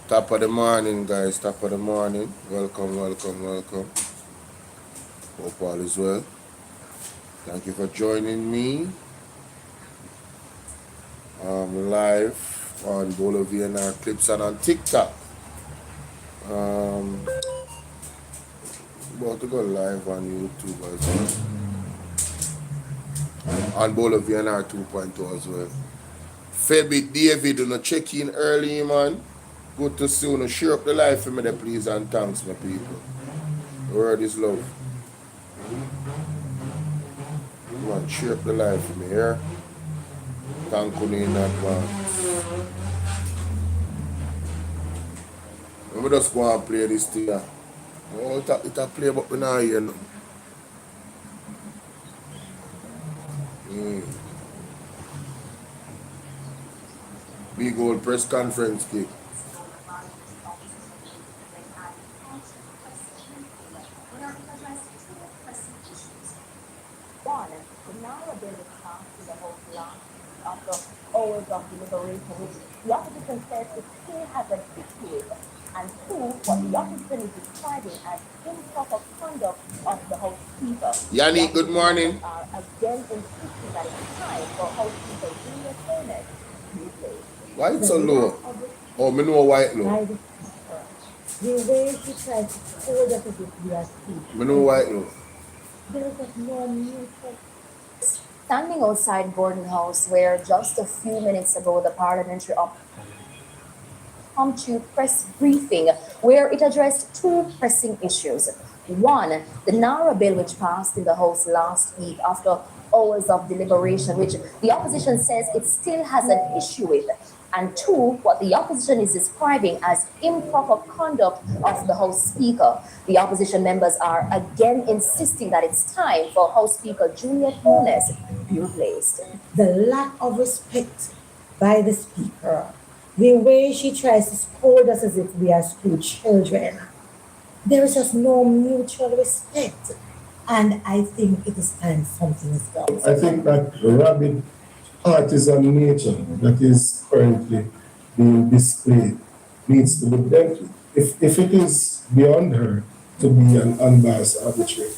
Top of the morning, guys. Top of the morning. Welcome, welcome, welcome. Hope all is well. Thank you for joining me. Live on BOLO V&R clips and on TikTok. About to go live on YouTube as well. On BOLO V&R 2.0 as well. Febit David, you know, check in early, man. Good to see you. Share up the live for me there, please, and thanks, my people. The word is love. Come on, share up the live for me here. Thank you in advance. We just go and play this thing. Oh, it a play, but we not hear no. Big old press conference kick. The NARRA bill was passed in the House last week after hours of deliberation, which the opposition says it still has an issue with, and two, what the opposition is describing as improper conduct of the House Speaker. Yannick, good morning. Are again insisting that it's time for House Speaker Julius Holness to be placed. Why it's so low? Oh, me know why it low. The way she tries to hold us as if we are speaking. Me know why it low. There is no mutual. Standing outside Gordon House, where just a few minutes ago the Parliamentary impromptu press briefing, where it addressed two pressing issues. One, the NARRA bill, which passed in the House last week after hours of deliberation, which the opposition says it still has an issue with. And two, what the opposition is describing as improper conduct of the House Speaker. The opposition members are again insisting that it's time for House Speaker Julius Holness to be replaced. The lack of respect by the Speaker, the way she tries to scold us as if we are school children, there is just no mutual respect. And I think it is time something is done. I think that rabid partisan nature that is currently being displayed needs to be dealt with. If it is beyond her to be an unbiased arbitrator,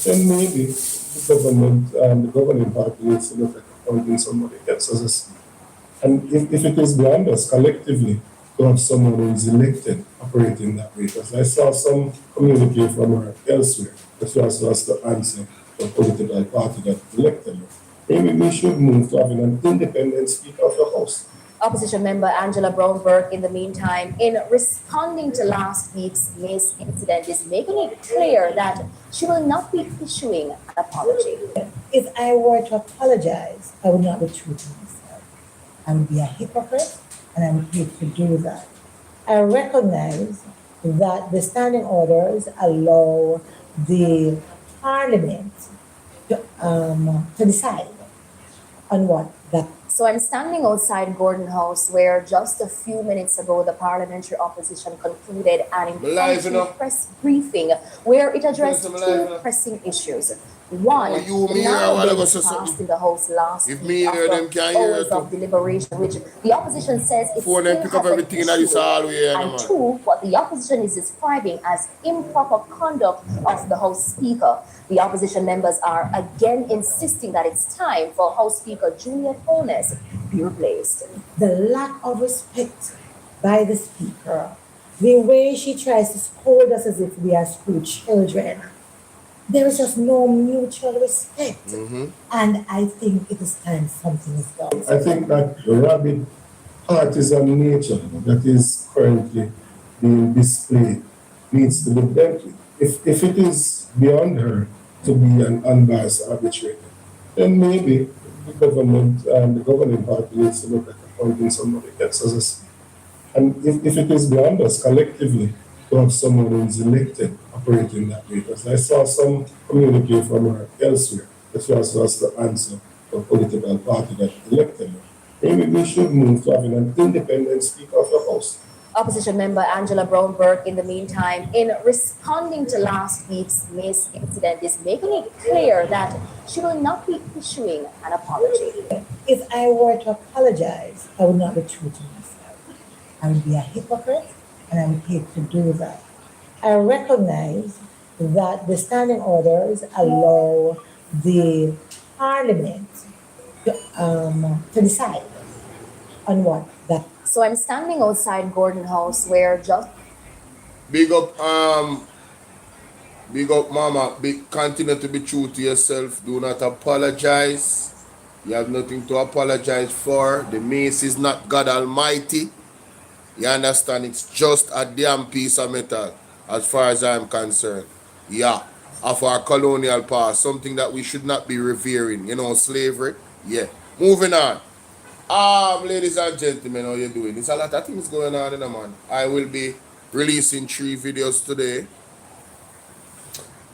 then maybe the government and the governing party needs to look at appointing somebody else as a speaker. And if it is beyond us collectively to have someone who is elected operating that way, because I saw some communique from her elsewhere that also has to answer the political party that elected her. Maybe we should move to having an independent Speaker of the House. Opposition member Angela Brownberg, in the meantime, in responding to last week's Mace incident, is making it clear that she will not be issuing an apology. If I were to apologize, I would not be true to myself. I would be a hypocrite, and I would hate to do that. I recognize that the standing orders allow the Parliament to decide on what that. So I'm standing outside Gordon House, where just a few minutes ago the parliamentary opposition concluded an impromptu press briefing where it addressed two pressing issues. One, the NARRA bill passed in the House last week after hours of deliberation, which the opposition says it still has an issue with. And two, what the opposition is describing as improper conduct of the House Speaker. The opposition members are again insisting that it's time for House Speaker Julius Holness to be replaced. The lack of respect by the Speaker, the way she tries to scold us as if we are school children, there is just no mutual respect. And I think it is time something is done. I think that rabid partisan nature that is currently being displayed needs to be dealt with. If it is beyond her to be an unbiased arbitrator, then maybe the government and the governing party needs to look at appointing somebody else as a speaker. And if it is beyond us collectively to have someone who is elected operating that way, because I saw some communique from her elsewhere that she also has to answer the political party that elected her. Maybe we should move to having an independent Speaker of the House. Opposition member Angela Brownberg, in the meantime, in responding to last week's Mace incident, is making it clear that she will not be issuing an apology. If I were to apologize, I would not be true to myself. I would be a hypocrite, and I would hate to do that. I recognize that the standing orders allow the Parliament to decide on what that. So I'm standing outside Gordon House where just Big up, mama. Continue to be true to yourself. Do not apologize. You have nothing to apologize for. The mace is not God Almighty. You understand? It's just a damn piece of metal, as far as I'm concerned. Yeah, of our colonial past, something that we should not be revering. You know, slavery. Yeah. Moving on. Ladies and gentlemen, how you doing? There's a lot of things going on in the man. I will be releasing 3 videos today.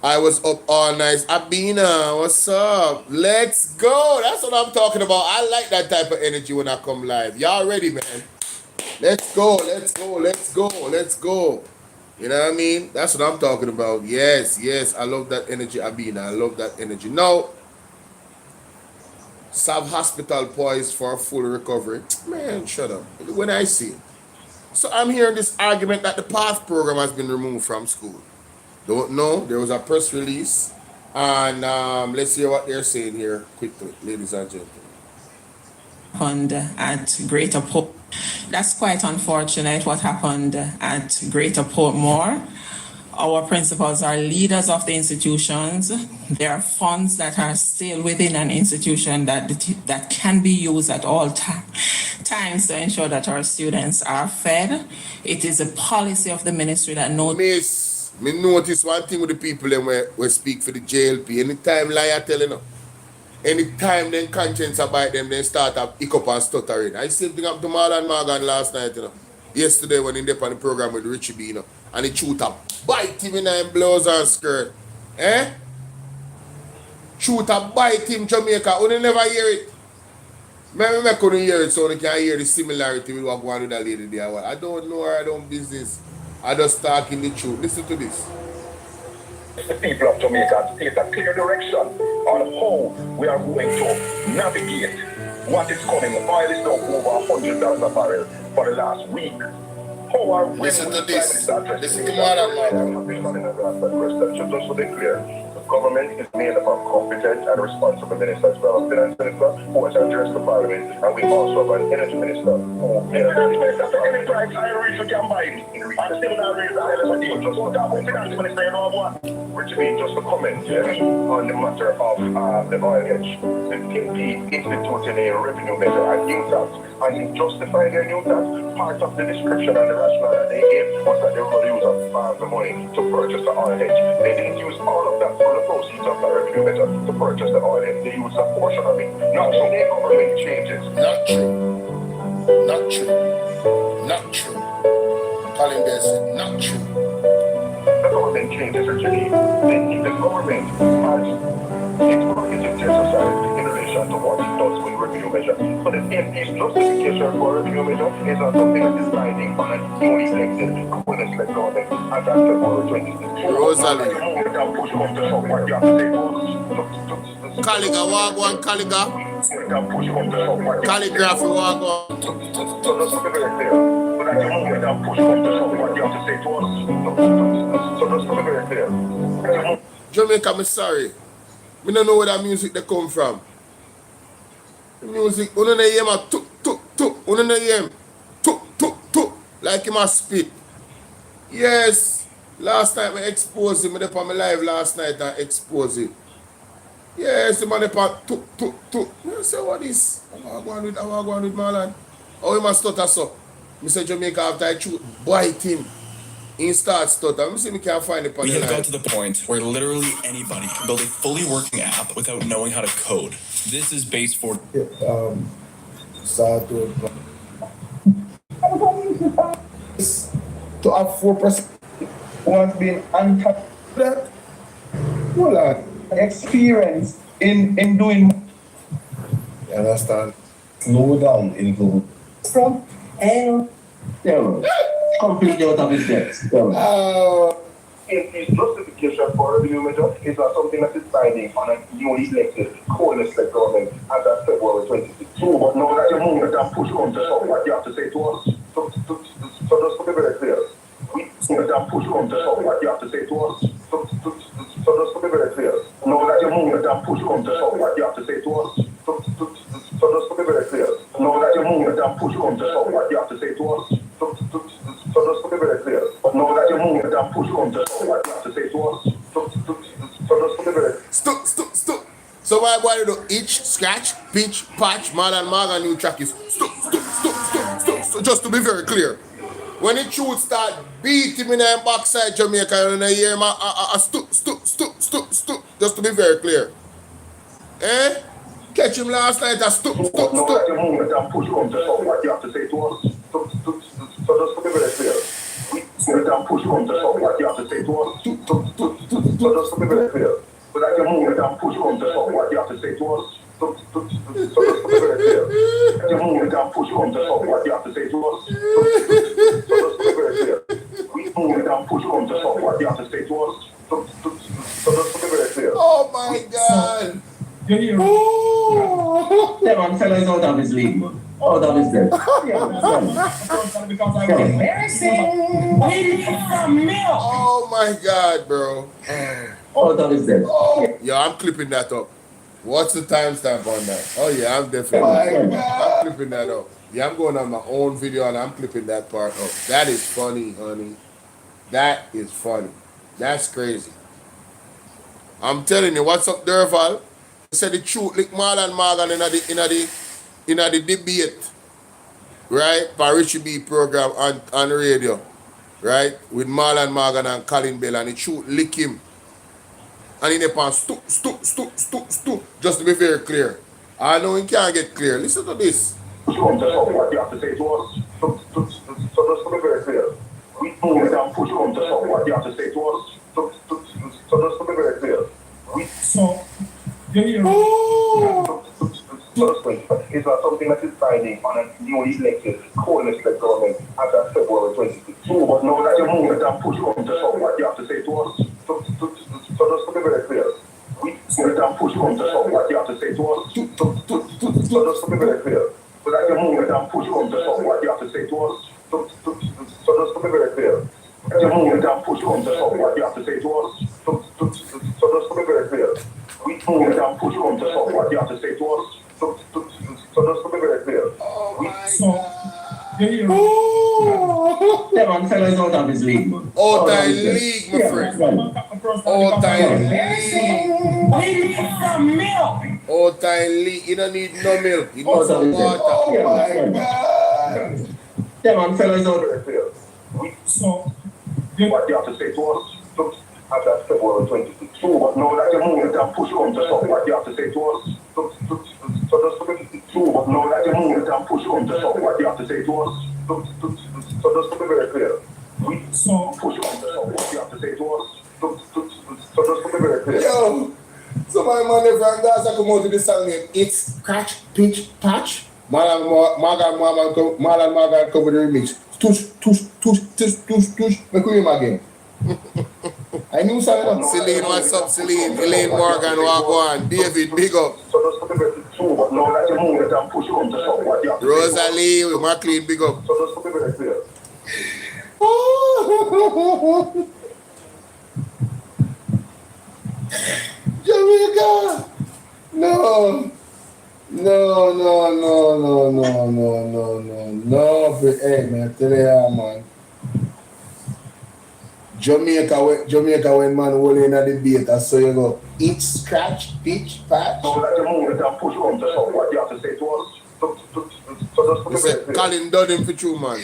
I was up all night. Abina, what's up? Let's go. That's what I'm talking about. I like that type of energy when I come live. Y'all ready, man? Let's go, let's go, let's go, let's go. You know what I mean? That's what I'm talking about. Yes, yes. I love that energy, Abina. I love that energy. Now, Sav Hospital poised for a full recovery. Man, shut up. When I see it. So I'm hearing this argument that the PATH program has been removed from school. Don't know. There was a press release. And let's hear what they're saying here quickly, ladies and gentlemen. Happened at Greater Port. That's quite unfortunate what happened at Greater Portmore. Our principals are leaders of the institutions. There are funds that are still within an institution that can be used at all times to ensure that our students are fed. It is a policy of the ministry that Miss, me notice one thing with the people them we speak for the JLP. Anytime liar telling them, anytime then conscience about them, they start up hiccup and stuttering. I still think up to Marlon Morgan last night, you know. Yesterday when in the on the program with Richie B, you know, and he shoot up, bite him in the blouse and skirt. Eh? Shoot up, bite him, Jamaica. You never hear it. Maybe I couldn't hear it, so you can hear the similarity with what going on with that lady there. I don't know her, I don't business. I just talking the truth. Listen to this. The people of Jamaica take a clear direction on how we are going to navigate what is coming. Oil is now over $100 a barrel for the last week. How are we? Listen to this. Listen to what just to be clear, the government is made up of competent and responsible ministers. We have a finance minister who has addressed the parliament, and we also have an energy minister who any price I reach you can buy it. And still not raise the highest of you. Just want to have a finance minister, you know what? Which means just to comment on the matter of the oil hedge. The TP instituted a revenue measure and new tax, and in justifying their new tax, part of the description and the rationale that they gave was that they were going to use the money to purchase the oil hedge. They didn't use all of that for the proceeds of the revenue measure to purchase the oil hedge. They used a portion of it. Not so their government changes. Not true. Not true. Not true. Colin Bear said, not true. The government changes actually. The government has its prerogative to exercise in relation to what it does with revenue measure. So the MP's justification for revenue measure is not something that is binding on a newly elected co-elected government. And that's February 26th. Rosalie. Caliga, Wagwan, Caliga. Calligraphy, Wagwan. So let's be very clear. So that's the moment that push comes to shove, what you have to say to us. So let's be very clear. Jamaica, I'm sorry. We don't know where that music they come from. The music, you don't hear him tuk tuk tuk. You don't hear him tuk tuk tuk. Like him a spit. Yes. Last night I exposed him. I did on my live last night and exposed him. Yes, the man upon tuk tuk tuk. I say what is? I want to go with Marlon. Oh, he must stutter so. Mr. Jamaica after I shoot, bite him. He starts stutter. Let me see if we can find it. We have got to the point where literally anybody can build a fully working app without knowing how to code. This is base for Start to have 4% once been untapped that hold on experience in doing. you understand? Slow down into from and completely out of his depth. His justification for revenue measure is not something that is binding on a newly elected co-elected government as of February 26th. So, but now that the moment that push comes to shove, what you have to say to us. So just to be very clear, and push come to shove, what you have to say to us. So just to be very clear, now that you move and push come to shove, what you have to say to us. So just to be very clear, now that you move and push come to shove, what you have to say to us. So just to be very clear, now that you move and push come to shove, what you have to say to us. So just to be very clear. Stop. So why you do itch, scratch, pinch, patch, mad and mag and new track is stop. Just to be very clear. When the truth start beating me in the backside Jamaica and I hear my stop. Just to be very clear. Eh? Catch him last night, stop. Now that you move and push come to shove, what you have to say to us. So just to be very clear. Move and push come to shove, what you have to say to us. So just to be very clear. So that you move and push come to shove, what you have to say to us. So just to be very clear. That you move and push come to shove, what you have to say to us. So just to be very clear. We move and push come to shove, what you have to say to us. So just to be very clear. Oh my God. That man fella is out of his league, man. Out of his depth. Oh my God, bro. Out of his depth. Yeah, I'm clipping that up. What's the timestamp on that? Oh yeah, I'm definitely I'm clipping that up. Yeah, I'm going on my own video and I'm clipping that part up. That is funny, honey. That is funny. That's crazy. I'm telling you, what's up, Derval? He said the truth like Marlon Morgan in the debate, right? For Richie B program on the radio, right? With Marlon Morgan and Colin Bell, and the truth lick him. And in upon stoop. Just to be very clear. I know he can't get clear. Listen to this. Come to shove, what you have to say to us. So just to be very clear. We move and push come to shove, what you have to say to us. So just to be very clear. It's not something that is signing on a newly elected coalition government as of February 2022. But now that you move and push come to shove, what you have to say to us. So just to be very clear. We move and push come to shove, what you have to say to us. So just to be very clear. So that you move and push come to shove, what you have to say to us. So just to be very clear. That you move and push come to shove, what you have to say to us. So just to be very clear. We move and push come to shove, what you have to say to us. So just to be very clear. That man fella is out of his league, man. All time league, my friend. All time league. All time league. You don't need no milk. You need some water. Oh my God. That man fella is out of his league. What you have to say to us. As of February 2022. But now that you move and push come to shove, what you have to say to us. So just to be true. But now that you move and push come to shove, what you have to say to us. So just to be very clear. We push come to shove, what you have to say to us. So just to be very clear. Yo, so my man from Gaza come out to this song name. It's Scratch, Pinch, Patch. Marlon Morgan cover the remix. Tush. Make him again. I knew something. Celine, what's up, Celine? Elaine Morgan, walk on. David, big up. So just to be very true. But now that you move and push come to shove, what you have to say to us. Rosalie, McLean, big up. So just to be very clear. Jamaica! No. Hey, man, tell you, man. Jamaica when man holding in a debate, that's so you go. Eat, scratch, pitch, patch. So that you move and push come to shove, what you have to say to us. So just to be very clear. Colin done him for true, man.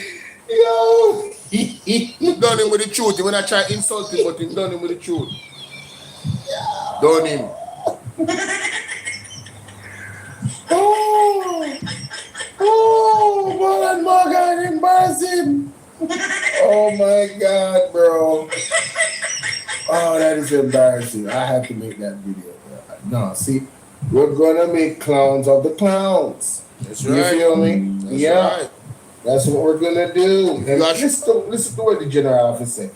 Yo! He done him with the truth. He when I try insult him, but he done him with the truth. Done him. Marlon Morgan embarrassing. Oh my God, bro. Oh, that is embarrassing. I have to make that video. No, see, we're gonna make clowns of the clowns. That's right. You feel me? That's right. That's what we're gonna do. And listen to what the general officer said.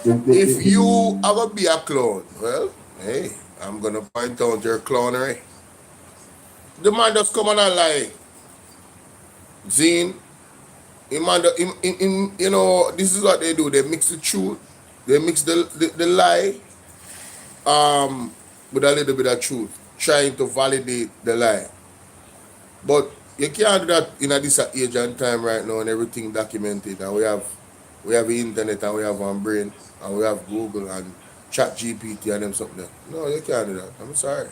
If you are gonna be a clown, well, hey, I'm gonna point out your clownery. The man just come on and lie. Zine, you know, this is what they do. They mix the truth, they mix the lie with a little bit of truth, trying to validate the lie. But you can't do that in a this age and time right now, and everything documented, and we have the internet, and we have our brain, and we have Google and Chat GPT and them something. No, you can't do that. I'm sorry.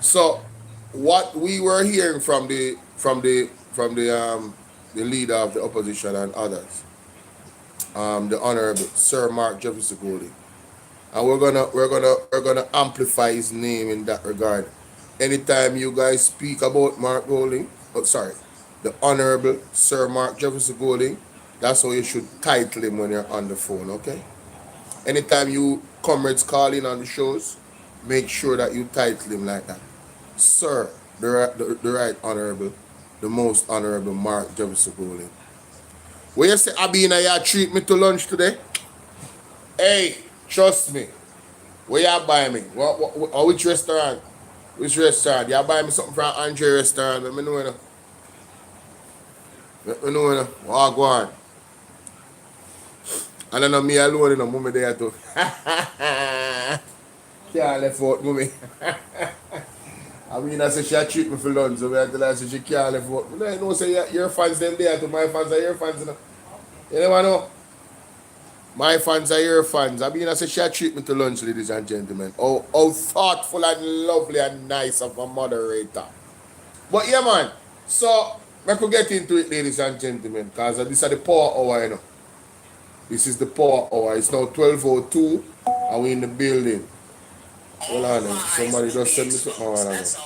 So what we were hearing from the leader of the opposition and others, the Honorable Sir Mark Jefferson Golding, and we're gonna amplify his name in that regard. Anytime you guys speak about Mark Golding, the Honorable Sir Mark Jefferson Golding, that's how you should title him when you're on the phone, okay? Anytime you comrades call in on the shows, make sure that you title him like that. Sir, the right honorable, the most honorable Mark Jefferson Golding. Where you say, Abina, you treat me to lunch today? Hey, trust me. Where you buy me? Or which restaurant? Which restaurant? You buy me something from Andre restaurant. Let me know. Let me know. Walk on. And I know me alone in a moment there too. Can't left out mommy. I mean, I say she treat me for lunch, so I tell her she can't left out. I know say your fans them there too. My fans are your fans. You know? You never know. My fans are your fans. I mean, I say she treat me to lunch, ladies and gentlemen. How thoughtful and lovely and nice of a moderator. But yeah, man. So, I could get into it, ladies and gentlemen, because this is the power hour, you know. This is the power hour. It's now 12:02 and we in the building. Hold on, somebody just send me something.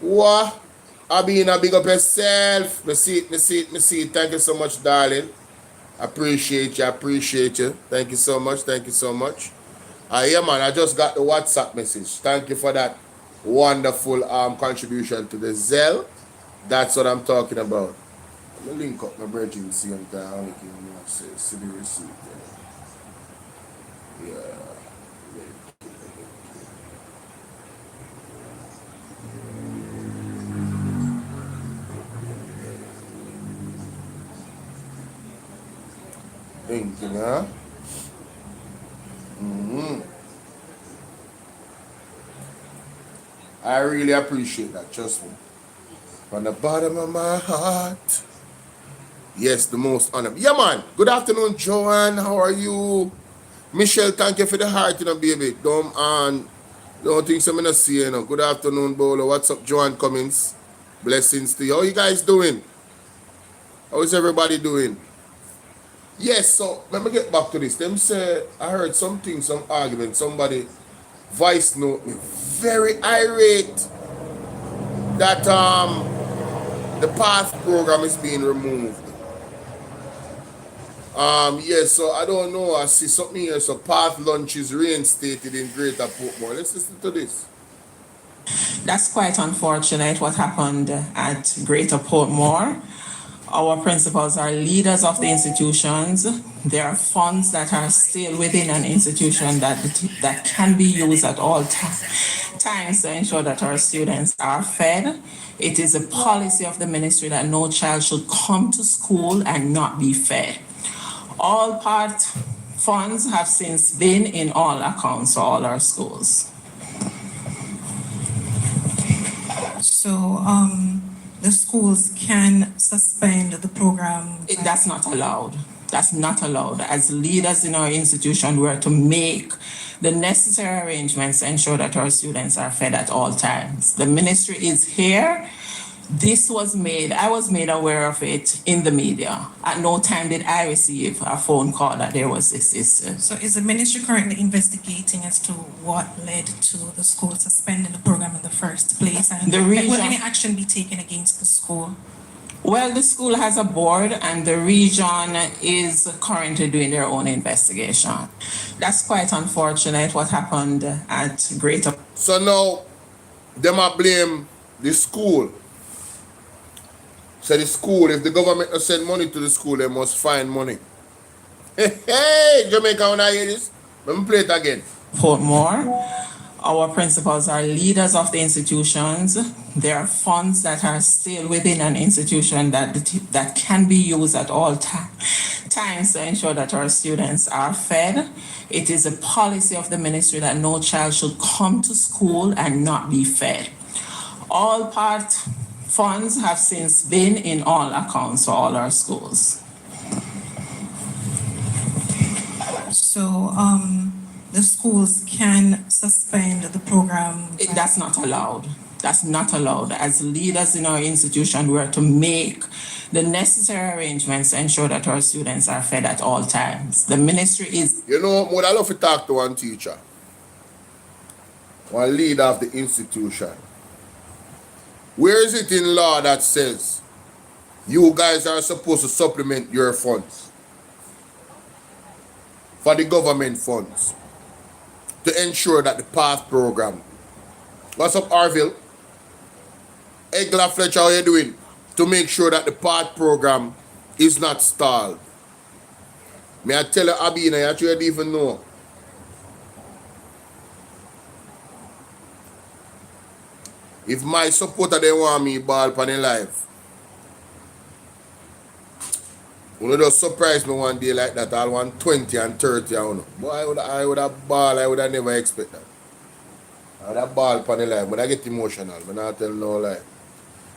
What? I been a big up yourself. Me see it. Thank you so much, darling. Appreciate you. Thank you so much. Yeah, man, I just got the WhatsApp message. Thank you for that wonderful contribution to the Zelle. That's what I'm talking about. I'm gonna link up my brethren see and see the receipt. Yeah. Thank you, huh? I really appreciate that, trust me. From the bottom of my heart. Yes, the most honored. Yeah, man. Good afternoon, Joanne. How are you? Michelle, thank you for the heart, you know, baby. Don't think so, I'm not see you know. Good afternoon, Bolo. What's up, Joanne Cummings? Blessings to you. How you guys doing? How is everybody doing? Yes, so let me get back to this. Them say I heard something, some argument, somebody voice note me very irate that the PATH program is being removed. Yes, so I don't know. I see something here. So PATH lunch is reinstated in Greater Portmore. Let's listen to this. That's quite unfortunate what happened at Greater Portmore. Our principals are leaders of the institutions. There are funds that are still within an institution that can be used at all times to ensure that our students are fed. It is a policy of the ministry that no child should come to school and not be fed. All PATH funds have since been in all accounts for all our schools. So, the schools can suspend the program? That's not allowed. That's not allowed. As leaders in our institution, we are to make the necessary arrangements to ensure that our students are fed at all times. The ministry is here. This was made, I was made aware of it in the media. At no time did I receive a phone call that there was this issue. So is the ministry currently investigating as to what led to the school suspending the program in the first place? And will any action be taken against the school? Well, the school has a board and the region is currently doing their own investigation. That's quite unfortunate what happened at Greater. So now, them are blame the school. So the school, if the government don't send money to the school, they must find money. Hey, Jamaica, when I hear this, let me play it again. Portmore, Our principals are leaders of the institutions. There are funds that are still within an institution that can be used at all times to ensure that our students are fed. It is a policy of the ministry that no child should come to school and not be fed. All part funds have since been in all accounts for all our schools. So, the schools can suspend the program? That's not allowed. That's not allowed. As leaders in our institution, we are to make the necessary arrangements to ensure that our students are fed at all times. The ministry is... You know, I love to talk to one teacher, one leader of the institution. Where is it in law that says you guys are supposed to supplement your funds for the government funds to ensure that the PATH program... What's up, Arville? Egla Fletcher, how you doing? To make sure that the PATH program is not stalled. May I tell you, Abina, you actually don't even know. If my supporter they want me ball pan in life, you just surprise me one day like that, I'll want 20 and 30, you know. Boy, I would have ball, I would have never expect that. I would have ball pan in life, but I get emotional, but I tell no lie.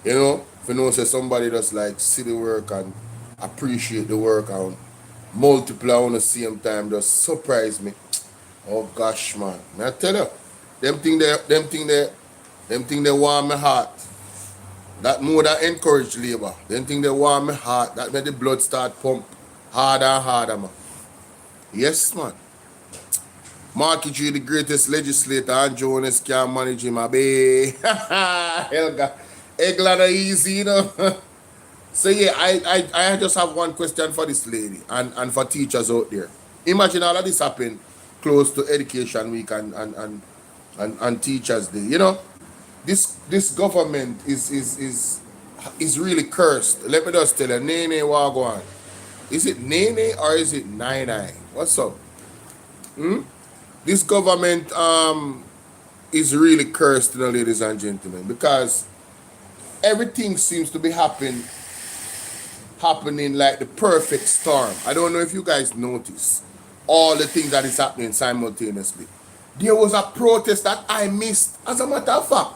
You know, if you know say somebody just like see the work and appreciate the work and multiply on the same time, just surprise me. Oh gosh, man. I tell you, them thing they warm my heart. That more that encourage labor. Them thing they warm my heart. That made the blood start pump harder and harder, man. Yes, man. Marky G, the greatest legislator, and Jonas can't manage him, babe. Helga. Egla easy, you know. So yeah, I just have one question for this lady and for teachers out there. Imagine all of this happen close to Education Week and Teachers Day. You know, this government is really cursed. Let me just tell you, Nene Wagwan. Is it Nene or is it Nine? What's up? This government is really cursed, you know, ladies and gentlemen, because everything seems to be happening like the perfect storm. I don't know if you guys notice all the things that is happening simultaneously. There was a protest that I missed, as a matter of fact.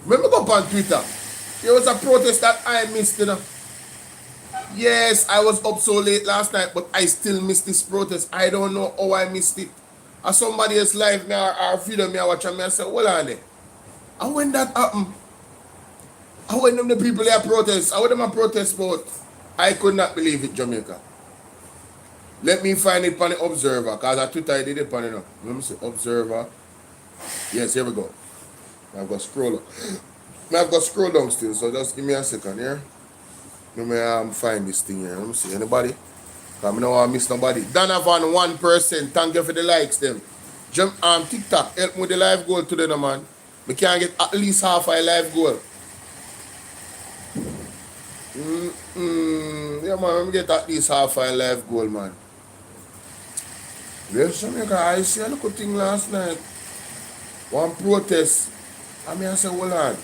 Remember, go up on Twitter. There was a protest that I missed, you know. Yes, I was up so late last night, but I still missed this protest. I don't know how I missed it. As somebody else live me or video me, I watch and I say, hold on there. And when that happened, I went them the people there protest. I went them a protest about. I could not believe it, Jamaica. Let me find it on the Observer, because I Twitter I did it on it now. Let me see, Observer. Yes, here we go. I've got to scroll up. I've got to scroll down still, so just give me a second here. Let me find this thing here. Let me see, anybody? Because I don't want to miss nobody. Donovan 1%, thank you for the likes them. TikTok, help me with the live goal today, no, man. We can't get at least half a live goal. Yeah, man, let me get at least half a live goal, man. Yes, Jamaica, I see a little thing last night. One protest. I mean, I say, hold on.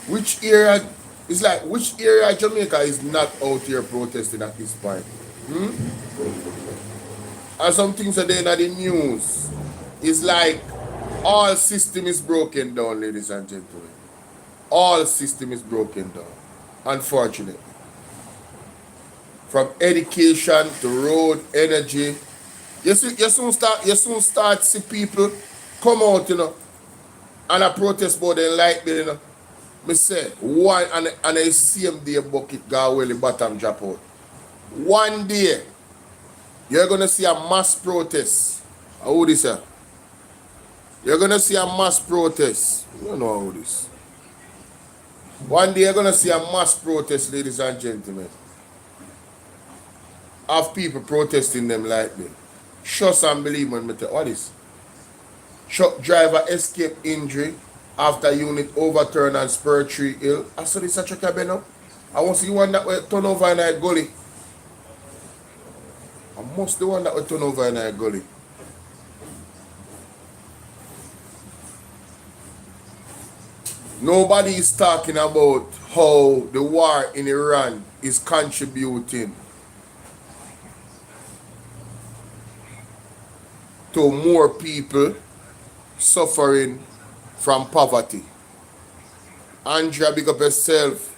Which area, it's like, which area of Jamaica is not out here protesting at this point? And some things are there in the news. It's like all system is broken down, ladies and gentlemen. All system is broken down, unfortunately. From education to road, energy. You soon start see people come out, you know, and a protest board and like that, you know. Me say, one and I see them there bucket go where the bottom drop out. One day, you're gonna see a mass protest. How this is? You're gonna see a mass protest. You don't know how this. One day you're gonna see a mass protest, ladies and gentlemen. Of people protesting them like me. Trust and believe when me tell what is? Truck driver escape injury after unit overturn and spur tree ill. I saw this a truck been up. I want to see one that will turn over in a gully. I must the one that will turn over in a gully. Nobody is talking about how the war in Iran is contributing to more people suffering from poverty. Andrea, big up yourself.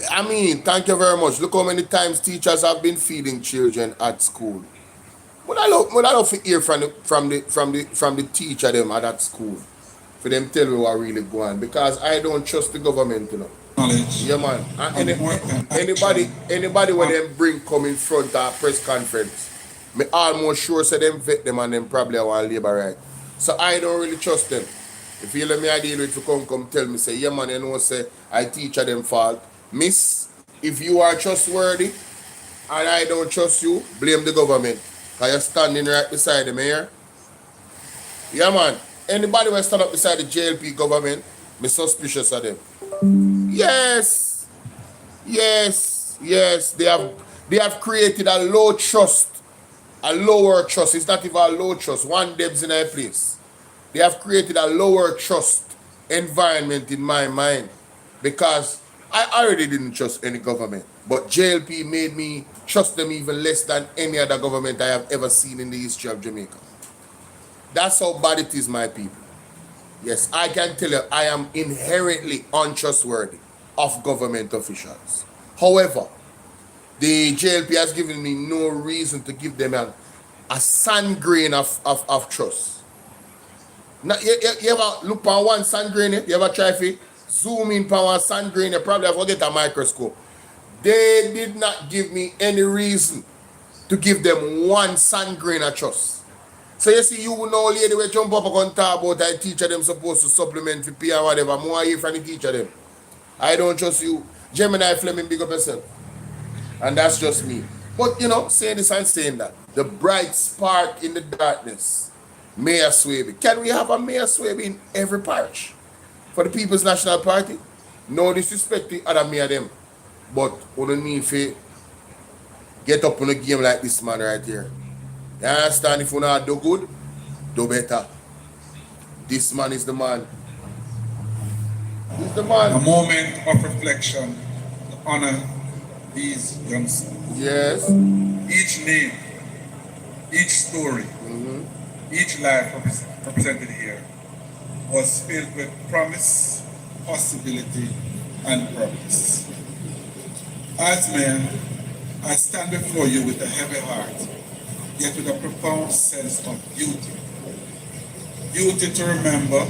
I mean, thank you very much. Look how many times teachers have been feeding children at school. What I love to hear from the teacher them at that school, for them tell me what really going on, because I don't trust the government, you know. Knowledge. Yeah, man. And anybody when them bring come in front of a press conference, me almost sure say them vet them and them probably want labor right. So I don't really trust them. If you let me I deal with to come tell me say, yeah man, you know say I teach them fault. Miss, if you are trustworthy and I don't trust you, blame the government. Because you're standing right beside them here. Yeah man. Anybody when stand up beside the JLP government, me suspicious of them. Yes. They have created a low trust. A lower trust. It's not even a low trust. One deb's in a place. They have created a lower trust environment in my mind, because I already didn't trust any government. But JLP made me trust them even less than any other government I have ever seen in the history of Jamaica. That's how bad it is, my people. Yes, I can tell you I am inherently untrustworthy of government officials. However, the JLP has given me no reason to give them a sand grain of trust. Now, you ever look on one sand grain? You ever try to zoom in on one sand grain? You probably have to get a microscope. They did not give me any reason to give them one sand grain of trust. So you see, you know, lady will jump up and talk about a teacher them supposed to supplement for pay or whatever. More here from the teacher them. I don't trust you. Gemini Fleming, big up yourself. And that's just me. But you know, saying this and saying that, the bright spark in the darkness, Mayor Swaby. Can we have a Mayor Swaby in every parish? For the People's National Party? No disrespect to other mayor them. But we don't need to get up on a game like this man right here. You understand? If you not do good, do better. This man is the man. He's the man. A moment of reflection to honor these youngsters. Yes. Each name, each story, each life represented here was filled with promise, possibility, and purpose. As mayor, I stand before you with a heavy heart, yet with a profound sense of duty. Duty to remember,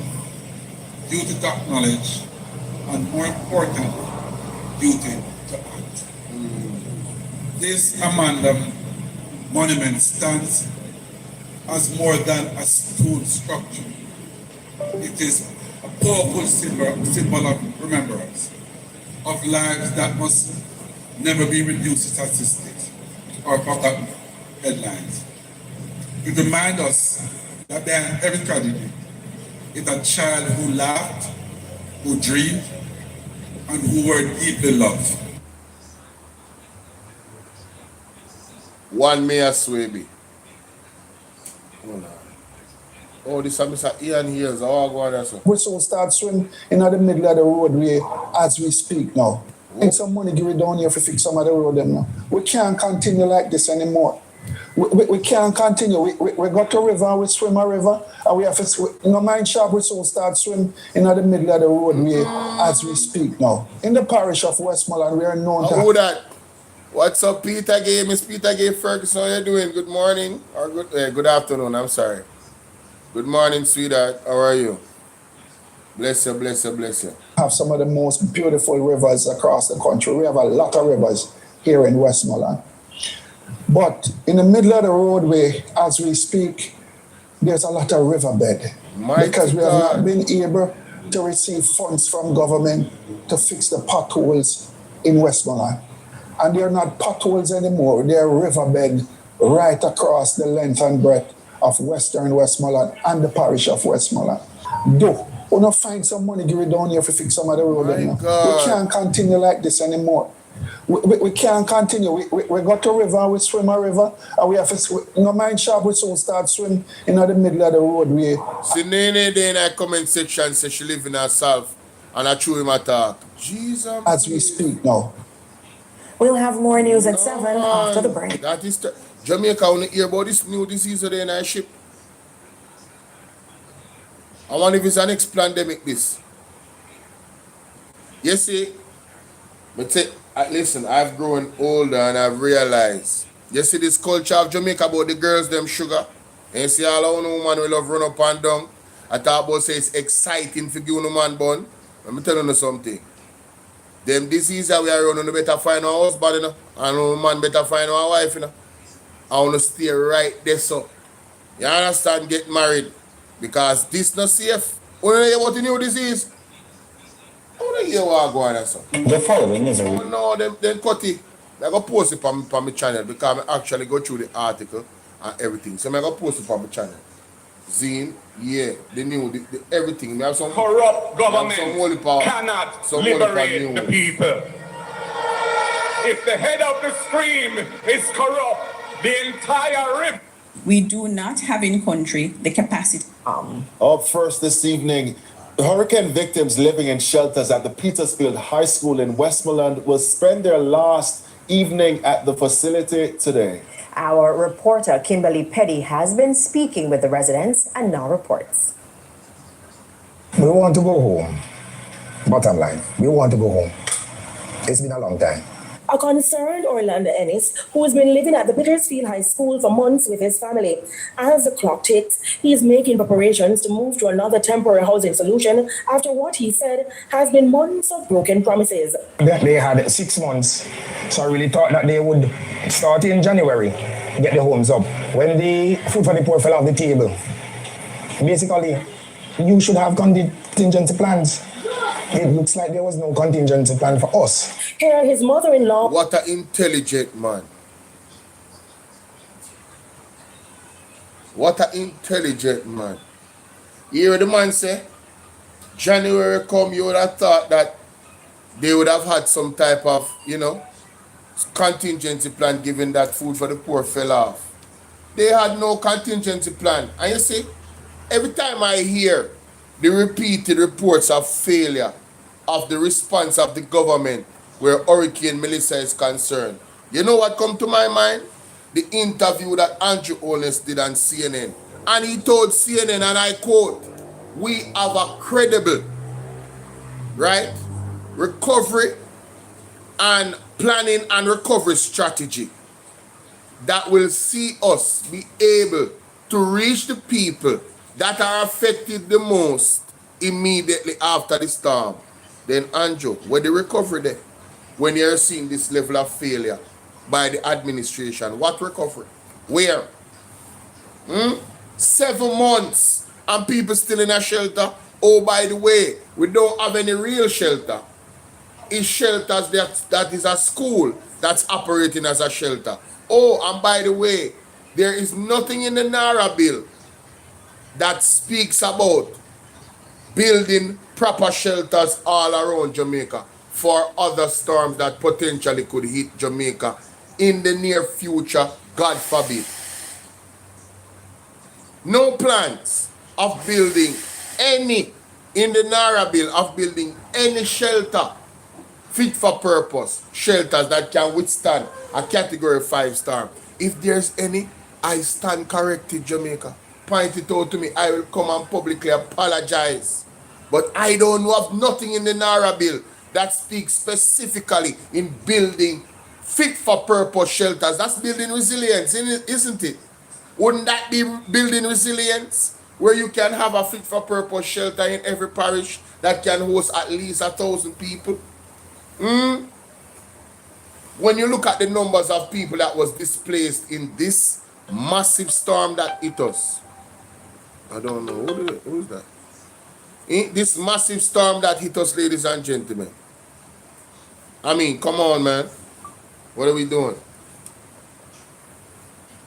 duty to acknowledge, and more important, duty to act. This Amanda monument stands as more than a stone structure. It is a powerful symbol of remembrance, of lives that must never be reduced to statistics or forgotten headlines. It reminds us that behind every tragedy is a child who laughed, who dreamed, and who were deeply loved. One Mayor Swaby. Oh, this is Mr. Ian Hills. Oh, go on there, sir. We so start swim in the middle of the roadway as we speak now. And some money give it down here to fix some of the road them now. We can't continue like this anymore. We can't continue. We got to river and we swim a river and we have to swim. In the mine shop, we so start swim in the middle of the roadway as we speak now. In the parish of Westmoreland, we are known to... Who that? What's up, Peter Gay? Miss Peter Gay Ferguson, how you doing? Good morning or good afternoon, I'm sorry. Good morning, sweetheart. How are you? Bless you, bless you, bless you. Have some of the most beautiful rivers across the country. We have a lot of rivers here in Westmoreland. But in the middle of the roadway, as we speak, there's a lot of riverbed. Because we have not been able to receive funds from government to fix the potholes in Westmoreland. And they're not potholes anymore. They're riverbed right across the length and breadth of Western Westmoreland and the parish of Westmoreland. Do we not find some money, give it down here to fix some of the road. We can't continue like this anymore. We can't continue. We got to river, we swim a river, and we have to swim. No mind sharp, we soon start swim in the middle of the roadway. See, Nene there in that comment section says she live in herself, and I threw him a talk. Jesus. As we speak now. We'll have more news at 7 after the break. That is Jamaica, want to hear about this new disease there in our ship. I wonder if it's an next pandemic, this. You see, listen, I've grown older and I've realized. You see this culture of Jamaica about the girls, them sugar. And you see all our woman we love run up and down. I talk about say it's exciting for give a man bun. Let me tell you something. Them diseases that we are running, better find our husband, you know. And a man better find our wife, you know. I want to stay right there, so. You understand? Get married. Because this not safe. You want to hear what the new disease? I want to hear what going on, so. The following is a No, then cut it. I go post it on my channel because I actually go through the article and everything. So I go post it on my channel. Zine, yeah, the new, the everything. We have some Corrupt government some cannot some liberate the people. If the head of the stream is corrupt, the entire river. We do not have in country the capacity. Up first this evening, hurricane victims living in shelters at the Petersfield High School in Westmoreland will spend their last evening at the facility today. Our reporter, Kimberly Petty, has been speaking with the residents and now reports. We want to go home. Bottom line, we want to go home. It's been a long time. A concerned Orlando Ennis, who has been living at the Petersfield High School for months with his family. As the clock ticks, he is making preparations to move to another temporary housing solution after what he said has been months of broken promises. They had 6 months, so I really thought that they would start in January, get the homes up. When the food for the poor fell off the table, basically, you should have contingency plans. It looks like there was no contingency plan for us. Here, his mother-in-law. What an intelligent man. What an intelligent man. You hear the man say, January come, you would have thought that they would have had some type of, contingency plan given that food for the poor fell off. They had no contingency plan. And you see, every time I hear the repeated reports of failure of the response of the government where Hurricane Melissa is concerned, you know what come to my mind? The interview that Andrew Holness did on CNN. And he told CNN, and I quote, "We have a credible, recovery and planning and recovery strategy that will see us be able to reach the people that are affected the most immediately after the storm." Then Andrew, where the recovery there? When you're seeing this level of failure by the administration, what recovery? Where? 7 months and people still in a shelter. Oh, by the way, we don't have any real shelter. It's shelters that is a school that's operating as a shelter. Oh, and by the way, there is nothing in the NARRA bill that speaks about building proper shelters all around Jamaica for other storms that potentially could hit Jamaica in the near future, God forbid. No plans of building any, in the NARRA bill, of building any shelter fit for purpose, shelters that can withstand a category 5 storm. If there's any, I stand corrected, Jamaica. Point it out to me. I will come and publicly apologize. But I don't know of nothing in the NARRA bill that speaks specifically in building fit for purpose shelters. That's building resilience, isn't it? Wouldn't that be building resilience? Where you can have a fit for purpose shelter in every parish that can host at least 1,000 people? When you look at the numbers of people that was displaced in this massive storm that hit us, I don't know, who's that? This massive storm that hit us, ladies and gentlemen. I mean, come on, man. What are we doing?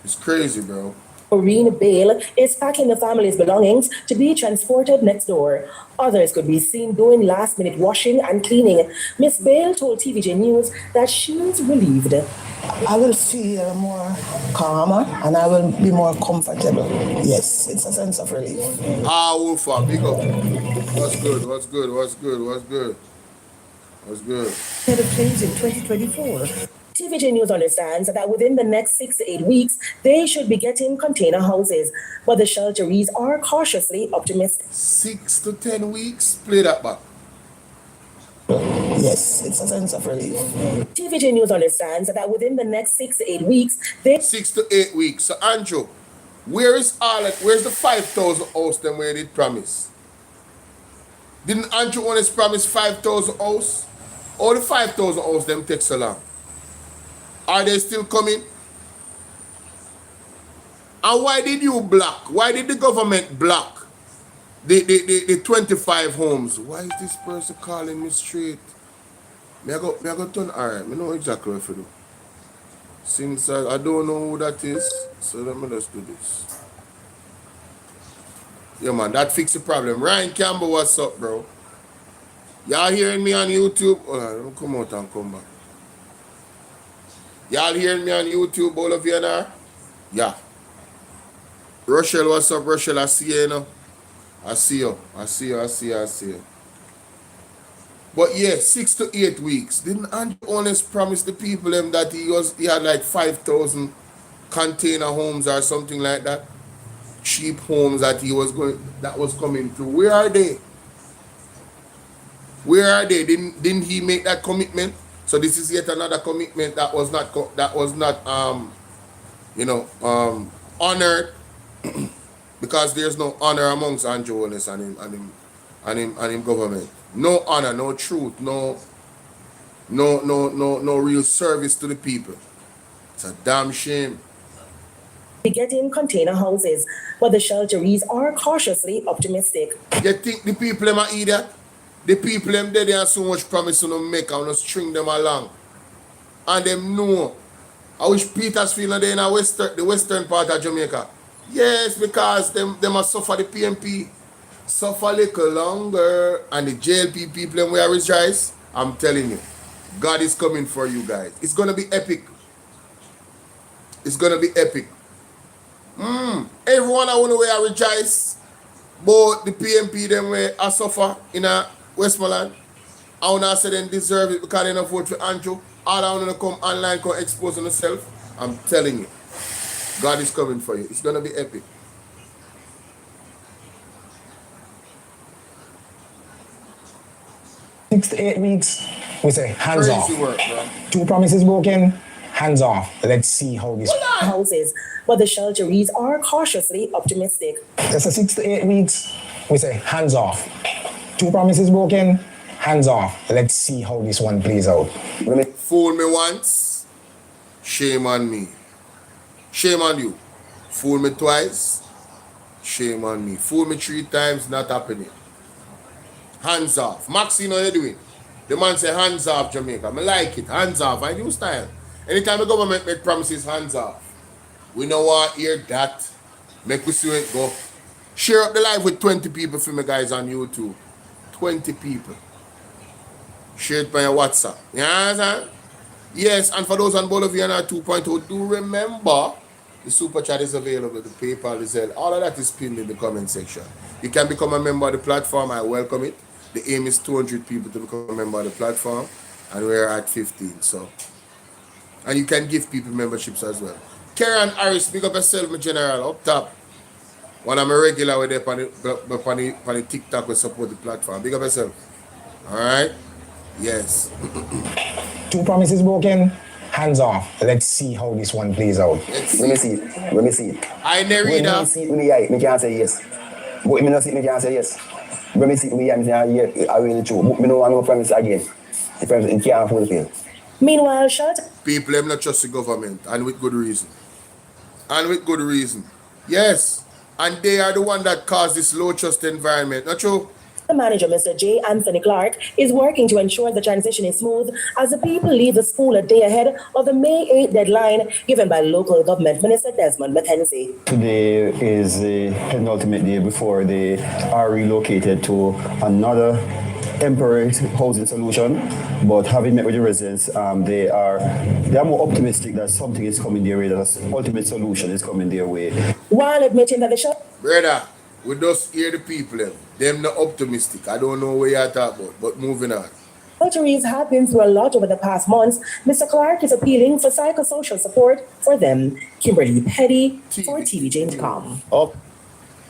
It's crazy, bro. Maureen Bale is packing the family's belongings to be transported next door. Others could be seen doing last-minute washing and cleaning. Miss Bale told TVJ News that she's relieved. I will feel more calmer and I will be more comfortable. Yes, it's a sense of relief. Ah, Wolfa, big up. What's good? What's good? What's good? What's good? What's good? Had a place in 2024. TVJ News understands that within the next 6 to 8 weeks, they should be getting container houses, but the shelteries are cautiously optimistic. 6 to 10 weeks? Play that back. Yes, it's a sense of relief. TVJ News understands that within the next 6 to 8 weeks, they 6 to 8 weeks. So Andrew, where's the 5,000 house them where they promise? Didn't Andrew Honest promise 5,000 house? Or the 5,000 house them take so long? Are they still coming? And why did you block? Why did the government block the 25 homes? Why is this person calling me straight? Me I go turn alright. I know exactly what to do. Since I don't know who that is, so let me just do this. Yeah man, that fix the problem. Ryan Campbell, what's up, bro? Y'all hearing me on YouTube? Hold on, let me come out and come back. Y'all hearing me on YouTube, BOLO V&R? Yeah. Rochelle, what's up, Rochelle? I see you, you know. I see you. But yeah, 6 to 8 weeks. Didn't Andrew Honest promise the people them that he had like 5,000 container homes or something like that? Cheap homes that was coming through. Where are they? Where are they? Didn't he make that commitment? So this is yet another commitment that was not honored because there's no honor amongst Andrew Honest and him government. No honor, no truth, no real service to the people. It's a damn shame. getting container houses, but the shelteries are cautiously optimistic. You think the people them are idiot? The people them there have so much promise to make and string them along. And them know. I wish Petersfield are there in the western part of Jamaica. Yes, because them must suffer the PMP. Suffer a little longer. And the JLP people them will rejoice. I'm telling you. God is coming for you guys. It's gonna be epic. It's gonna be epic. Everyone I want to rejoice. But the PMP them where I suffer in Westmoreland. I want to say they deserve it because they don't vote for Andrew. All I want to come online, come expose themselves. I'm telling you. God is coming for you. It's going to be epic. Six to 8 weeks, we say hands Crazy off. Work, bro. 2 promises broken, hands off. Let's see how this houses, but the shelteries are cautiously optimistic. That's a 6 to 8 weeks, we say hands off. 2 promises broken, hands off. Let's see how this one plays out. Fool me once, shame on me. Shame on you. Fool me twice, shame on me. Fool me 3 times, not happening. Hands off. Max, you know what you're doing? The man say hands off Jamaica. I like it. Hands off. I new style. Anytime the government make promises, hands off. We don't want to hear that. Make we see it go. Share up the live with 20 people for me guys on YouTube. 20 people. Share it by your WhatsApp. You understand? Yes, and for those on BOLO V&R 2.0, do remember the super chat is available, the PayPal, the Zelle, all of that is pinned in the comment section. You can become a member of the platform. I welcome it. The aim is 200 people to become a member of the platform, and we're at 15. So, and you can give people memberships as well. Karen Harris, big up yourself, my general, up top. When I'm a regular with them on the TikTok, we support the platform. Big up yourself. All right? Yes. 2 promises broken, hands off. Let's see how this one plays out. Let me see it. I never read that. When me see it with the eye, me can't say yes. But if me not see it, me can't say yes. When me see it with the eye, me say I really true. But me don't want no promise again. The promise it can't fulfill. Meanwhile, people have not trust the government, and with good reason. Yes. And they are the one that caused this low trust environment. Not true? The manager, Mr. J. Anthony Clark, is working to ensure the transition is smooth as the people leave the school a day ahead of the May 8 deadline given by local government minister Desmond McKenzie. Today is the penultimate day before they are relocated to another temporary housing solution. But having met with the residents, they are more optimistic that something is coming their way, that an ultimate solution is coming their way. While admitting that the shop. Brother, we just hear the people. Them not optimistic. I don't know what you're talking about, but moving on. Shelteries have been through a lot over the past months. Mr. Clark is appealing for psychosocial support for them. Kimberly Petty for TVJ.com. Oh.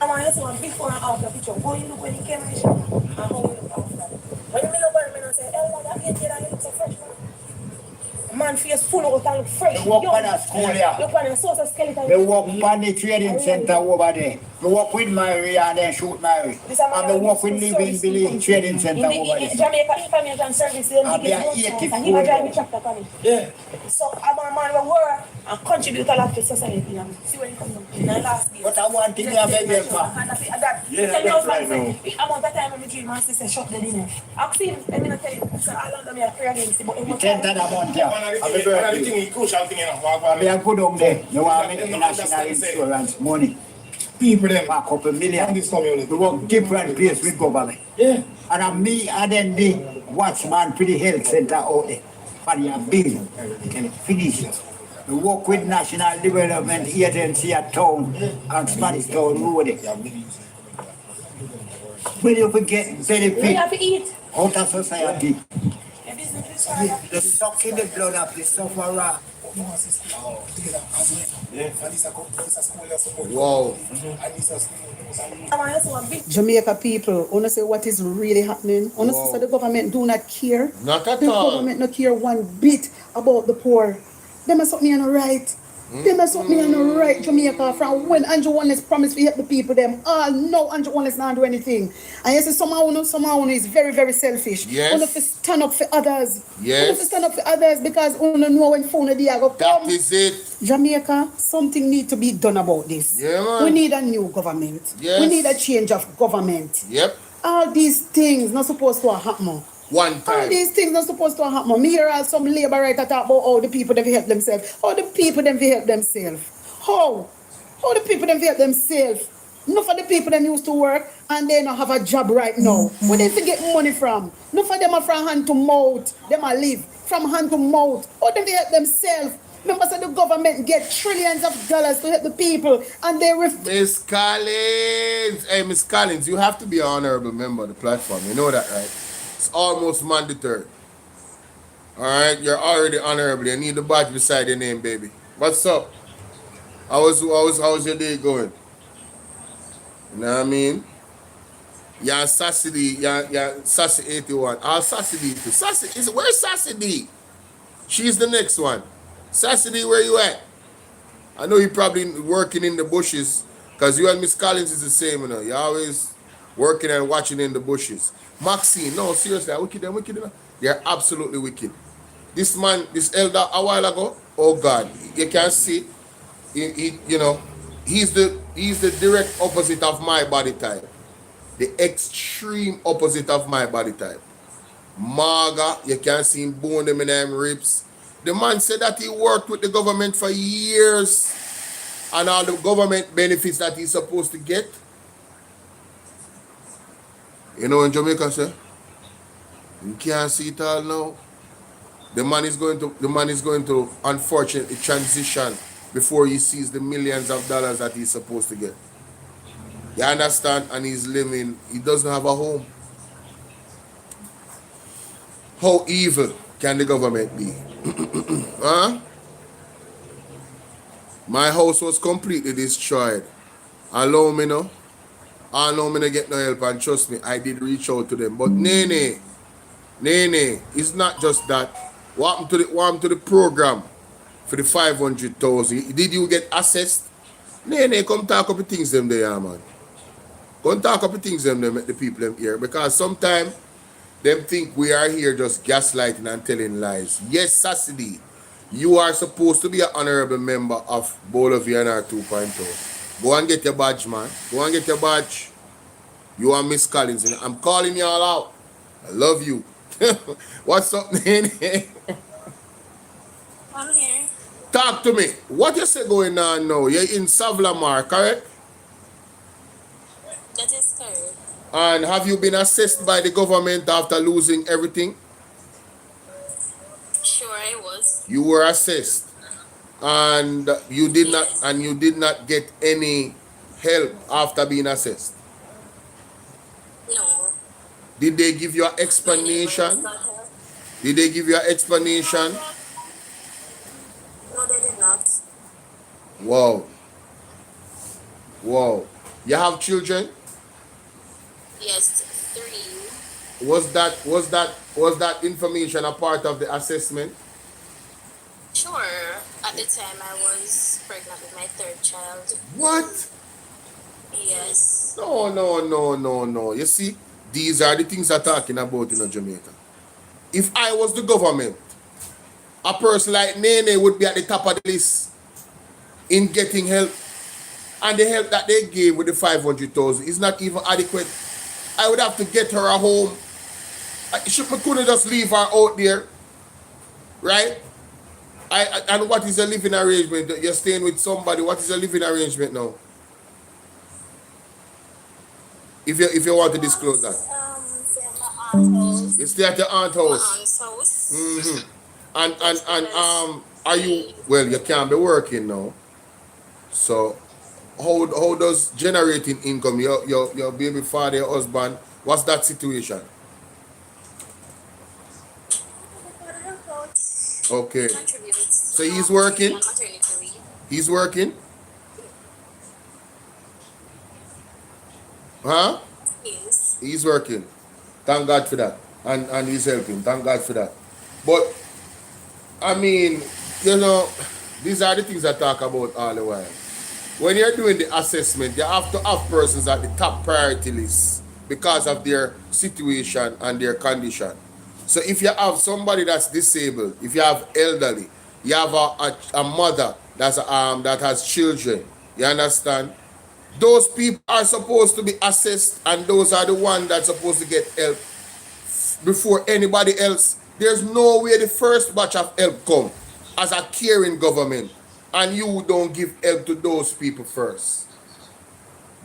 I want to one before and after picture. How you look when you came in the shop and how you look after. When you look at me and say, "Elma, that kid here, you look so fresh, man." Man face full out and look fresh. We walk on a school here. Look on the source of skeleton. We walk on the trading center over there. We walk with Mary and then shoot Mary. And we walk with Living Village Trading Center over there. Jamaica Information Service. And we are 84. Yeah. So I'm a man who work and contribute a lot to society. See where you come from. In the last year. But I want to I beg you for. Yeah, that's right now. Amount of time I'm dream and sister shop the dinner. I've seen, let me not tell you, so I don't know I pray against it, but it was Happy birthday. We are good on there. You want to make national insurance money. People them a couple million. We work different place with government. Yeah. And me and then the watchman for the health center out there. For your bill. Can finish it. We work with National Development Agency at town and Spanish Town Road. Will you forget benefit? We have to eat. Out of society. The suck in the blood of the sufferer. Wow. Jamaica people, wanna say what is really happening? Wanna say the government do not care? Not at the all. Government not care one bit about the poor. Them is something on the right. Them is something on the right, Jamaica. From when Andrew Wallace promised to help the people, them no, Andrew Wallace not do anything. And you see, somehow is very, very selfish. Yes. Wanna to stand up for others. Yes. Wanna to stand up for others because wanna know when phone they are go come. That is it. Jamaica, something need to be done about this. Yeah, man. We need a new government. Yes. We need a change of government. Yep. All these things not supposed to happen. One time. All these things not supposed to happen. Me hear some labor writer talk about how the people them help themselves. How the people them help themselves. How the people them help themselves. Enough of the people them used to work and they don't have a job right now. Where they get money from? Enough of them are from hand to mouth. Them are live from hand to mouth. How them help themselves? Members of the government get trillions of dollars to help the people and they Miss Collins. Hey, Miss Collins, you have to be an honorable member of the platform. You know that, right? It's almost mandatory. Alright, you're already honorable. You need the badge beside your name, baby. What's up? How's your day going? You know what I mean? Yeah, Sassy D, yeah, Sassy 81. Sassy D too. Where's Sassy D? She's the next one. Sassy D, where you at? I know you're probably working in the bushes because you and Miss Collins is the same, you know. You're always working and watching in the bushes. Maxine, no, seriously, they're wicked. They're absolutely wicked. This man, this elder, a while ago, oh God, you can see, he's the direct opposite of my body type. The extreme opposite of my body type. Maga, you can see him bone them in them ribs. The man said that he worked with the government for years and all the government benefits that he's supposed to get. You know in Jamaica, sir, you can't see it all now. The man is going to unfortunately transition before he sees the millions of dollars that he's supposed to get. You understand? And he's living, he doesn't have a home. How evil can the government be? Huh? My house was completely destroyed. Allow me no. I know me to get no help, and trust me, I did reach out to them. But Nene, it's not just that. What happened to the program for the 500,000? Did you get assessed? Nene, come talk up the things them there, man. Come talk up the things them make the people them here. Because sometimes them think we are here just gaslighting and telling lies. Yes, Sassy, you are supposed to be an honorable member of BOLO V&R 2.0. Go and get your badge, man. Go and get your badge. You and Miss Collins. You know? I'm calling y'all out. I love you. What's up, Nene? I'm here. Talk to me. What you say going on now? You're in Savlamar, correct? That is correct. And have you been assessed by the government after losing everything? Sure, I was. You were assessed, and you did not get any help after being assessed. No. Did they give you an explanation? Did they give you an explanation? No, they did not. Wow. Wow. You have children? Yes, 3. Was that information a part of the assessment? Sure. At the time, I was pregnant with my 3rd child. What? Yes. No. You see, these are the things I'm talking about in Jamaica. If I was the government, a person like Nene would be at the top of the list in getting help. And the help that they gave with the 500,000 is not even adequate. I would have to get her a home. I couldn't just leave her out there. Right? And what is a living arrangement? You're staying with somebody. What is a living arrangement now? If you want to disclose that. You stay at your aunt's house. My aunt's house. And are you, well, you can't be working now. So how does generating income, your baby father, your husband, what's that situation? Okay. So he's working? He's working? Huh? Yes. He's working. Thank God for that. And he's helping. Thank God for that. But, I mean, you know, these are the things I talk about all the while. When you're doing the assessment, you have to have persons at the top priority list because of their situation and their condition. So if you have somebody that's disabled, if you have elderly, you have a mother that has children, you understand? Those people are supposed to be assessed, and those are the ones that's supposed to get help before anybody else. There's no way the first batch of help come as a caring government and you don't give help to those people first.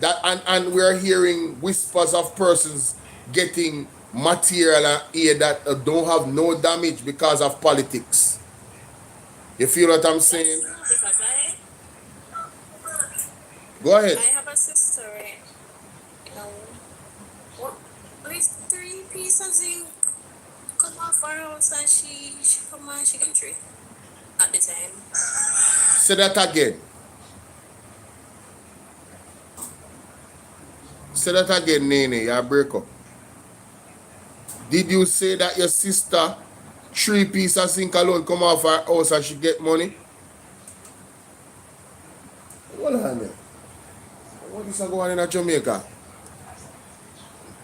That and we're hearing whispers of persons getting material and aid that don't have no damage because of politics. You feel what I'm saying? Because Go ahead. I have a sister, with 3 pieces of zinc come off her house and she come and she can tree at the time. Say that again. Say that again, Nene. You break up. Did you say that your sister 3 pieces of zinc alone come off her house and she get money? Hold on there. What is going on in Jamaica?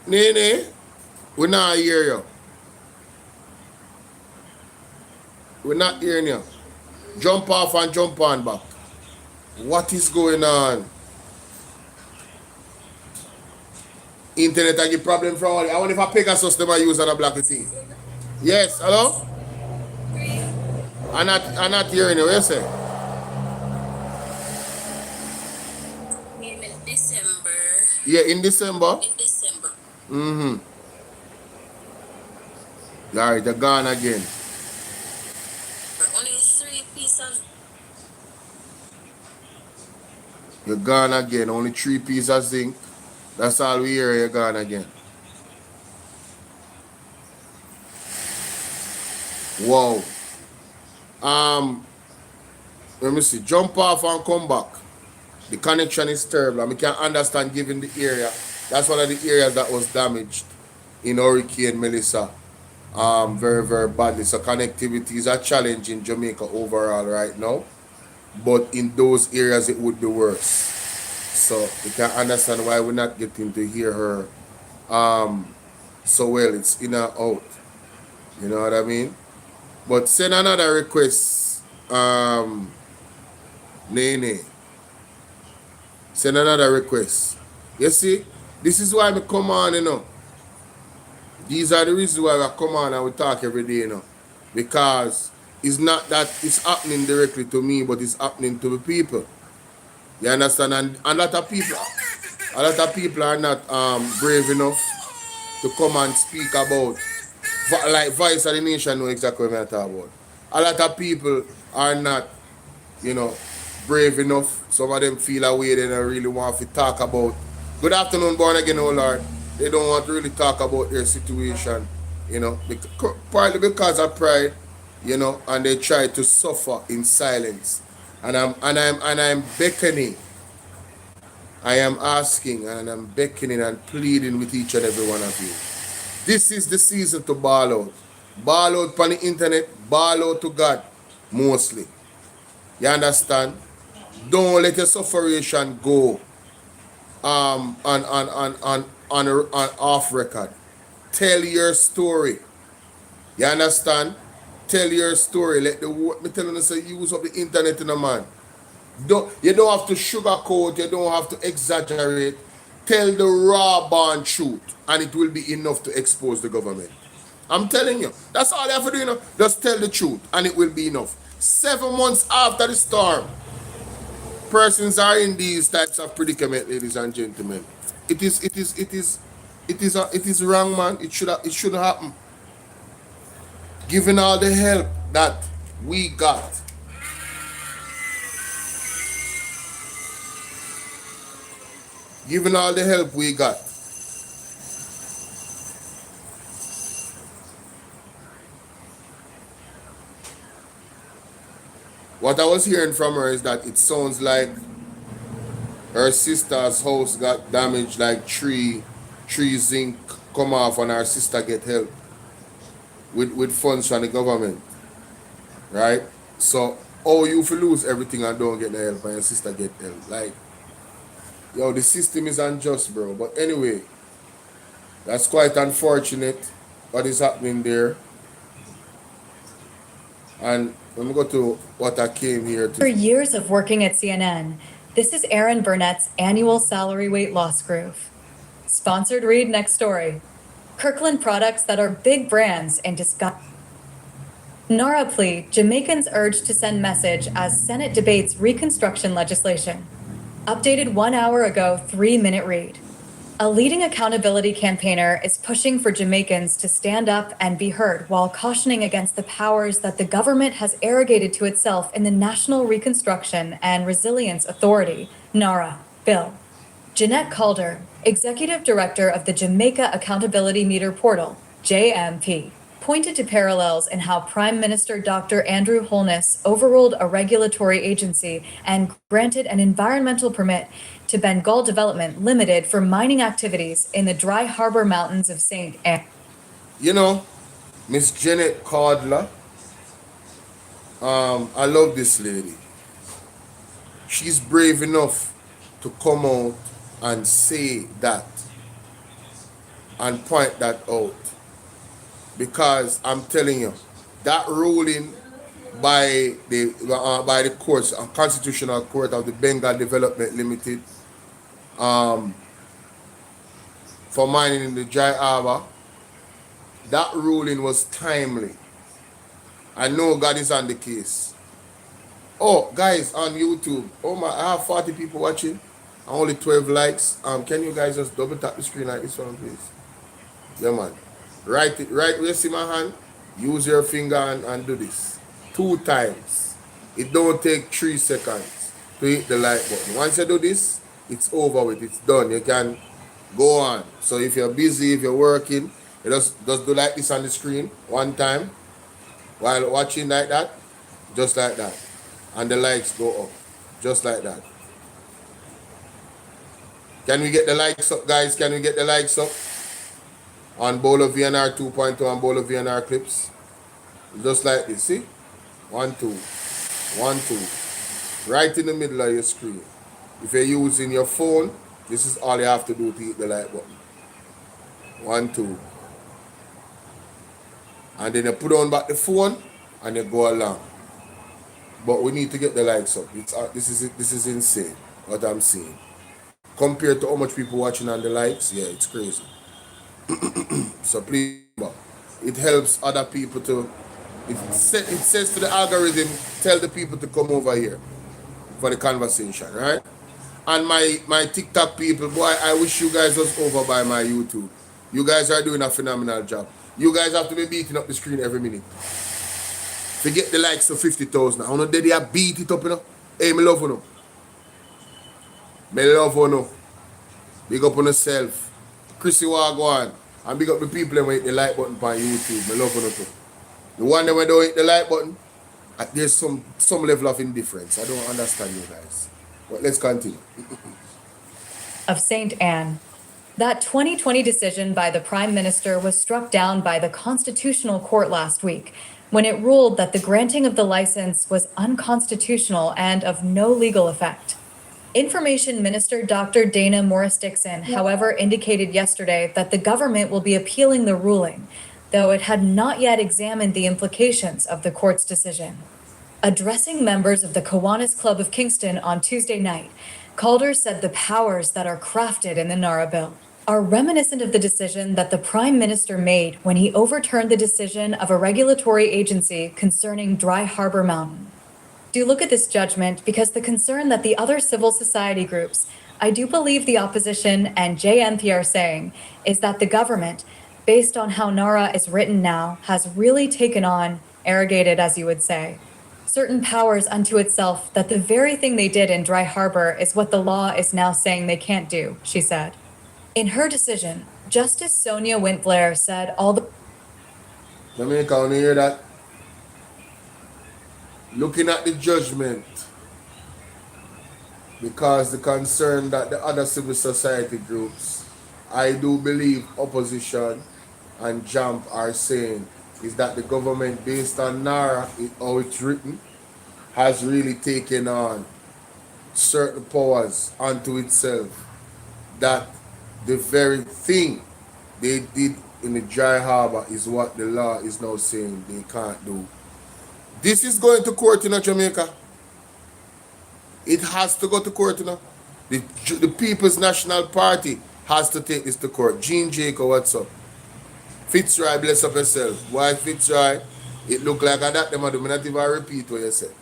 Nene, we not hear you. We're not hearing you. Jump off and jump on back. What is going on? Internet I give problem from all. I wonder if a Pegasus them I use on a black thing. Yes, hello? I'm not hearing you. What you say? In December. Yeah, in December? In December. Mm-hmm. Alright, they're gone again. Only 3 pieces. You're gone again. Only 3 pieces of zinc. That's all we hear. You're gone again. Wow. Let me see. Jump off and come back. The connection is terrible. I can understand given the area. That's one of the areas that was damaged in Hurricane Melissa. Very, very badly. So connectivity is a challenge in Jamaica overall right now. But in those areas it would be worse. So you can understand why we're not getting to hear her so well. It's in and out. You know what I mean? But send another request, Nene. Send another request. You see, This is why I come on, you know. These are the reasons why I come on and we talk every day, you know. Because it's not that it's happening directly to me, but it's happening to the people. You understand? And a lot of people are not brave enough to come and speak about, like Voice of the Nation know exactly what I'm talking about. A lot of people are not, you know, brave enough. Some of them feel a way they don't really want to talk about. Good afternoon, born again, oh Lord. They don't want to really talk about their situation, you know, partly because of pride, you know, and they try to suffer in silence. And I'm beckoning. I am asking and I'm beckoning and pleading with each and every one of you. This is the season to ball out. Ball out on the internet, ball out to God, mostly. You understand? Don't let your sufferation go on off record. Tell your story. You understand? Tell your story. Let the me telling you, say use up the internet in a man. You don't have to sugarcoat, you don't have to exaggerate. Tell the raw born truth, and it will be enough to expose the government. I'm telling you, that's all you have to do, you know. Just tell the truth, and it will be enough. 7 months after the storm, persons are in these types of predicament, ladies and gentlemen. It is wrong, man. It should happen. Given all the help that we got, given all the help we got, what I was hearing from her is that it sounds like her sister's house got damaged, like tree zinc come off, and her sister get help with funds from the government, right? So, you if you lose everything and don't get the help, and your sister get help, like, yo, the system is unjust, bro. But anyway, that's quite unfortunate what is happening there. And let me go to what I came here to. For years of working at CNN, this is Aaron Burnett's annual salary weight loss groove. Sponsored read next story. Kirkland products that are big brands and discuss. NARRA plea, Jamaicans urged to send message as Senate debates reconstruction legislation. Updated 1 hour ago, 3-minute read. A leading accountability campaigner is pushing for Jamaicans to stand up and be heard while cautioning against the powers that the government has arrogated to itself in the National Reconstruction and Resilience Authority, NARRA, bill. Jeanette Calder, Executive Director of the Jamaica Accountability Meter Portal, JAMP, pointed to parallels in how Prime Minister Dr. Andrew Holness overruled a regulatory agency and granted an environmental permit to Bengal Development Limited for mining activities in the Dry Harbor Mountains of St. Anne. You know, Miss Jeanette Calder, I love this lady. She's brave enough to come out and say that and point that out. Because I'm telling you, that ruling by the courts, Constitutional Court of the Bengal Development Limited, for mining in the Dry Harbor, that ruling was timely. I know God is on the case. Oh, guys, on YouTube, I have 40 people watching, only 12 likes. Can you guys just double tap the screen like this one, please? Yeah, man. Right where you see my hand, use your finger and do this 2 times. It don't take 3 seconds to hit the like button. Once you do this, it's over with, it's done. You can go on. So if you're busy, if you're working, you just do like this on the screen 1 time while watching like that, just like that. And the likes go up, just like that. Can we get the likes up, guys? Can we get the likes up? On BOLO V&R 2.2 and BOLO V&R clips. Just like this, see? 1, 2. 1, 2. Right in the middle of your screen. If you're using your phone, this is all you have to do to hit the like button. 1, 2. And then you put on back the phone and you go along. But we need to get the likes up. This is insane what I'm seeing. compared to how much people watching on the likes, yeah, it's crazy. So please, it helps other people to, it says to the algorithm, tell the people to come over here for the conversation, right? And my TikTok people, boy, I wish you guys was over by my YouTube. You guys are doing a phenomenal job. You guys have to be beating up the screen every minute. Forget the likes of 50,000. I don't know they beat it up, you know. Hey, me love you know. Me love you know. Big up on yourself. Chrissy Wagwan. And big up the people that hit the like button on YouTube. Me love you know too. The one that don't hit the like button, there's some level of indifference. I don't understand you guys. But let's continue. Of St. Anne. That 2020 decision by the Prime Minister was struck down by the Constitutional Court last week when it ruled that the granting of the license was unconstitutional and of no legal effect. Information Minister Dr. Dana Morris-Dixon, however, indicated yesterday that the government will be appealing the ruling, though it had not yet examined the implications of the court's decision. Addressing members of the Kiwanis Club of Kingston on Tuesday night, Calder said the powers that are crafted in the NARRA bill are reminiscent of the decision that the Prime Minister made when he overturned the decision of a regulatory agency concerning Dry Harbor Mountain. Do look at this judgment because the concern that the other civil society groups, I do believe the opposition and JAMP are saying, is that the government, based on how NARRA is written now, has really taken on, arrogated as you would say, certain powers unto itself that the very thing they did in Dry Harbor is what the law is now saying they can't do, she said. In her decision, Justice Sonia Wint-Blair said all the... Jamaica, want to hear that? Looking at the judgment, because the concern that the other civil society groups, I do believe opposition and JAMP are saying, is that the government, based on NARRA, how it's written, has really taken on certain powers unto itself, that the very thing they did in the Dry Harbor is what the law is now saying they can't do. This is going to court in Jamaica. It has to go to court, you know. The People's National Party has to take this to court. Jean Jacob, what's up? Fitzroy, bless up yourself. Why Fitzroy? It look like that them do. Me not even repeat what you said.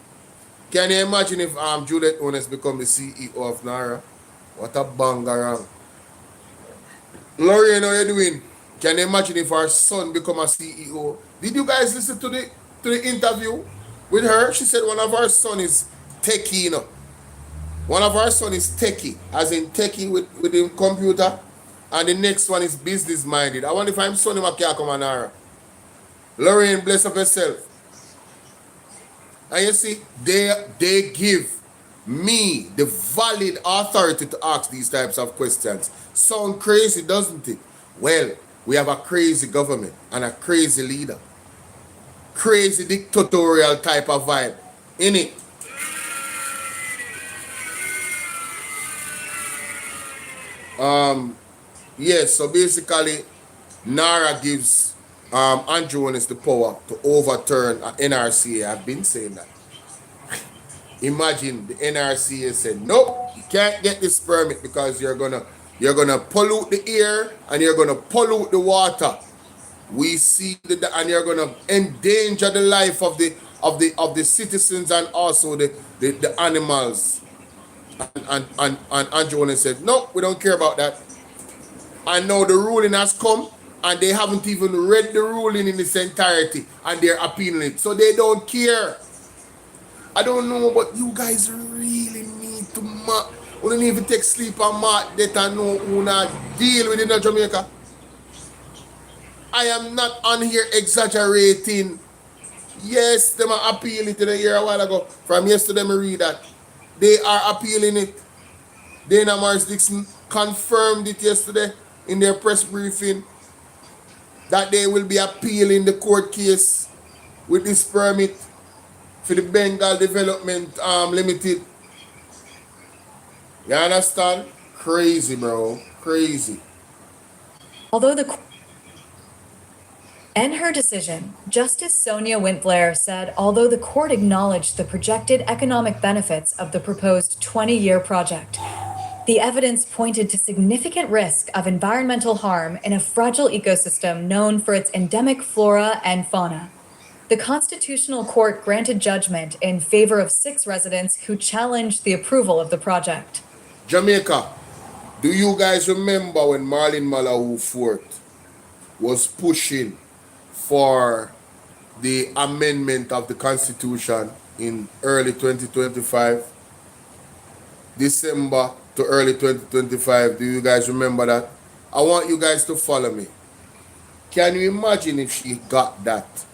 Can you imagine if Juliet Ones become the CEO of NARRA? What a bangarang. Lorraine, how you doing? Can you imagine if our son become a CEO? Did you guys listen to the interview with her? She said one of our son is techie, you know. One of our son is techie, as in techie with the computer, and the next one is business minded. I wonder if I'm son him can come on NARRA. Lorraine, bless up yourself. And you see, they give me the valid authority to ask these types of questions. Sound crazy, doesn't it? Well, we have a crazy government and a crazy leader. Crazy dictatorial type of vibe, innit? Yes, so basically, NARRA gives Andrew Jones the power to overturn an NRCA. I've been saying that. Imagine the NRCA said, nope, you can't get this permit because you're gonna pollute the air and you're gonna pollute the water. We see that, and you're gonna endanger the life of the citizens and also the animals. And Andrew Jones said, no, we don't care about that. And now the ruling has come, and they haven't even read the ruling in its entirety, and they're appealing it. So they don't care. I don't know, but you guys really need to we don't even take sleep and mark that and know who not deal with it in Jamaica. I am not on here exaggerating. Yes, they are appealing it in a year a while ago. From yesterday, I read that. They are appealing it. Dana Morris-Dixon confirmed it yesterday in their press briefing that they will be appealing the court case with this permit for the Bengal Development Limited. You understand? Crazy, bro. Crazy. In her decision, Justice Sonia Wint-Blair said although the court acknowledged the projected economic benefits of the proposed 20-year project, The evidence pointed to significant risk of environmental harm in a fragile ecosystem known for its endemic flora and fauna. The Constitutional Court granted judgment in favor of 6 residents who challenged the approval of the project. Jamaica, do you guys remember when Marlin Malahou Fort was pushing for the amendment of the Constitution in early 2025? December to early 2025. Do you guys remember that? I want you guys to follow me. Can you imagine if she got that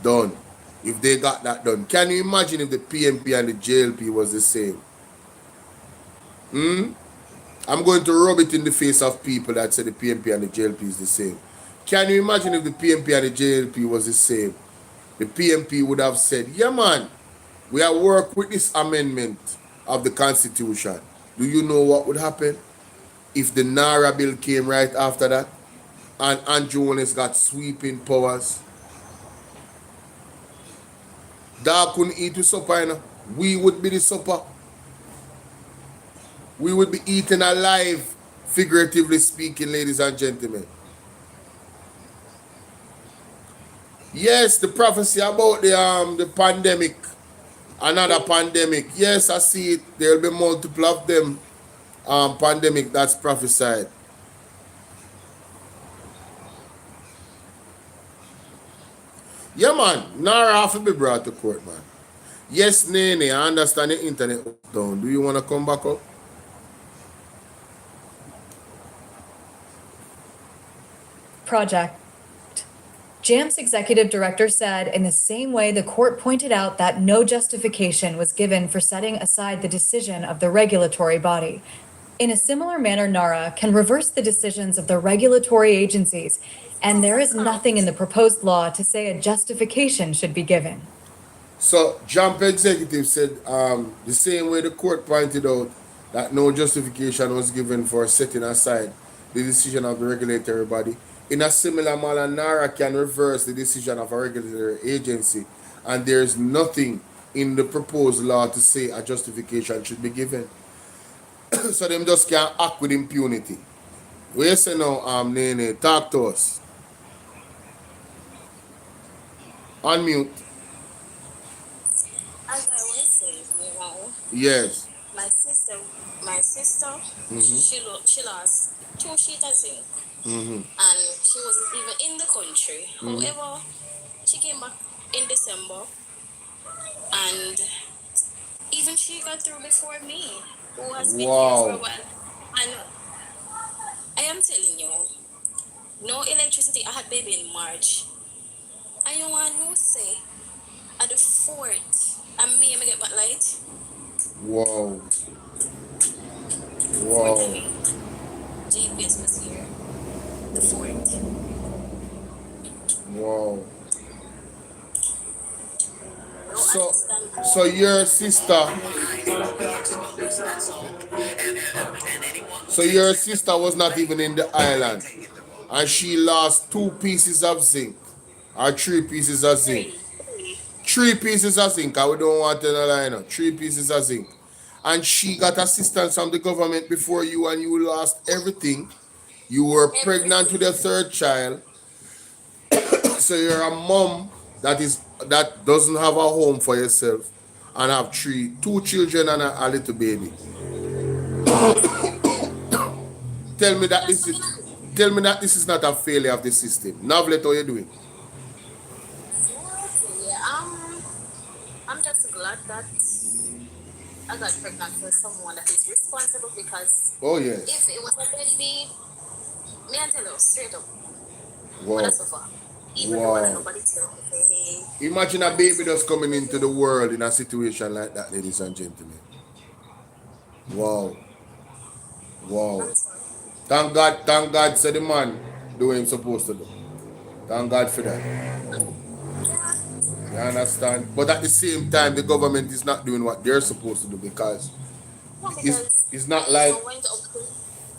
done? If they got that done. Can you imagine if the PMP and the JLP was the same? I'm going to rub it in the face of people that say the PMP and the JLP is the same. Can you imagine if the PMP and the JLP was the same? The PMP would have said, yeah man, we have worked with this amendment of the Constitution. Do you know what would happen if the NARRA bill came right after that and Andrew Holness got sweeping powers? Dog couldn't eat with supper, you know. We would be the supper. We would be eaten alive, figuratively speaking, ladies and gentlemen. Yes, the prophecy about the pandemic, another pandemic. Yes, I see it. There will be multiple of them pandemic that's prophesied. Yeah, man. NARRA have to be brought to court, man. Yes, Nene, I understand the internet was down. Do you want to come back up? Project. JAMP's executive director said in the same way the court pointed out that no justification was given for setting aside the decision of the regulatory body. In a similar manner, NARRA can reverse the decisions of the regulatory agencies, and there is nothing in the proposed law to say a justification should be given. So, JAMP executive said the same way the court pointed out that no justification was given for setting aside the decision of the regulatory body. In a similar manner, NARRA can reverse the decision of a regulatory agency, and there's nothing in the proposed law to say a justification should be given. So them just can't act with impunity. What you say now, Nene? Talk to us. Unmute. As I was saying, you know, Yes. my sister, she lost 2 sheets of zinc. And she wasn't even in the country. However, she came back in December, and even she got through before me, who has been here for a while. And I am telling you, no electricity. I had baby in March, and you want to say at the fort, and me get back light. Wow. Wow. GPS was here. The fort. Wow. So your sister was not even in the island, and she lost 2 pieces of zinc, or 3 pieces of zinc. 3 pieces of zinc. I don't want to lie. 3 pieces of zinc, and she got assistance from the government before you, and you lost everything. You were pregnant with your 3rd child, so you're a mom that doesn't have a home for yourself, and have 2 children and a little baby. Tell me that this is not a failure of the system. Novlet, how you doing? Yeah, I'm just glad that I got pregnant with someone that is responsible, because if it was a baby, me I tell you straight up, Wow. but so far, even though nobody tell me, hey, Imagine a baby just coming into the world in a situation like that, ladies and gentlemen. Wow. Wow. Thank God said the man do what he's supposed to do. Thank God for that. You understand? But at the same time, the government is not doing what they're supposed to do, because it's not like...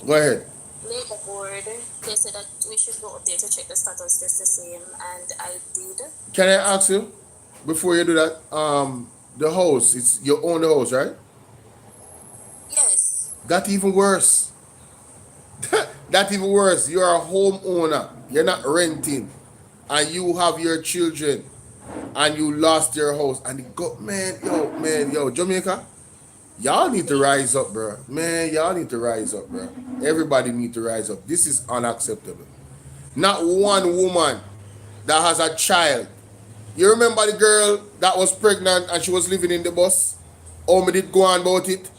Go ahead. Labor board, they said that we should go up there to check the status just the same, and I did. Can I ask you, before you do that, the house, you own the house, right? Yes. That even worse. That even worse. You're a homeowner. You're not renting. And you have your children. And you lost your house. And you go, man, Jamaica. Y'all need to rise up, bro. Man, y'all need to rise up, bro. Everybody need to rise up. This is unacceptable. Not one woman that has a child. You remember the girl that was pregnant and she was living in the bus? How me did go on about it?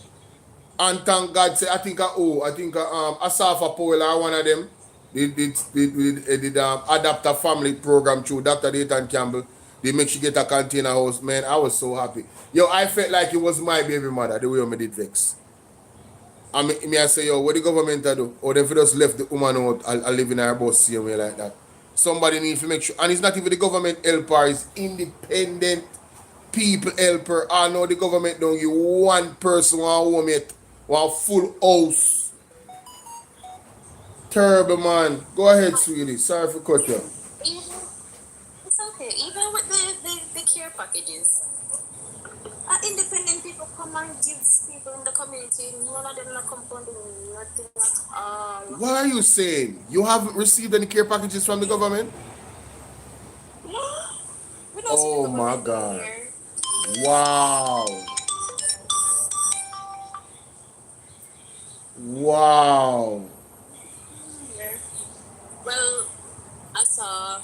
And thank God, say I think Asafa Powell or one of them did adapt a family program through Dr. Dayton Campbell. They make she get a container house. Man, I was so happy. Yo, I felt like it was my baby mother, the way I did vex. I say, yo, what the government do? Or they just left the woman out and live in her bus same way like that. Somebody need to make sure. And it's not even the government helper, it's independent people helper. I know the government don't give one person one home yet, one full house. Terrible, man. Go ahead, sweetie. Sorry for cut you. It's okay. Even with the care packages, independent people come and give people in the community. None of them not come from doing nothing at all. What are you saying? You haven't received any care packages from the government? Oh my God. Wow. Wow. Well, I saw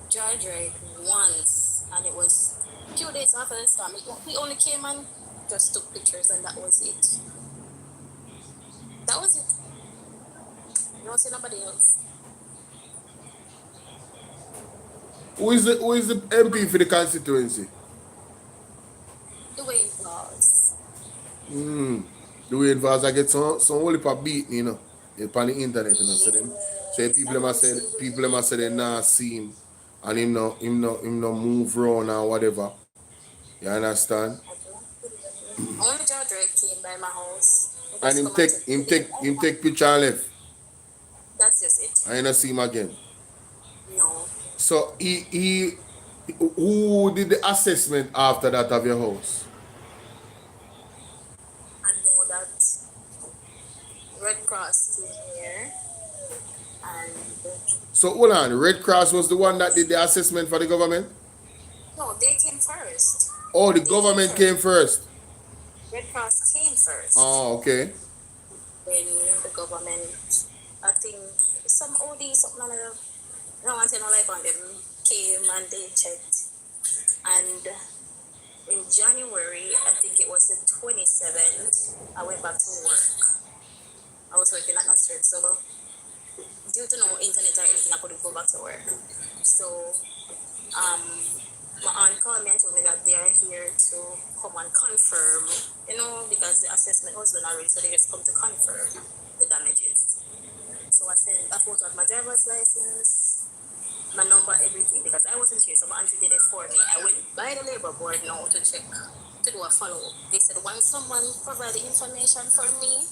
George Drake once, and it was a few days after the storm. He only came and just took pictures, and that was it. That was it. You don't see nobody else. Who is the MP for the constituency? The way it was. The way it was, I get some whole heap of beating, you know, upon the internet, you know. So them, so people must say they not see him, and him no move around or whatever. You understand? Only George Drake came by my house. And him take picture and left. That's just it. I not see him again. No. So who did the assessment after that of your house? I know that Red Cross came here, and So hold on, Red Cross was the one that did the assessment for the government? no, they came first. Oh, the government came first. Red Cross came first. Oh, okay. Then the government, I think some OD, something like that, I don't want to know like on them, came and they checked. And in January, I think it was the 27th, I went back to work. I was working at Nursery, so due to no internet or anything, I couldn't go back to work. So my aunt called me and told me that they are here to come and confirm, because the assessment was done already, so they just come to confirm the damages. So I sent a photo of my driver's license, my number, everything, because I wasn't here, so my auntie did it for me. I went by the labor board now to check, to do a follow-up. They said once someone provided information for me,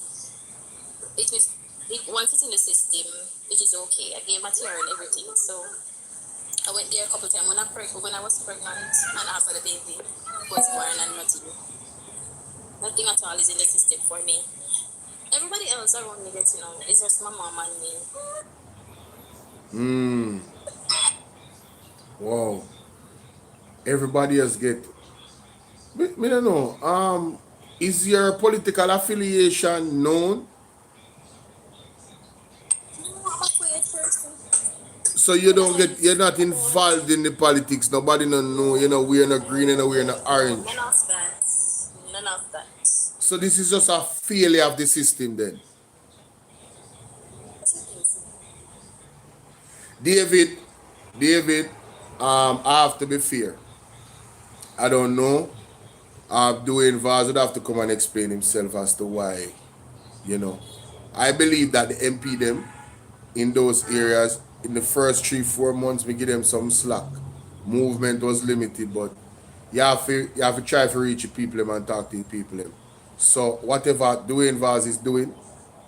once it's in the system, it is okay. I gave material and everything, so I went there a couple of times when I was pregnant and after the baby was born, and nothing at all is in the system for me. Everybody else around me gets, it's just my mom and me. Wow. Everybody else get. Me don't know. Is your political affiliation known? No, I'm a quiet person. So you're not involved in the politics. Nobody don't know. We're not green and we're not orange. None of that. So this is just a failure of the system then. David, I have to be fair. I don't know. Dwayne Vaz would have to come and explain himself as to why, I believe that the MP them in those areas, in the first 3-4 months, we give them some slack. Movement was limited, but you have to try to reach the people them and talk to the people them. So whatever Dwayne Vaz is doing,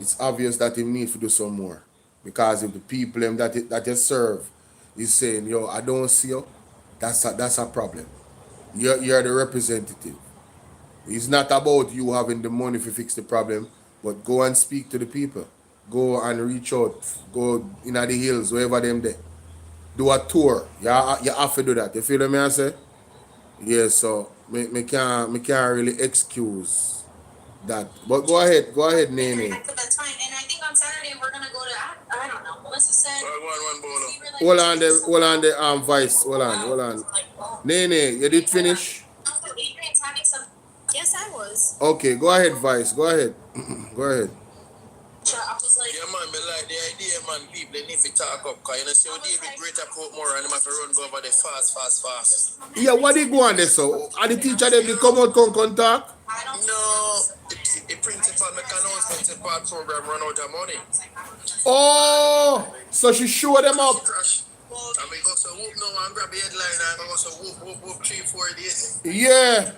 it's obvious that he needs to do some more. Because if the people them that you serve is saying, yo, I don't see you, that's a problem. You're the representative. It's not about you having the money to fix the problem. But go and speak to the people. Go and reach out. Go in the hills, wherever them there. Do a tour. You have to do that. You feel me I say? Yeah, so me can't really excuse that. But go ahead, Nene. That's fine. And I think on Saturday we're gonna go to I don't know. Melissa said Hold on the Vice. Hold on. Nene, you did finish? Adrian's having some. Yes, I was. Okay, go ahead, Vice. Go ahead. Go ahead. I was like, yeah, man, me like the idea, man. People they need to talk up, cause you know, see, we deal with Greater Portmore and them have to run go over there fast. Yeah, what they go on there so? Are the teacher them they come out come talk? No, the principal make announcement the part program run out of money. Oh, so she show them up. And we go so whoop now and grab the headline and go so whoop 3, 4 days. Yeah.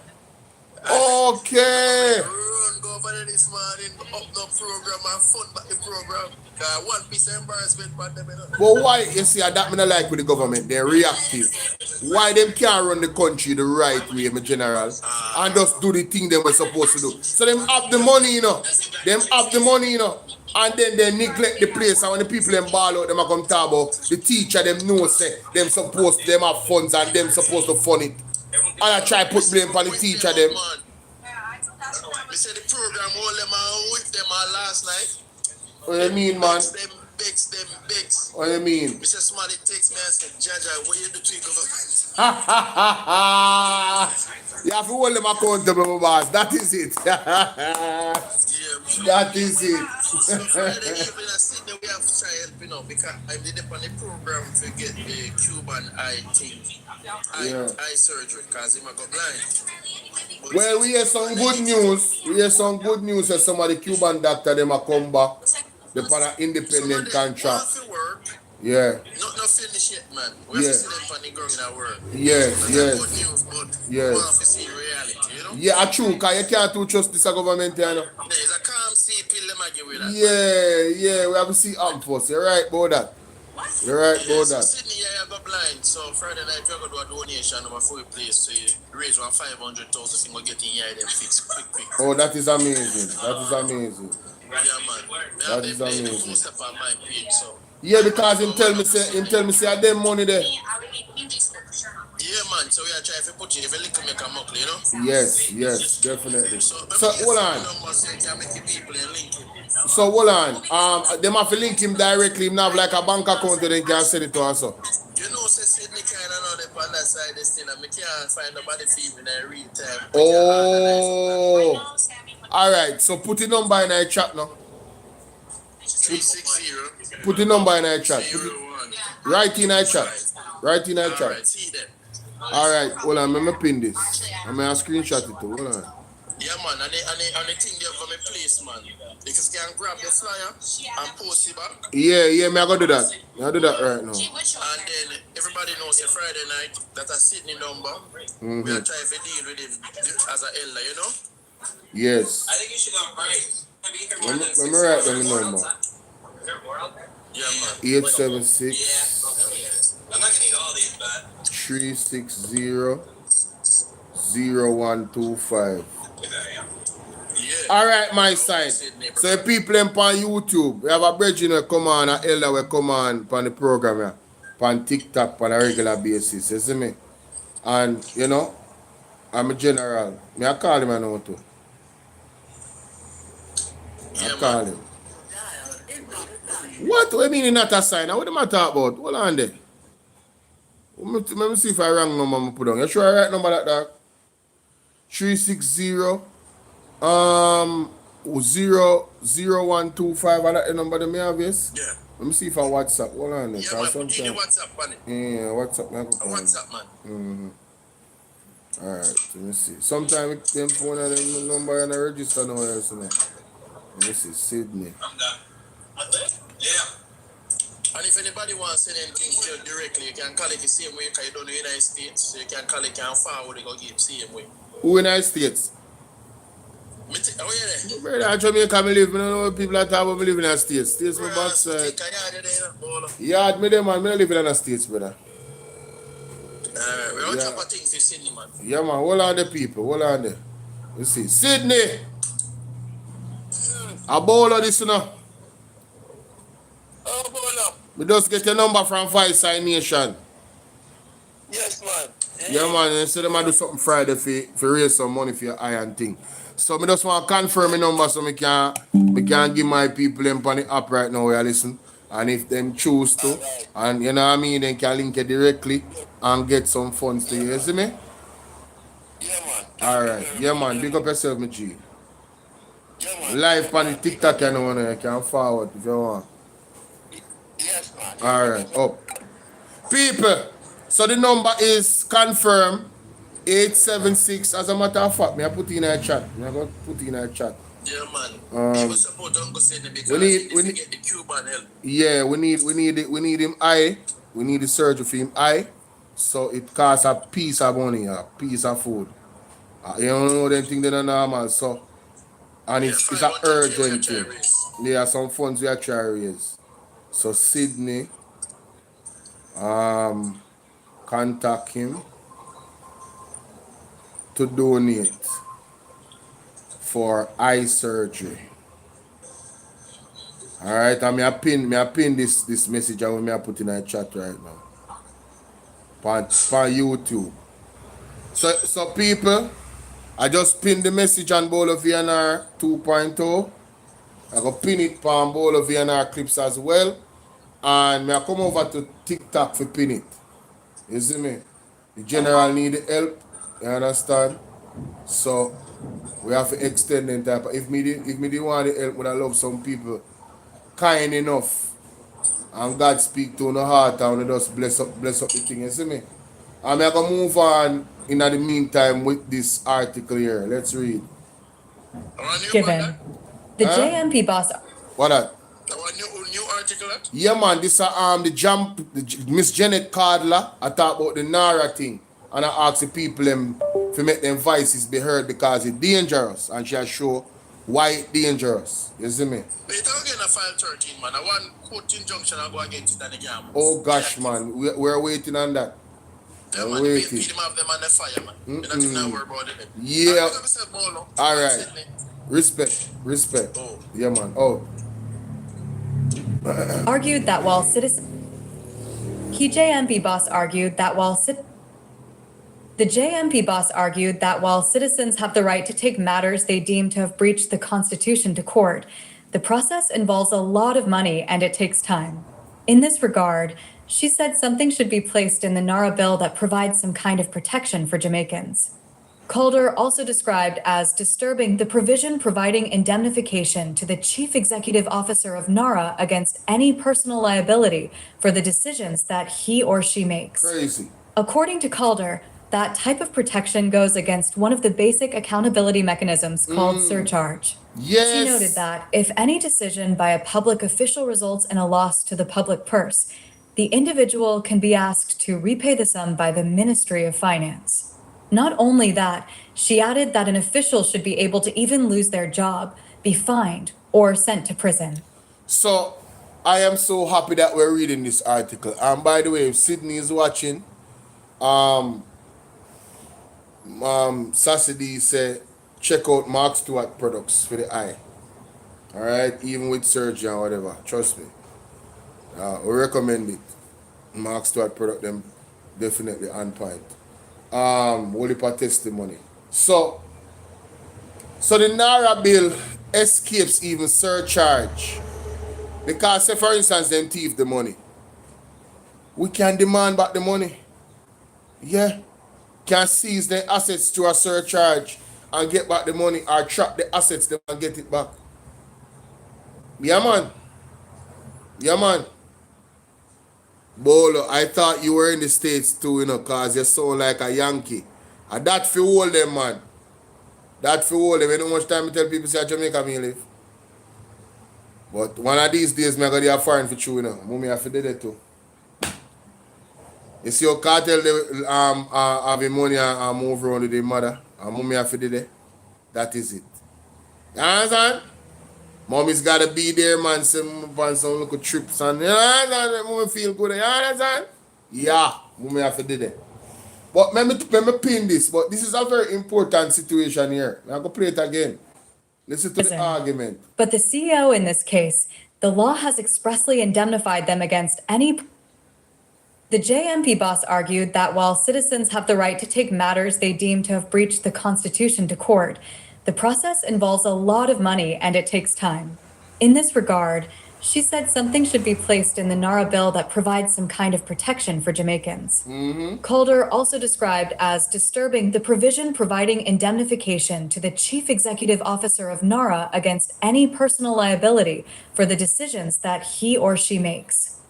Okay. Run go over there this morning, up the program and fun back the program. One piece of embarrassment for them. But why, you see, that me not like with the government, they're reactive. Why them can't run the country the right way, my general, and just do the thing they were supposed to do. So them have the money, you know. And then they neglect the place, and when the people them ball out, them are come talk about the teacher, them know say, them have funds and them supposed to fund it. And I try put blame on the teacher them. We said the program hold them and whip them all last night. What do you mean, man? Them begs. What do you mean? Mr. Somebody takes me and said, Jaja, what you do to government? You have to hold them accountable, boss. That is it. That is it. So Friday evening I sit there, we have to try helping out because I did it on the program to get the Cuban eye thing. Eye surgery because he might go blind. Well, we hear some good news. That some of the Cuban doctor them a come back. They on an independent contract. Yeah. Not finish yet, man. We have to see them on the ground in our work. Yes. Good news, but we have to see reality, you know? Yeah, true, because you can't too trust this government, you know? There's a calm sea pill them give with that. Yeah, we have to see up first. You're right about that. So Sydney, I go blind. So Friday night, we're going to do a donation for a place to raise 500,000 and get in here them fix quick. Oh, that is amazing. Yeah, man. That is amazing. Step on my page, so. Yeah, because him tell me say them money there. Yeah, man. So we are trying to put you if you little make a muckle, you know? Yes, definitely. So hold on. So hold on. Them have to link him directly. Him have like a bank account and they can send it to us. You know, say Sydney kind of know the on that side this thing, and we can't find nobody for him in real time. Oh. All right. So put the number in our chat now. 360. Put the number in our chat. Right in our chat. Alright, see them. Alright, hold on, let me pin this. I'm gonna screenshot it too. Hold on. Yeah, man, and the thing there for me place, man. Because you can grab the flyer and post it back. Yeah, me I go do that. I do that right now. And then everybody knows a Friday night that a Sydney number. We are trying to deal with him as an elder, you know? Yes. I think you should have right. Let me write down the number. Yeah, man. 876 I'm not gonna eat all these, but 360 0125. Alright, my side. So the people on YouTube, we have a brethren come on, an elder will come on the program here, on TikTok on a regular basis, you see me? And you know, I'm a general. I call him now too. I call him. What do you mean in not a sign? What am I talking about? Hold on there. Let me see if I wrong number I put on. You sure I right number like that? 360 0125. I like the number that me have, yes? Yeah. Let me see if I WhatsApp. Hold on there. Yeah, man, put in the WhatsApp on it. Yeah, WhatsApp. WhatsApp, man. Alright, let me see. Sometimes them phone and them number and I register now. Let me see, Sydney. I'm done. Yeah. And if anybody wants to send anything to you directly, you can call it the same way because you don't know the United States. So you can call it and forward it, go give the same way. Who in the United States? Oh, yeah, there. Brother, in Jamaica, I live. I don't know what people are talking about. I live in the States. States my backside. Yard me there, man. I live in the States, brother. Alright, we're on top of things in Sydney, man. Yeah, man. Hold on the people. Hold on there. Let's see. Sydney. A bolo this, you know. Oh, Bolo. We just get your number from Vice Nation. Yes, man. Yeah, man. You say them I do something Friday for raise some money for your iron thing. So me just want to confirm my number so me can give my people them on the app right now where I listen. And if them choose to, and you know what I mean, they can link it directly and get some funds to you. You see me? Yeah, man. Alright. Yeah, man. Big up yourself, my G. Live on the TikTok, you know, you can forward if you want. Yes, man. Alright, up. People, so the number is confirmed 876. As a matter of fact, I put in a chat. I got put in a chat. Yeah, man. People support Uncle Sidney because we need get the Cuban help. Yeah, we need him eye. We need the surgery for him eye. So it costs a piece of money, a piece of food. You don't know them things that are normal, so and it's an urgent thing. There are some funds we are trying to raise. So Sydney, contact him to donate for eye surgery. Alright, and I pin this message and I put in a chat right now. On YouTube. So people, I just pinned the message on BOLO V&R 2.0. I go pin it on BOLO V&R clips as well. And I come over to TikTok for pin it. You see me? The general need help. You understand? So we have to extend the entire. If me didn't want the help, would I love some people kind enough. And God speak to no heart and just bless up the thing. You see me? I'm going to move on in the meantime with this article here. Let's read. Given the JAMP boss. What that? New article? Yeah, man. This the JAMP, Miss Janet Cardler. I talk about the NARRA thing. And I ask the people to make them voices be heard because it's dangerous. And she show why it's dangerous. You see me? But you don't get a file 13, man. I want court injunction I go against it again. Oh, gosh, man. We're waiting on that. Yeah, man, beat them up them on the fire, man. You don't even worry about it. Yeah. All right. Respect. Oh. Yeah, man. Oh. Argued that while citizens... The JMP boss argued that while citizens have the right to take matters they deem to have breached the Constitution to court, the process involves a lot of money and it takes time. In this regard, she said something should be placed in the NARRA bill that provides some kind of protection for Jamaicans. Calder also described as disturbing the provision providing indemnification to the chief executive officer of NARRA against any personal liability for the decisions that he or she makes. Crazy. According to Calder, that type of protection goes against one of the basic accountability mechanisms called surcharge. Yes. She noted that if any decision by a public official results in a loss to the public purse, the individual can be asked to repay the sum by the Ministry of Finance. Not only that, she added that an official should be able to even lose their job, be fined, or sent to prison. So, I am so happy that we're reading this article. And by the way, if Sydney is watching, Sassy said, check out Mark Stewart products for the eye. Alright, even with surgery and whatever. Trust me. We recommend it. Mark Stewart product them definitely on point. Whole heap of testimony. So the NARRA bill escapes even surcharge. Because say for instance them thief the money. We can demand back the money. Yeah. Can seize the assets to a surcharge and get back the money or trap the assets them and get it back. Yeah, man. Yeah, man. Bolo, I thought you were in the States too, you know, because you sound like a Yankee. And that for all them, man. That for all them. You know how much time I tell people say Jamaica me live? But one of these days, I got to foreign for you, you know. Mummy have to do that too. You see your cartel have money and move around with their mother. And mommy have to do that. That is it. You understand? Mommy's got to be there, man. Some little trips and you understand? Mommy feel good. You understand? Yeah, mommy have to do that. But let me pin this. But this is a very important situation here. I'm going to play it again. Listen to the argument. But the CEO in this case, the law has expressly indemnified them against any. The JMP boss argued that while citizens have the right to take matters they deem to have breached the Constitution to court, the process involves a lot of money and it takes time. In this regard, she said something should be placed in the NARRA bill that provides some kind of protection for Jamaicans. Calder also described as disturbing the provision providing indemnification to the chief executive officer of NARRA against any personal liability for the decisions that he or she makes.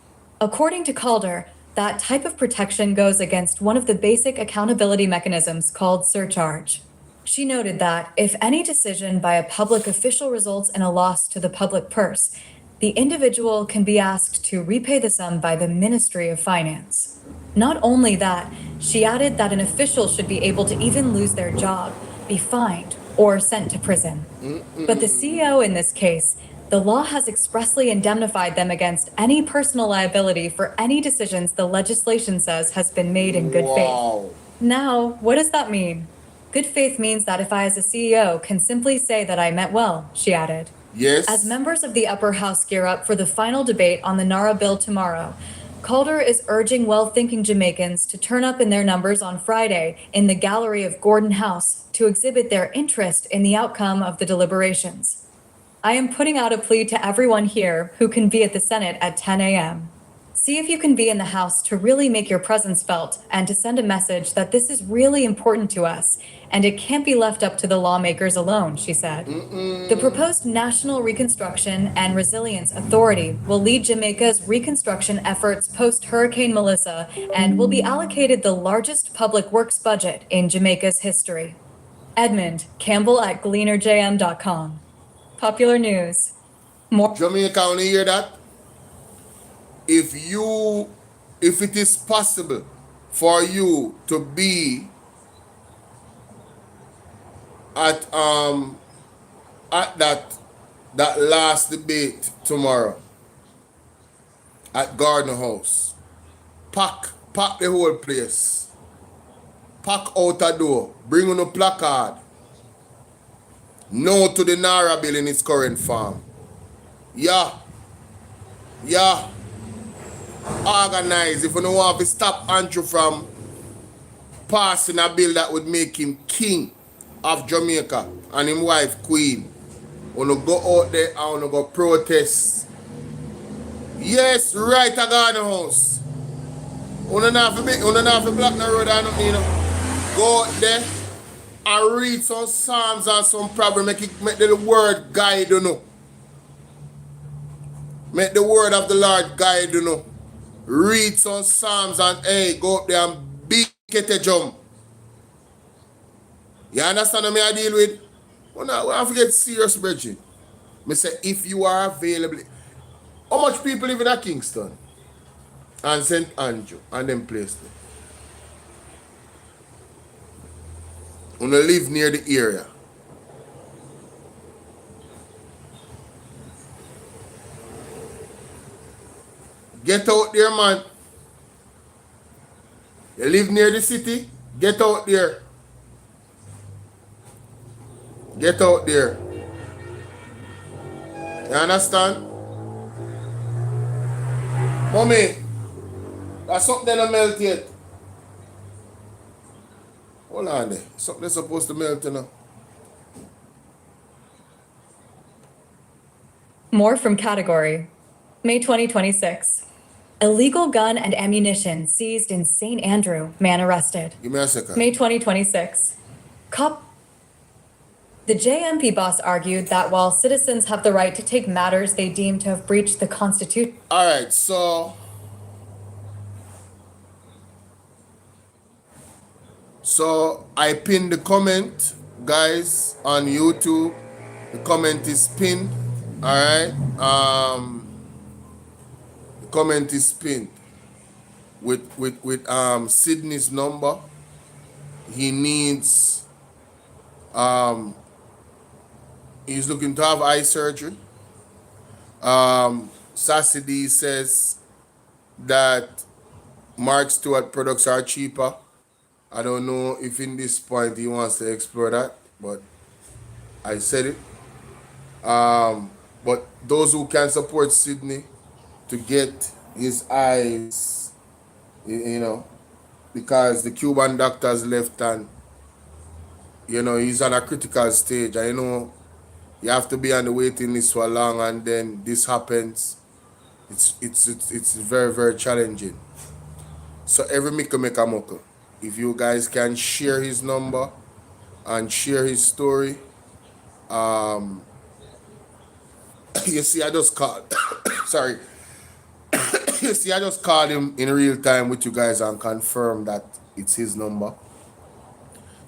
According to Calder, that type of protection goes against one of the basic accountability mechanisms called surcharge. She noted that if any decision by a public official results in a loss to the public purse, the individual can be asked to repay the sum by the Ministry of Finance. Not only that, she added that an official should be able to even lose their job, be fined, or sent to prison. But the CEO in this case, the law has expressly indemnified them against any personal liability for any decisions the legislation says has been made in good faith. Now, what does that mean? Good faith means that if I as a CEO can simply say that I meant well, she added. Yes. As members of the upper house gear up for the final debate on the NARRA bill tomorrow, Calder is urging well-thinking Jamaicans to turn up in their numbers on Friday in the gallery of Gordon House to exhibit their interest in the outcome of the deliberations. I am putting out a plea to everyone here who can be at the Senate at 10 a.m. See if you can be in the House to really make your presence felt and to send a message that this is really important to us and it can't be left up to the lawmakers alone, she said. The proposed National Reconstruction and Resilience Authority will lead Jamaica's reconstruction efforts post-Hurricane Melissa and will be allocated the largest public works budget in Jamaica's history. Edmund Campbell at GleanerJM.com. Popular News. More Jamaica, when you hear that? If it is possible for you to be at that last debate tomorrow at Garden House, pack the whole place, pack out a door, bring on a placard, no to the NARRA bill in its current form. Yeah. Organize. If you don't want to stop Andrew from passing a bill that would make him king of Jamaica and his wife queen, wanna go out there and wanna go protest. Yes, right at Garden House. Wanna not for block the road and nothing, you know. Go out there and read some psalms and some problem, make the word guide you know. Make the word of the Lord guide you know. Read some psalms and hey, go up there and beat a jump. You understand what I deal with? Well, now, I forget serious, Bridget. I say, if you are available, how much people live in a Kingston and St. Andrew and them places? You live near the area. Get out there, man. You live near the city, get out there. Get out there. You understand? Mommy, that's something that melt yet. Hold on there. Something's supposed to melt now. More from Category. May 2026. Illegal gun and ammunition seized in St. Andrew. Man arrested. Give me a second. May 2026. The JMP boss argued that while citizens have the right to take matters they deem to have breached the Constitution. All right, so I pinned the comment, guys, on YouTube. The comment is pinned. All right. The comment is pinned with Sydney's number. He needs he's looking to have eye surgery. Sassy says that Mark Stewart products are cheaper. I don't know if in this point he wants to explore that, but I said it. But those who can support Sydney to get his eyes, you know, because the Cuban doctors left and, you know, he's on a critical stage. I know you have to be on the waiting list for long, and then this happens. It's very, very challenging. So every miko make a muckle. If you guys can share his number and share his story, you see, I just called. Sorry. You see, I just called him in real time with you guys and confirmed that it's his number.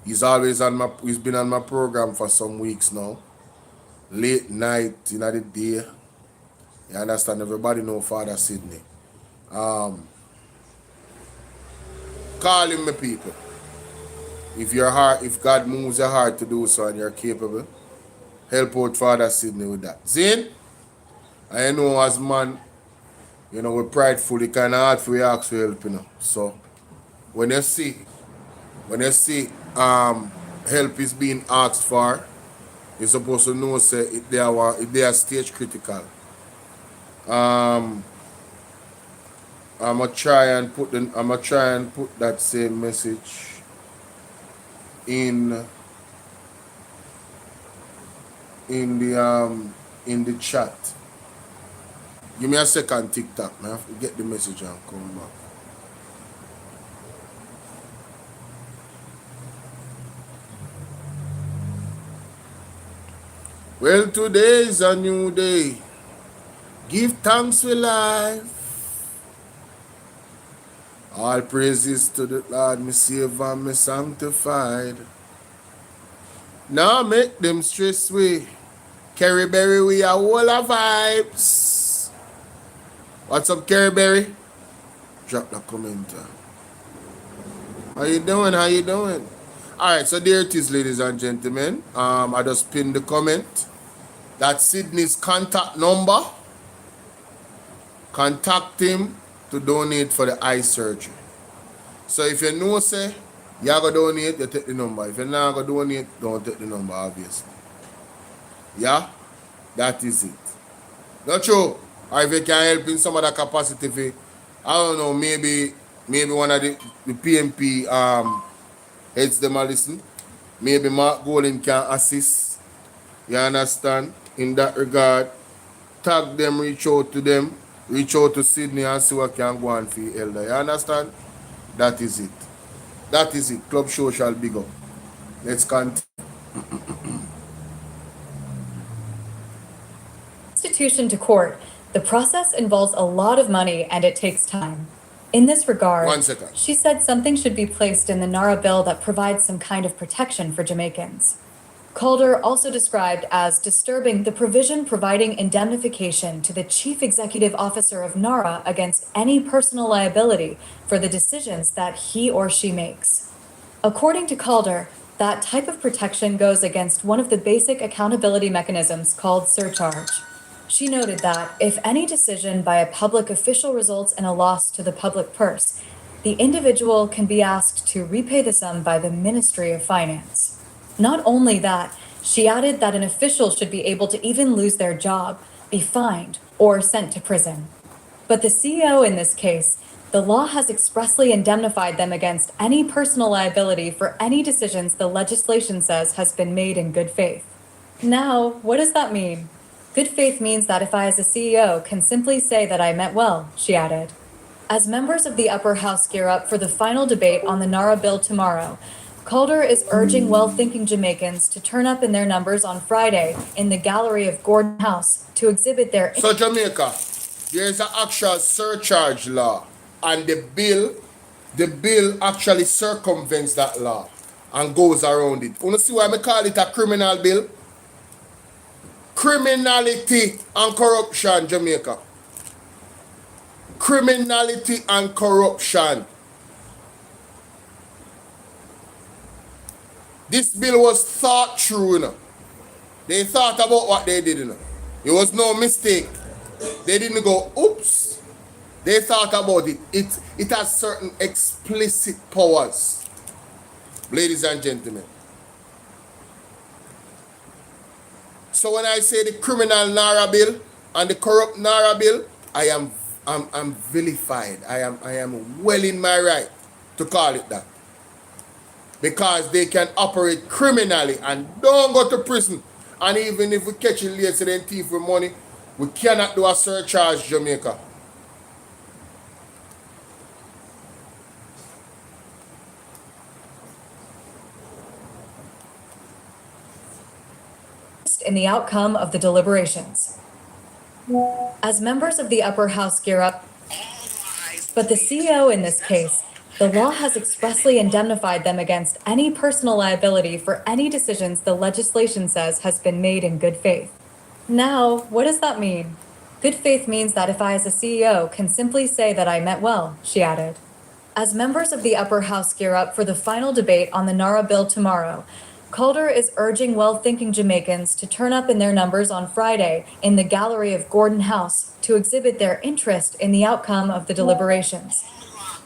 He's always on my. He's been on my program for some weeks now. Late night, in the day. You understand? Everybody know Father Sydney. Call him, my people. If your heart, if God moves your heart to do so and you're capable, help out Father Sydney with that. Zane, I know as man, you know, we're prideful, it kind of hard for you to ask for help, you know. So when you see help is being asked for, you're supposed to know say if they are stage critical. I'ma try and put that same message in the chat. Give me a second, TikTok, man. I have to get the message and come back. Well, today is a new day. Give thanks for life. All praises to the Lord, me Savior, me sanctified. Now make them stress we. Kerry Berry, we are all of vibes. What's up, Kerry Berry? Drop the comment. How you doing? How you doing? Alright, so there it is, ladies and gentlemen. I just pinned the comment. That's Sydney's contact number. Contact him to donate for the eye surgery. So if you know, say, you're going to donate, you take the number. If you're not going to donate, don't take the number, obviously. Yeah? That is it. Not true. Or if you can help in some other capacity, I don't know, maybe one of the PMP heads them a listen. Maybe Mark Golden can assist. You understand? In that regard, tag them, reach out to them, reach out to Sydney and see what can go on for your elder. You understand? That is it. That is it. Club show shall big up. Let's continue. Institution to court, the process involves a lot of money and it takes time. In this regard, 1 second. She said something should be placed in the NARRA bill that provides some kind of protection for Jamaicans. Calder also described as disturbing the provision providing indemnification to the chief executive officer of NARRA against any personal liability for the decisions that he or she makes. According to Calder, that type of protection goes against one of the basic accountability mechanisms called surcharge. She noted that if any decision by a public official results in a loss to the public purse, the individual can be asked to repay the sum by the Ministry of Finance. Not only that, she added that an official should be able to even lose their job, be fined, or sent to prison. But the CEO in this case, the law has expressly indemnified them against any personal liability for any decisions the legislation says has been made in good faith. Now, what does that mean? Good faith means that if I as a CEO can simply say that I meant well, she added. As members of the upper house gear up for the final debate on the NARRA bill tomorrow, Calder is urging well-thinking Jamaicans to turn up in their numbers on Friday in the gallery of Gordon House to exhibit their... So Jamaica, there is an actual surcharge law, and the bill actually circumvents that law and goes around it. You see why I call it a criminal bill? Criminality and corruption, Jamaica. Criminality and corruption. This bill was thought through, you know. They thought about what they did, you know. It was no mistake. They didn't go, oops. They thought about it. It has certain explicit powers. Ladies and gentlemen. So when I say the criminal NARRA bill and the corrupt NARRA bill, I'm vilified. I am well in my right to call it that. Because they can operate criminally and don't go to prison. And even if we catch it later than thief with money, we cannot do a surcharge, Jamaica. In the outcome of the deliberations. As members of the upper house gear up, but the CEO in this case, the law has expressly indemnified them against any personal liability for any decisions the legislation says has been made in good faith. Now, what does that mean? Good faith means that if I as a CEO can simply say that I meant well, she added. As members of the upper house gear up for the final debate on the NARRA bill tomorrow, Calder is urging well-thinking Jamaicans to turn up in their numbers on Friday in the gallery of Gordon House to exhibit their interest in the outcome of the deliberations.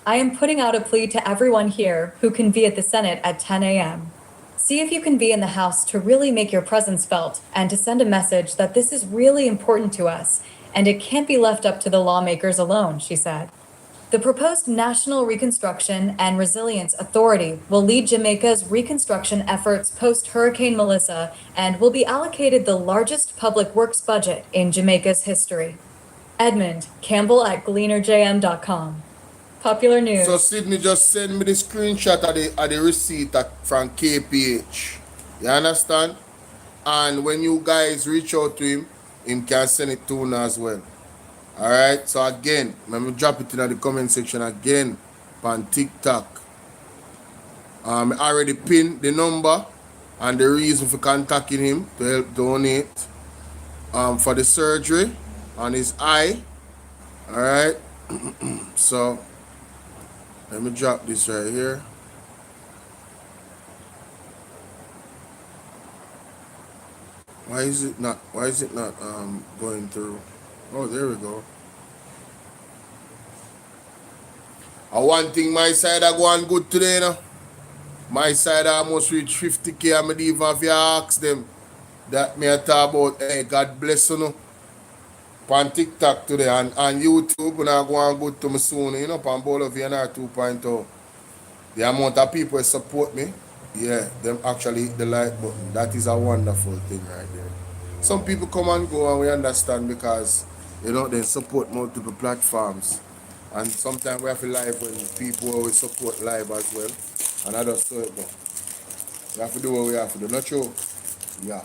I am putting out a plea to everyone here who can be at the Senate at 10 a.m. See if you can be in the House to really make your presence felt and to send a message that this is really important to us and it can't be left up to the lawmakers alone, she said. The proposed National Reconstruction and Resilience Authority will lead Jamaica's reconstruction efforts post-Hurricane Melissa and will be allocated the largest public works budget in Jamaica's history. Edmund Campbell at gleanerjm.com. Popular News. So Sydney just sent me the screenshot of the receipt from KPH. You understand? And when you guys reach out to him can send it to us as well. Alright, so again, let me drop it in the comment section again on TikTok. I already pinned the number and the reason for contacting him to help donate for the surgery on his eye. Alright, so let me drop this right here. Why is it not going through? Oh, there we go. One thing my side I go on good today, you know. My side I almost reach 50k. I'm even if you ask them that me I talk about, hey, God bless you, know. On TikTok today and YouTube, and I go on good to me soon, you know, on BOLO V&R 2.0. The amount of people who support me, yeah, them actually hit the like button. That is a wonderful thing right there. Some people come and go and we understand because you know, they support multiple platforms. And sometimes we have to live when people always support live as well. And I just saw it go. We have to do what we have to do. Not true? Yeah.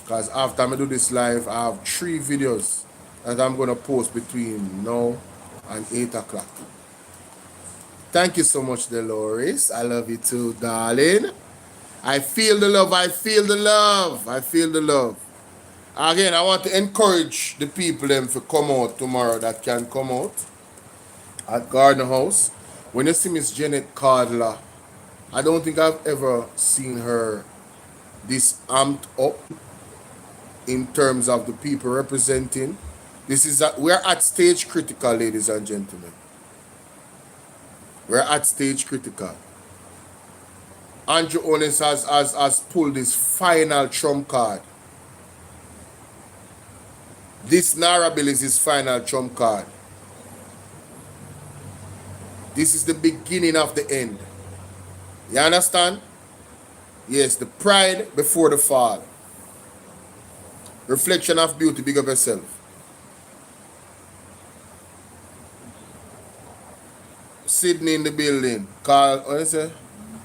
Because after I do this live, I have 3 videos that I'm going to post between now and 8 o'clock. Thank you so much, Dolores. I love you too, darling. I feel the love. I feel the love. I feel the love. Again, I want to encourage the people them to come out tomorrow that can come out at Garden House. When you see Miss Janet Cardler, I don't think I've ever seen her this amped up in terms of the people representing. We're at stage critical, ladies and gentlemen. We're at stage critical. Andrew Owens has pulled his final trump card. This NARRA bill is his final trump card. This is the beginning of the end. You understand? Yes, the pride before the fall. Reflection of beauty, big of yourself. Sydney in the building. Carl, what is it?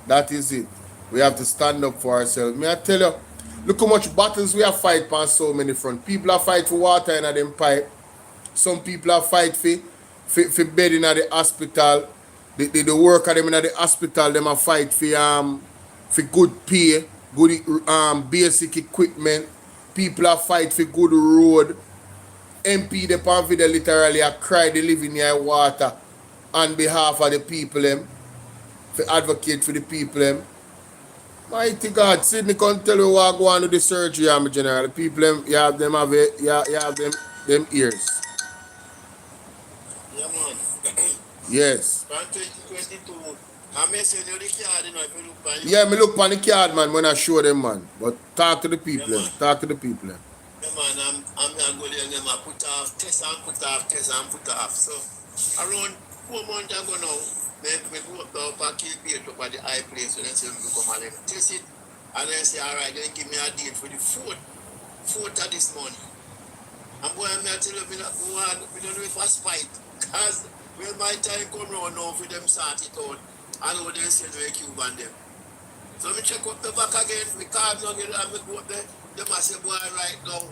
That is it. We have to stand up for ourselves. May I tell you, look how much battles we have fight on so many fronts. People are fight for water in them pipe. Some people are fight for bed in the hospital. The worker them in the hospital, them are fight for good pay, good basic equipment. People are fight for good road. MP the Panfida literally are cry they live near water on behalf of the people them. For advocate for the people them. Mighty God, Sydney can tell you what go on to the surgery, I'm a general. The people them, you have them them ears. Yeah, man. Yes. From 2022, I may send you the card, you know, if you look on it. Yeah, me look on the card, man, when I show them, man. But talk to the people, yeah, talk to the people. man, I'm not going to them. I put off test and put off test and put off. So around 4 months ago now, me go up and keep it up at the high place. So then say me come and them test it. And then say, all right, then give me a date for the 4th of this month. And boy, I'm not telling you, we don't know if I spite. Because when my time come round now for them sort it out, I know they send me a Cuban them. So me check up the back again, me cards on it and me go up there. Them I say, boy, right now,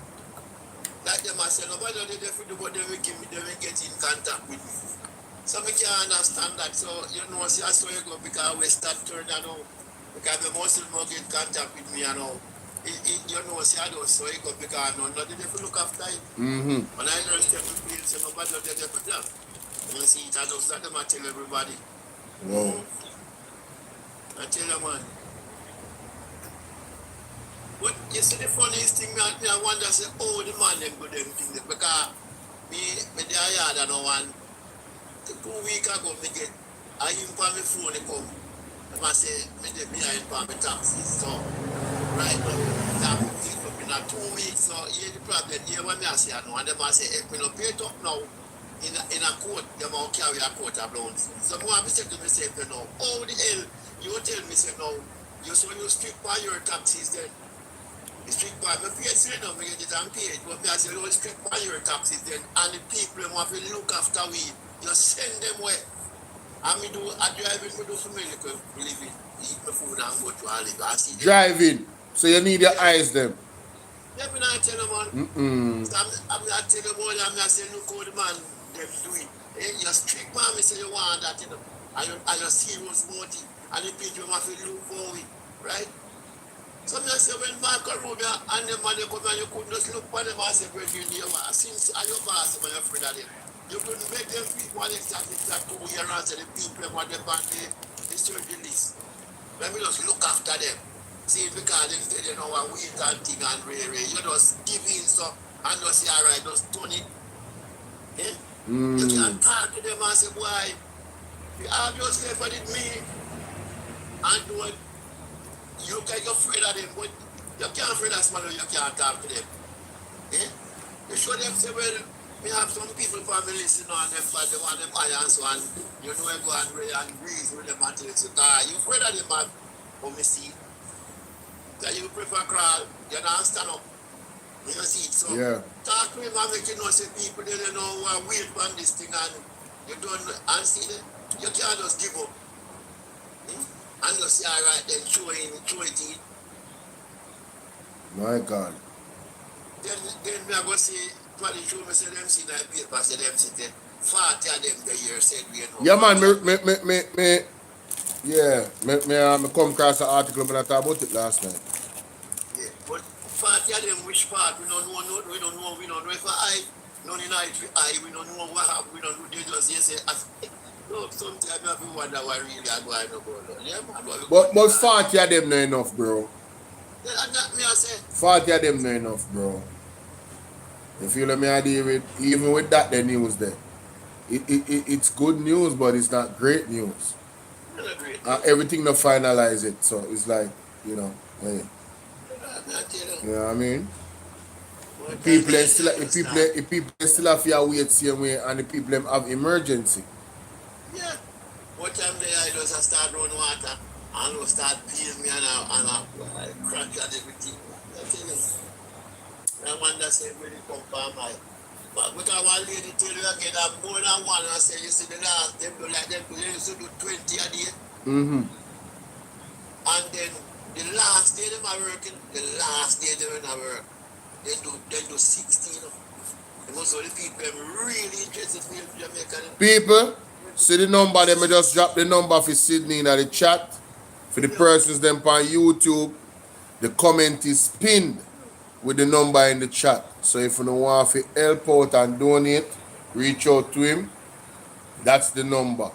like them I say, nobody do they do, but they will give me, they will get in contact with me. So me can't understand that. So, you know, see, that's how you go, because we start turning now. Because the muscle more get contact with me, you know. You know, see, I don't so you go, because no, nobody they look after it. When I understand the field, so nobody do they put that. You see, it, I just let them I tell everybody. Wow. I tell you, man. But you see the funniest thing, I wonder, say, oh, the man them go them things. Because me there yard and one 2 weeks ago, me get I even on my phone come. I say, me dey behind for my taxes. So right now, that pick up in a 2 weeks. So here the problem, here what me I say, I know, and them I say, if me no pay it up now, in a court, them will carry a court of loans. So I want to say to myself, you know, how the hell you tell me, say, no, you strict by your taxes then. Strict by my pay, say no, me get it unpaid, but me I say, you strict by your taxes then, and the people them have to look after we, you send them away. And me do, I driving, me do for me, like, living, eat my food and go to a live, I see them. Driving. So you need your eyes them. Yeah, me not tell them, man. So I'm not telling them, I'm not saying, look how the man, them do it. You're strict, man, me say you want that, you know. And you're serious about it. And the people have to look for it, right? So I say when Michael Rubio and the man they come and you couldn't just look for them and say, well, you know, since I your boss, I'm afraid of them. You couldn't make them people exactly that 2 years and say the people want them on the surgery list. Let me just look after them. See, because they say they know what wait and thing and really, you just give in so and just say, all right, just turn it. Eh? You can talk to them and say, boy, you obviously for it me and do it. You get afraid of them, but you can't afraid of someone, you can't talk to them. Eh? You show them, say, well, we have some people for me listening on them, but they want them iron, so and you know, I go and breathe with them until it's you afraid of them, man, but me see. That you prefer crawl, you don't stand up. You know, see it, so talk to him and make you know, say, people, they don't know what wait on this thing, and you don't, and see them, you can't just give up. And just say, all right, then throw it in. My God. Then me I go see, probably show me say them see that paper, say them see the 40 of them the year said we know. Yeah, man, me come across an article when I talked about it last night. Yeah, but 40 of them, which part, we don't know if I, none in I, we don't know what happened, we don't know, they just say, no, sometimes I have to wonder why really I'm going to go. Yeah, man, but 40 of them not enough, bro. That me I say. 40 of them not enough, bro. You feel what me I deal with? Even with that, the news there. It's good news, but it's not great news. Everything to finalize it, so it's like, you know, hey. You know what I mean? People still have to wait same way, and the people them have emergency. Yeah. What time I just start running water and will start peeing me and I crack at everything. I tell you. I wonder say really come from my. But because one lady tell you again that more than one, I say you see the last them do like them they used to do 20 a day. And then the last day them are working, the last day they don't work, they do 16. And most of the people them really interested in Jamaica. People, see the number, they may just drop the number for Sydney in the chat. For the persons them on YouTube, the comment is pinned with the number in the chat. So if you don't want to help out and donate, reach out to him. That's the number.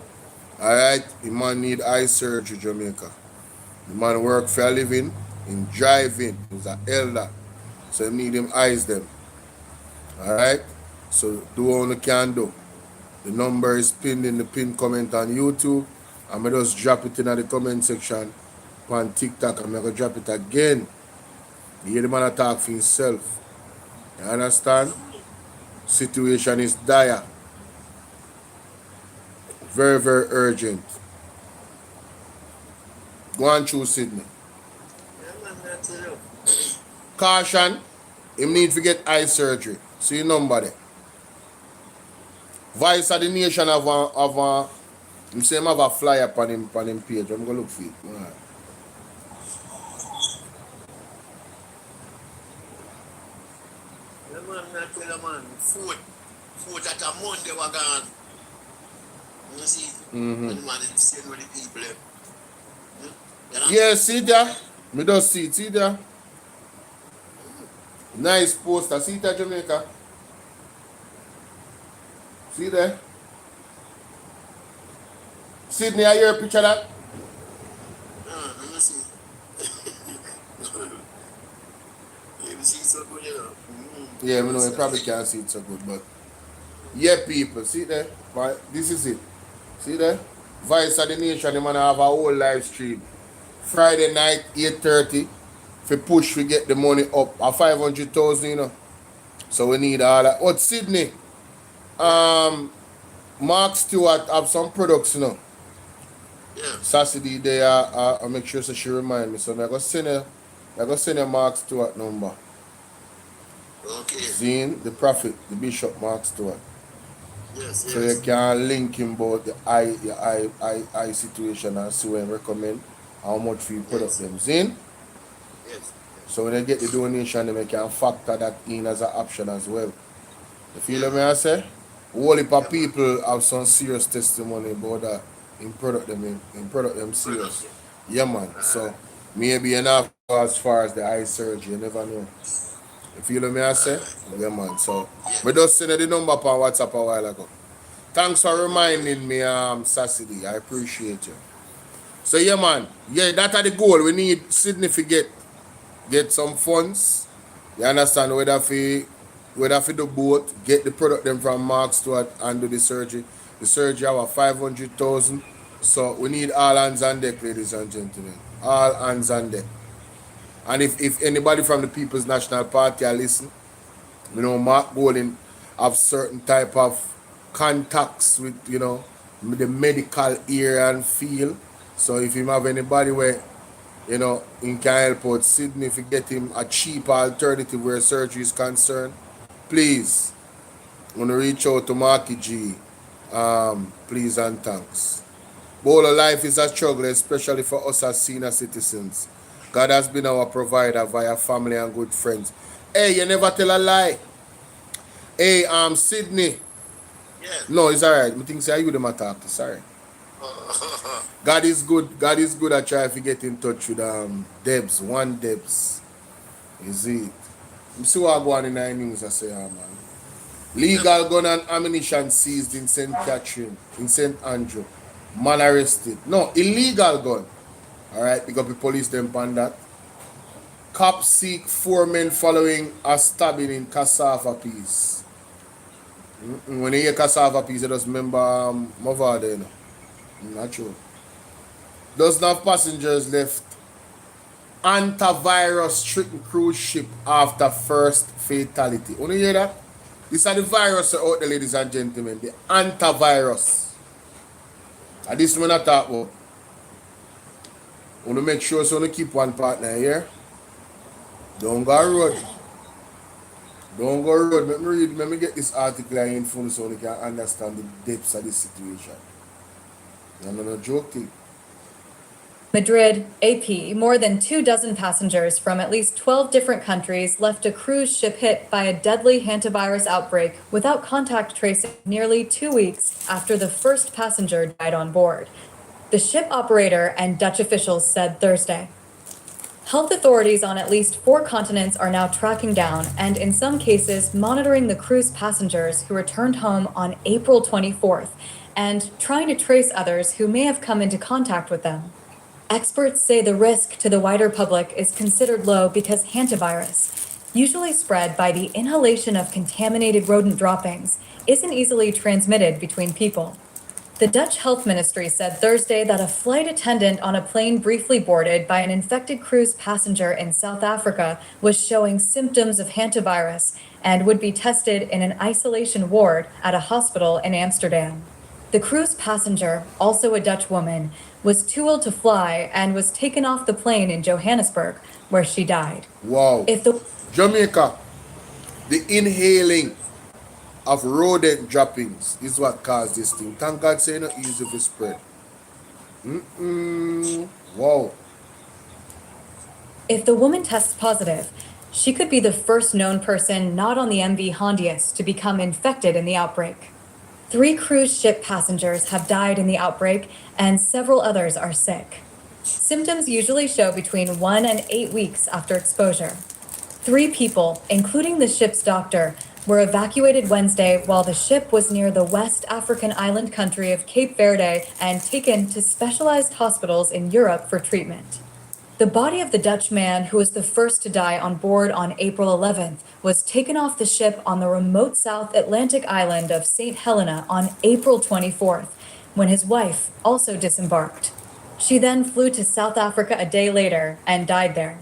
Alright? The man need eye surgery, Jamaica. The man work for a living in driving. He's an elder. So he need him eyes them. Alright? So do what you can do. The number is pinned in the pinned comment on YouTube. I'm going to just drop it in the comment section on TikTok. I'm going to drop it again. You hear the man talk for himself. You understand? Situation is dire. Very, very urgent. Go on through Sydney. Caution, him need to get eye surgery. See your number there. Voice of the Nation have him say him have a flyer on him page. I'm gonna look for it. Right. Food at a Monday were gone. You see? Mm-hmm. And the man is sitting with the people. Yeah, see there? Me just see it. See there? Nice poster. See that, Jamaica? See there? Sydney, I hear a picture of that? Let me see. Let me see so good, you know. Yeah, we know you probably can't see it so good, but yeah, people, see there? Right? This is it. See there? Voice of the Nation, the man have a whole live stream. Friday night, 8:30. If we push, we get the money up at 500,000, you know. So we need all that. But Sydney, Mark Stewart have some products, you know. Yeah. Saturday, they I'll make sure so she remind me. So I'm going to send her Mark Stewart number. Okay. Zine, the prophet, the bishop Mark Stewart. Yes, So you can link him about the eye situation and see when recommend how much for you product them. Zine? Yes. So when they get the donation, they can factor that in as an option as well. You feel what I say? Whole heap of people have some serious testimony about that in product them serious. Yeah, man. So maybe enough as far as the eye surgery, you never know. You feel what I say? Yeah, man. So we just send the number on WhatsApp a while ago. Thanks for reminding me, Saturday. I appreciate you. So yeah, man. Yeah, that's the goal. We need Sydney to get some funds. You understand? Whether for the boat, get the product them from Mark Stewart and do the surgery. The surgery have 500,000. So we need all hands on deck, ladies and gentlemen. All hands on deck. And if anybody from the People's National Party are listening, you know, Mark Golding have certain type of contacts with, you know, the medical area and field. So if you have anybody where, you know, he can help out Sydney, if you get him a cheap alternative where surgery is concerned, please, want to reach out to Marky G, please and thanks. Bolo life is a struggle, especially for us as senior citizens. God has been our provider via family and good friends. Hey, you never tell a lie. Hey, Sydney. Yeah. No, it's alright. I think say you them talk to. Sorry. God is good. God is good at trying to get in touch with Debs. One Debs. Is it? You see what I go on in the news, I say, man. Legal gun and ammunition seized in St. Catherine, in St. Andrew. Man arrested. No, illegal gun. Alright, because the police them on that. Cops seek 4 men following a stabbing in Cassava Peace. When you hear Cassava Peace, you just remember Mavada, you know. Not true. Doesn't have passengers left. Antivirus-stricken cruise ship after first fatality. You hear that? These are the virus out there, ladies and gentlemen. The antivirus. And this one I talk about. I want to make sure so you keep one partner here. Don't go road. Don't go road. Let me get this article in front so you can understand the depths of this situation. I'm not joking. Madrid, AP, more than 24 passengers from at least 12 different countries left a cruise ship hit by a deadly hantavirus outbreak without contact tracing nearly 2 weeks after the first passenger died on board. The ship operator and Dutch officials said Thursday. Health authorities on at least 4 continents are now tracking down and, in some cases, monitoring the cruise passengers who returned home on April 24th and trying to trace others who may have come into contact with them. Experts say the risk to the wider public is considered low because hantavirus, usually spread by the inhalation of contaminated rodent droppings, isn't easily transmitted between people. The Dutch Health Ministry said Thursday that a flight attendant on a plane briefly boarded by an infected cruise passenger in South Africa was showing symptoms of hantavirus and would be tested in an isolation ward at a hospital in Amsterdam. The cruise passenger, also a Dutch woman, was too ill to fly and was taken off the plane in Johannesburg, where she died. Wow. Jamaica, the inhaling of rodent droppings is what caused this thing. Thank God say not easy to spread. Wow. If the woman tests positive, she could be the first known person not on the MV Hondius to become infected in the outbreak. 3 cruise ship passengers have died in the outbreak, and several others are sick. Symptoms usually show between 1 and 8 weeks after exposure. 3 people, including the ship's doctor, were evacuated Wednesday while the ship was near the West African island country of Cape Verde and taken to specialized hospitals in Europe for treatment. The body of the Dutch man who was the first to die on board on April 11th was taken off the ship on the remote South Atlantic island of St. Helena on April 24th, when his wife also disembarked. She then flew to South Africa a day later and died there.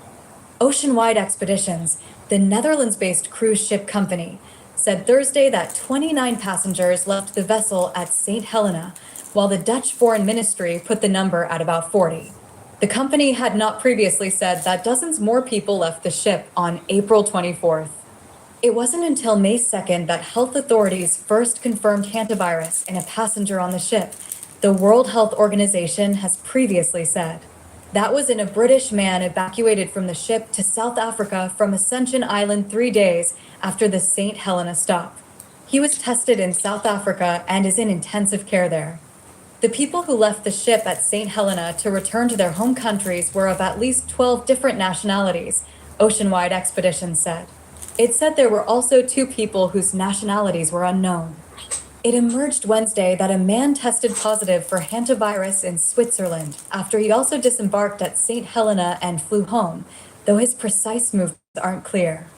Oceanwide Expeditions, the Netherlands-based cruise ship company, said Thursday that 29 passengers left the vessel at St. Helena, while the Dutch Foreign Ministry put the number at about 40. The company had not previously said that dozens more people left the ship on April 24th. It wasn't until May 2nd that health authorities first confirmed hantavirus in a passenger on the ship, the World Health Organization has previously said. That was in a British man evacuated from the ship to South Africa from Ascension Island 3 days after the St. Helena stop. He was tested in South Africa and is in intensive care there. The people who left the ship at St. Helena to return to their home countries were of at least 12 different nationalities, Oceanwide Expeditions said. It said there were also 2 people whose nationalities were unknown. It emerged Wednesday that a man tested positive for hantavirus in Switzerland after he also disembarked at St. Helena and flew home, though his precise movements aren't clear.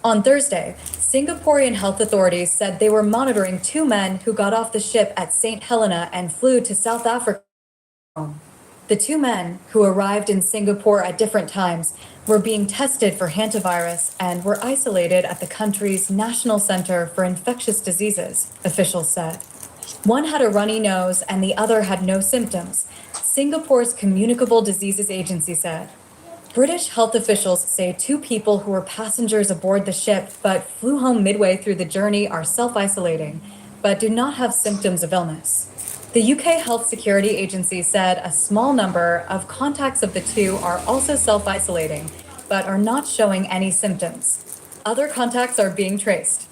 On Thursday, Singaporean health authorities said they were monitoring 2 men who got off the ship at St. Helena and flew to South Africa. The 2 men, who arrived in Singapore at different times, were being tested for hantavirus and were isolated at the country's National Center for Infectious Diseases, officials said. One had a runny nose and the other had no symptoms, Singapore's Communicable Diseases Agency said. British health officials say 2 people who were passengers aboard the ship but flew home midway through the journey are self-isolating, but do not have symptoms of illness. The UK Health Security Agency said a small number of contacts of the 2 are also self-isolating, but are not showing any symptoms. Other contacts are being traced.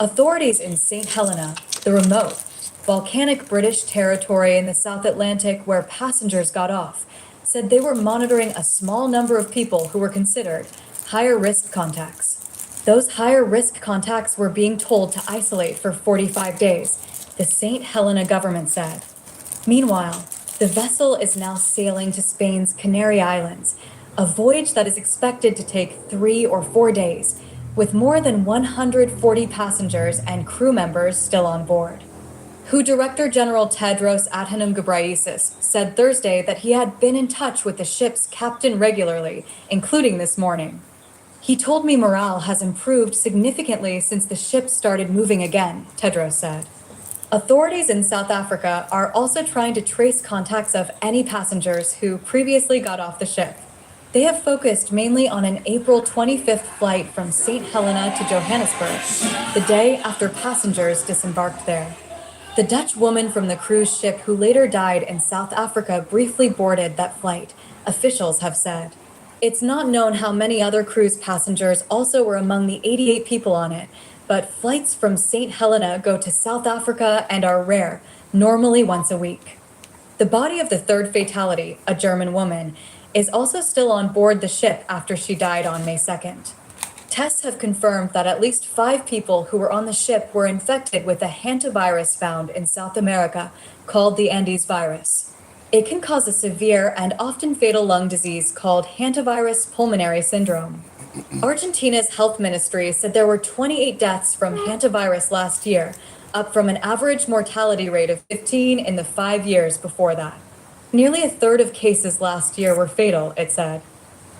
Authorities in St. Helena, the remote, volcanic British territory in the South Atlantic where passengers got off, said they were monitoring a small number of people who were considered higher risk contacts. Those higher risk contacts were being told to isolate for 45 days, the St. Helena government said. Meanwhile, the vessel is now sailing to Spain's Canary Islands, a voyage that is expected to take 3 or 4 days, with more than 140 passengers and crew members still on board. WHO Director General Tedros Adhanom Ghebreyesus said Thursday that he had been in touch with the ship's captain regularly, including this morning. He told me morale has improved significantly since the ship started moving again, Tedros said. Authorities in South Africa are also trying to trace contacts of any passengers who previously got off the ship. They have focused mainly on an April 25th flight from St. Helena to Johannesburg, the day after passengers disembarked there. The Dutch woman from the cruise ship who later died in South Africa briefly boarded that flight, officials have said. It's not known how many other cruise passengers also were among the 88 people on it, but flights from St. Helena go to South Africa and are rare, normally once a week. The body of the 3rd fatality, a German woman, is also still on board the ship after she died on May 2nd. Tests have confirmed that at least 5 people who were on the ship were infected with a hantavirus found in South America called the Andes virus. It can cause a severe and often fatal lung disease called hantavirus pulmonary syndrome. Argentina's health ministry said there were 28 deaths from hantavirus last year, up from an average mortality rate of 15 in the 5 years before that. Nearly a third of cases last year were fatal, it said.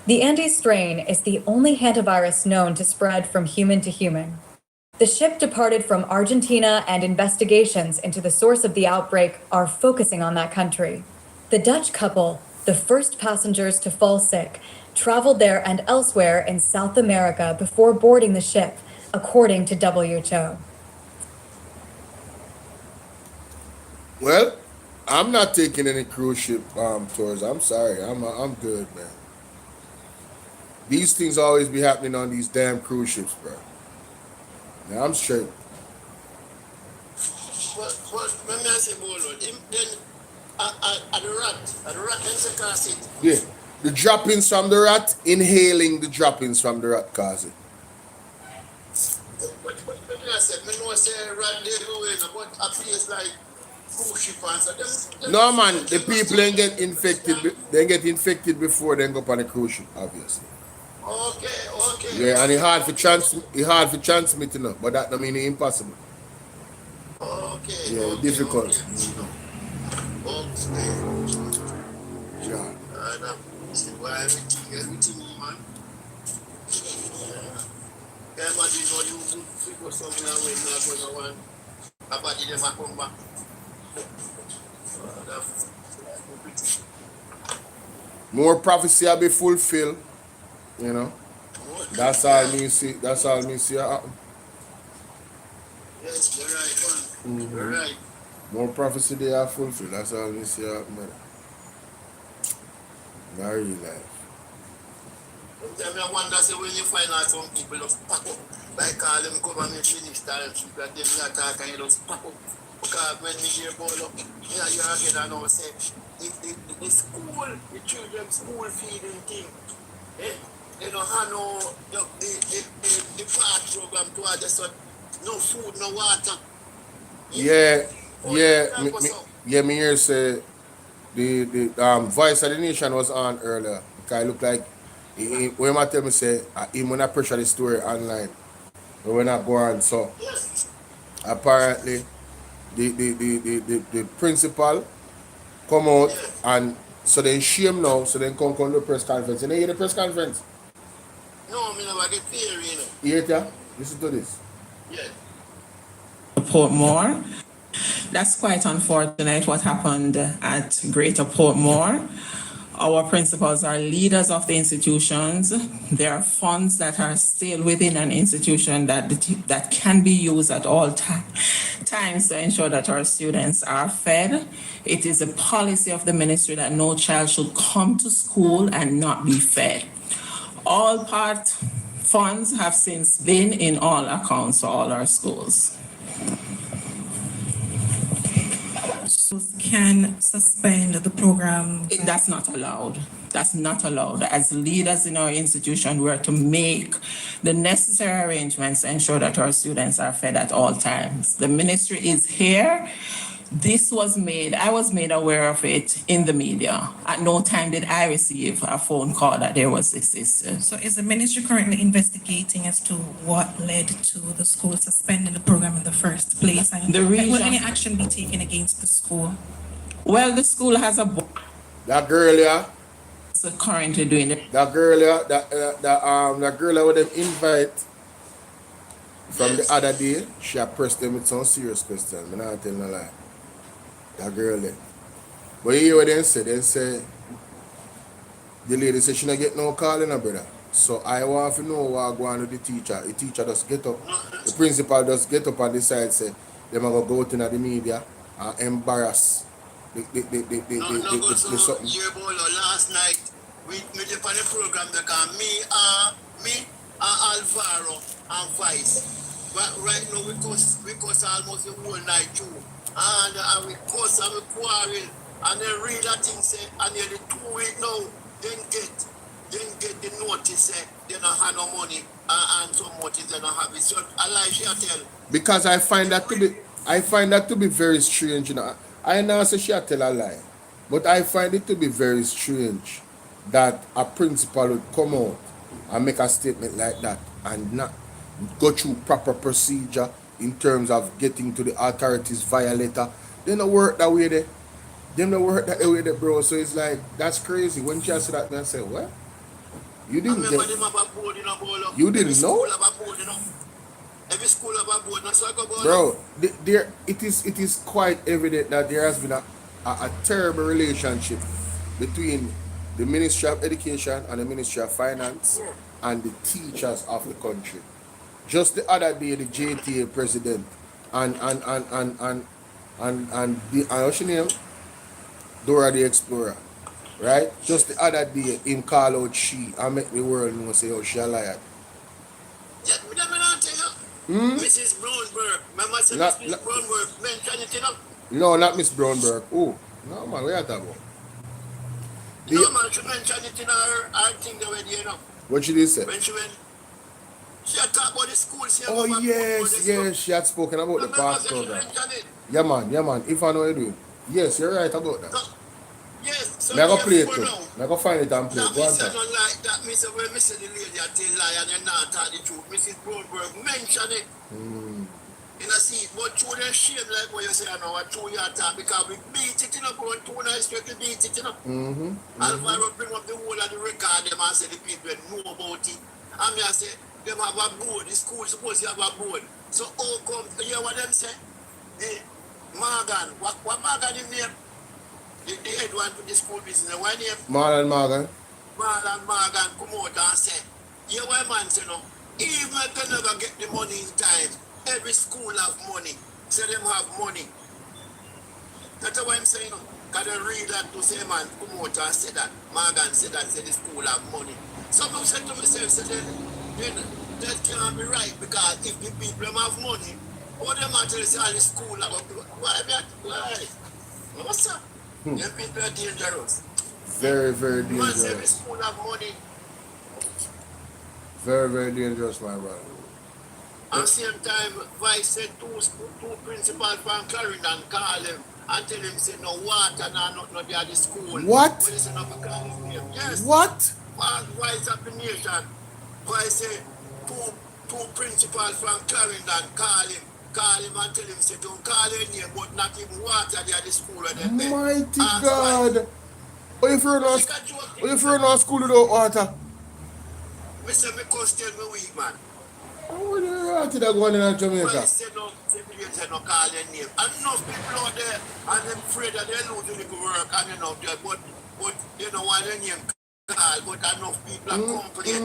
The Andes strain is the only hantavirus known to spread from human to human. The ship departed from Argentina, and investigations into the source of the outbreak are focusing on that country. The Dutch couple, the first passengers to fall sick, traveled there and elsewhere in South America before boarding the ship, according to WHO. Well, I'm not taking any cruise ship tours. I'm sorry. I'm good, man. These things always be happening on these damn cruise ships, bro. Now I'm straight. But when I say Bolo, then at the rat then say cause it. Yeah. The droppings from the rat, inhaling the droppings from the rat cause it. But I said, me know say rat they going, but a place like cruise ship and so them. No man, the people ain't get infected. They get infected before they go up on the cruise ship, obviously. Okay. Yeah, and it's hard for transmit, you know, but that don't mean it's impossible. Okay. Yeah, difficult. Yeah. See why everything, man. Yeah, imagine you go somewhere when you're not going to want a body them come back. More prophecy will be fulfilled, you know. That's all me see. That's all me see happen. Yes, you're right, man. You're right. More prophecy they are fulfilled. That's all me see happen, man. Not real life. Sometimes I wonder say when you find out some people just pack up, like call them government minister and shit, that them not talk and you just pack up. Because when me hear Bolo, you again I know say the school, the children's school feeding thing, they don't have no the part program to just no food, no water. Me hear say the Voice of the Nation was on earlier. Because it looked like when I tell me say him when I pressure the story online, but when I go on, so apparently the principal come out and so they shame now, so then come to the press conference. And they hear the press conference. No, I mean about the theory, you know. You hear it, yeah? Listen to this. Yeah. Portmore. That's quite unfortunate what happened at Greater Portmore. Our principals are leaders of the institutions. There are funds that are still within an institution that can be used at all times to ensure that our students are fed. It is a policy of the ministry that no child should come to school and not be fed. All part funds have since been in all accounts for all our schools. Can suspend the program. That's not allowed. That's not allowed. As leaders in our institution, we are to make the necessary arrangements to ensure that our students are fed at all times. The ministry is here. This was made, I was made aware of it in the media. At no time did I receive a phone call that there was this issue. So is the ministry currently investigating as to what led to the school suspending the program in the first place? And will any action be taken against the school? Well, the school has a that girl, yeah. So currently doing it. That girl, yeah. That girl with them invite from the other day. She pressed them with some serious questions. I'm not telling a lie. That girl there. But you hear what they say? They say the lady said she not get no call in her brother. So I want to know what go on with the teacher. The teacher just get up. The principal just get up and decide say they're gonna go out in the media and embarrass the something. Last night we made it on the program because me Alvaro and Vice. But right now we cost almost the whole night too. And we cuss and we quarrel and then read that thing say and nearly 2 weeks now then get the notice say they don't have no money and some more things they don't have it. So I like she tell. Because I find that to be very strange, you know. I know say she tell a lie, but I find it to be very strange that a principal would come out and make a statement like that and not go through proper procedure in terms of getting to the authorities via letter. They don't work that way there. Them don't work that way there, bro. So it's like, that's crazy. When you say that, I say, what? You didn't Remember get, them have a board, Bolo. you didn't Every know? school have a board, Every school have a board, so I go, Bolo. Bro, it is quite evident that there has been a terrible relationship between the Ministry of Education and the Ministry of Finance and the teachers of the country. Just the other day, the JTA president and what's your name? Dora the Explorer, right? Just the other day, him call out she and make the world know say, oh, she a liar. Yeah, we never know, Mrs. Brownberg. Remember, say Mrs. Brownberg mentioned it, No, not Miss Brownberg. Oh, no, man, where are you talking about? No, man, she mentioned it in her thing already, What she did say? When she went, she had talked about the school. Oh, yes, she had spoken about the past program. Yeah, man, if I know you do. Yes, you're right about that. Yes, so I go play it too. I go find it and play it. That Mr. don't like that, Mr. When Mr. the lady I tell lie and you're not tell the truth. Mrs. Brownberg mentioned it. In a seat, but through the shame like what you say, I know what true you talk because we beat it, going too nice to beat it, And if I will bring up the whole of the record, them and say the people know about it. And me I say, them have a board, the school supposed to have a board. So how come, you hear what them say? Morgan, what Morgan in there? The head one to the school business, what name? Morgan. Morgan come out and say, you know what man say no? Even if they never get the money in time, every school have money. So them have money. That's what I'm saying. Can I read that to say man come out and say that? Morgan said that, say the school have money. Some people say to myself, say that can't be right because if the people have money, what them actually say all the school have why? What's up? Them people are dangerous. Very, very Man say every dangerous. school have money. Very, very dangerous, my brother. At the same time, Vice said two principals from Clarendon call him and tell him say no water, no there at the school. What? When he say no because his name. Yes. What? Vice of the nation. Vice say two principals from Clarendon call him and tell him say don't call your name but not even water there at the school. Mighty God. What if you're not school without water? Me say me cost tell me weak man. What do you want to go on in Jamaica? Well, say no call their name. And enough people out there and them afraid that they lose the work and enough there, but you know why their name call, but enough people are complain.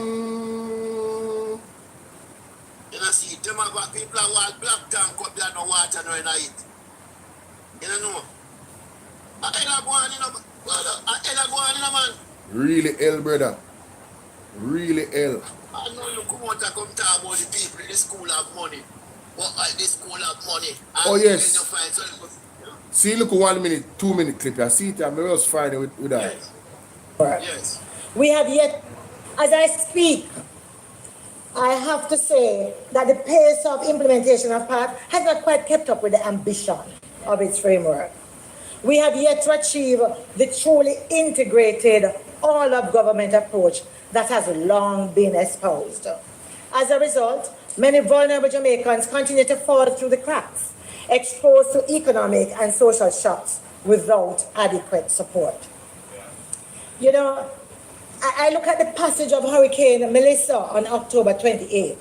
You know see, them have people are all black tank up there no water no in it. You know? I go on, man. Really ill, brother. Really ill. I know you come out and come talk about the people in the school have money. But the school have money. And Oh, yes. then you find some, See, look, 1 minute, 2 minute clip. I see it, and I was fine with that. yes. We have yet, as I speak, I have to say that the pace of implementation of PAT has not quite kept up with the ambition of its framework. We have yet to achieve the truly integrated all-of-government approach that has long been espoused. As a result, many vulnerable Jamaicans continue to fall through the cracks, exposed to economic and social shocks without adequate support. You know, I look at the passage of Hurricane Melissa on October 28th.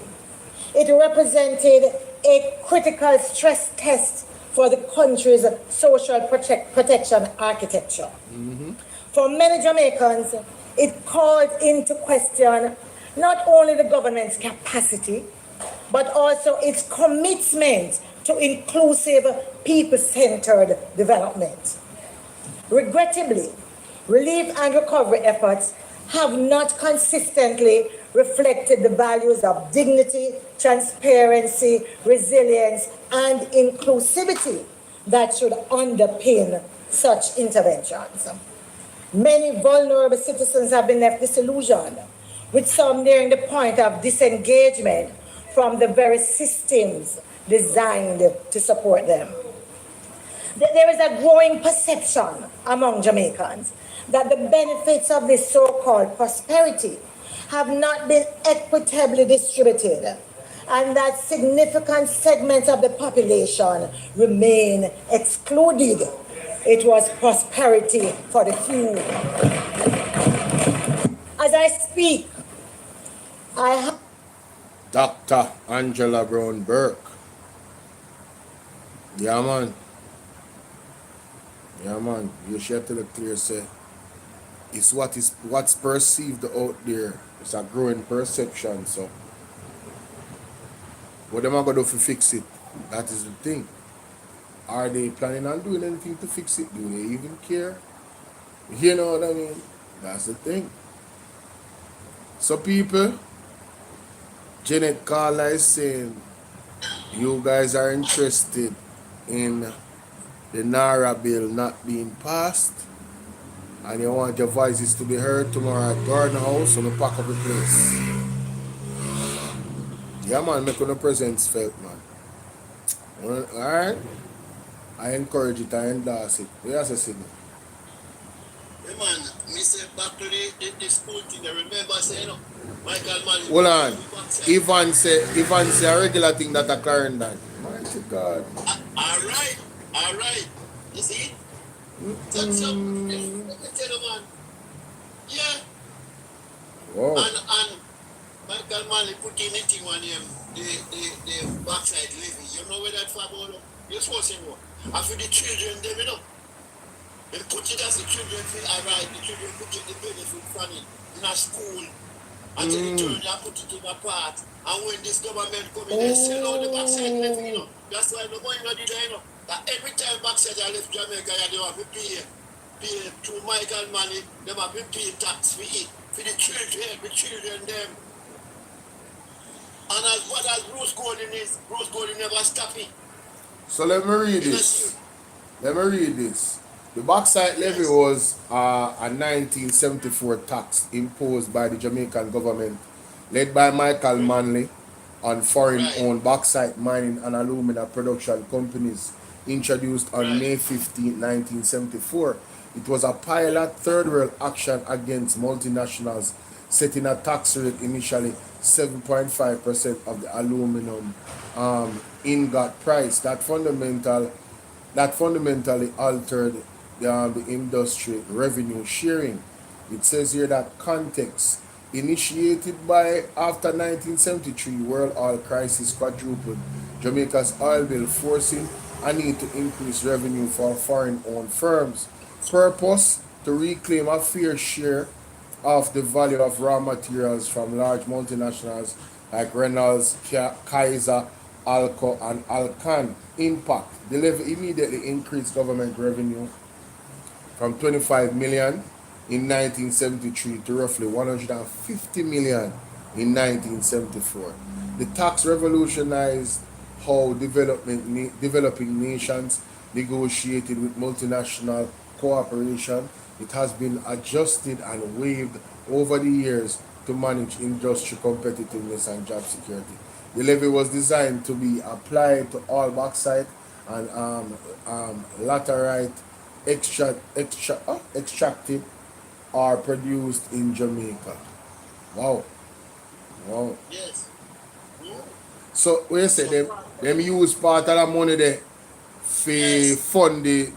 It represented a critical stress test for the country's social protection architecture. For many Jamaicans, it called into question not only the government's capacity, but also its commitment to inclusive, people-centered development. Regrettably, relief and recovery efforts have not consistently reflected the values of dignity, transparency, resilience, and inclusivity that should underpin such interventions. Many vulnerable citizens have been left disillusioned, with some nearing the point of disengagement from the very systems designed to support them. There is a growing perception among Jamaicans that the benefits of this so-called prosperity have not been equitably distributed, and that significant segments of the population remain excluded. It was prosperity for the few. As I speak, I have Dr. Angela Brown Burke. Yeah, man. Yeah, man. You should tell the clear say it's what's perceived out there. It's a growing perception. So what am I gonna do to fix it? That is the thing. Are they planning on doing anything to fix it? Do they even care? You know what I mean? That's the thing. So people, Janet Carla is saying you guys are interested in the NARRA bill not being passed and you want your voices to be heard tomorrow at Garden House, so we pack up the place. Yeah, man, make no presence felt, man. Alright? I encourage it, I endorse it. What you say, Yeah, man, me say back to the school thing. I remember saying, Michael Manley. hold on. Ivan say a regular thing that occurring that. Mighty God. Alright. You see? So, let me tell you, man. Yeah. Wow. And Michael Manley put in the thing on him, the backside levy. You know where that for about? You're supposed to know. And for the children, them, you know. They put it as the children feel alright, the children put it the benefit from it in a school. And then the children put it in a part. And when this government come in, they sell out the backside levy, you know. That's why the money not there, you know. That every time backside I left Jamaica, they have to pay to Michael Manley, they have to pay tax for it. For the children, them. And as what as Bruce Gordon is, Bruce Gordon never stop it. So let me read this. The backside levy was a 1974 tax imposed by the Jamaican government, led by Michael Manley, on foreign-owned bauxite mining and alumina production companies, introduced on May 15, 1974. It was a pilot third-world action against multinationals, setting a tax rate initially 7.5% of the aluminum ingot price. That fundamentally altered the industry revenue sharing. It says here that context initiated by after 1973 world oil crisis quadrupled Jamaica's oil bill, forcing a need to increase revenue for foreign-owned firms. Purpose to reclaim a fair share of the value of raw materials from large multinationals like Reynolds, Kaiser, Alco, and Alcan. Impact: the levy immediately increased government revenue from 25 million in 1973 to roughly 150 million in 1974. The tax revolutionized how developing nations negotiated with multinational cooperation. It has been adjusted and waived over the years to manage industry competitiveness and job security. The levy was designed to be applied to all bauxite and laterite extracted or produced in Jamaica. Wow. Yes. So we say them use part of the money there to fund the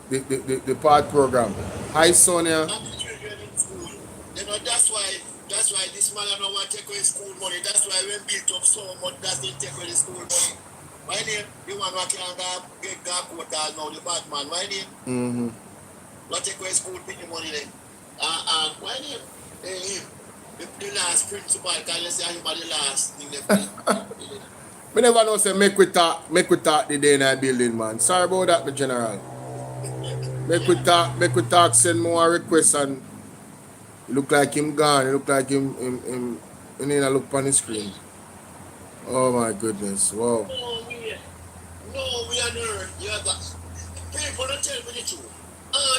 part program. Hi Sonia. You know, that's why this man don't want to take away school money. That's why we built up so much that they take away the school money. Why name? The one who can't get quota now, the bad man. Why name? Not take away school money then. And why name? The last principal, can you say him the last thing they We never know say make we talk the day in our building, man. Sorry about that, my general. Make we talk, send more requests, and it look like him gone. It look like him need to look on the screen. Oh my goodness. Wow. No, we are not. Yeah, but people don't tell me the truth.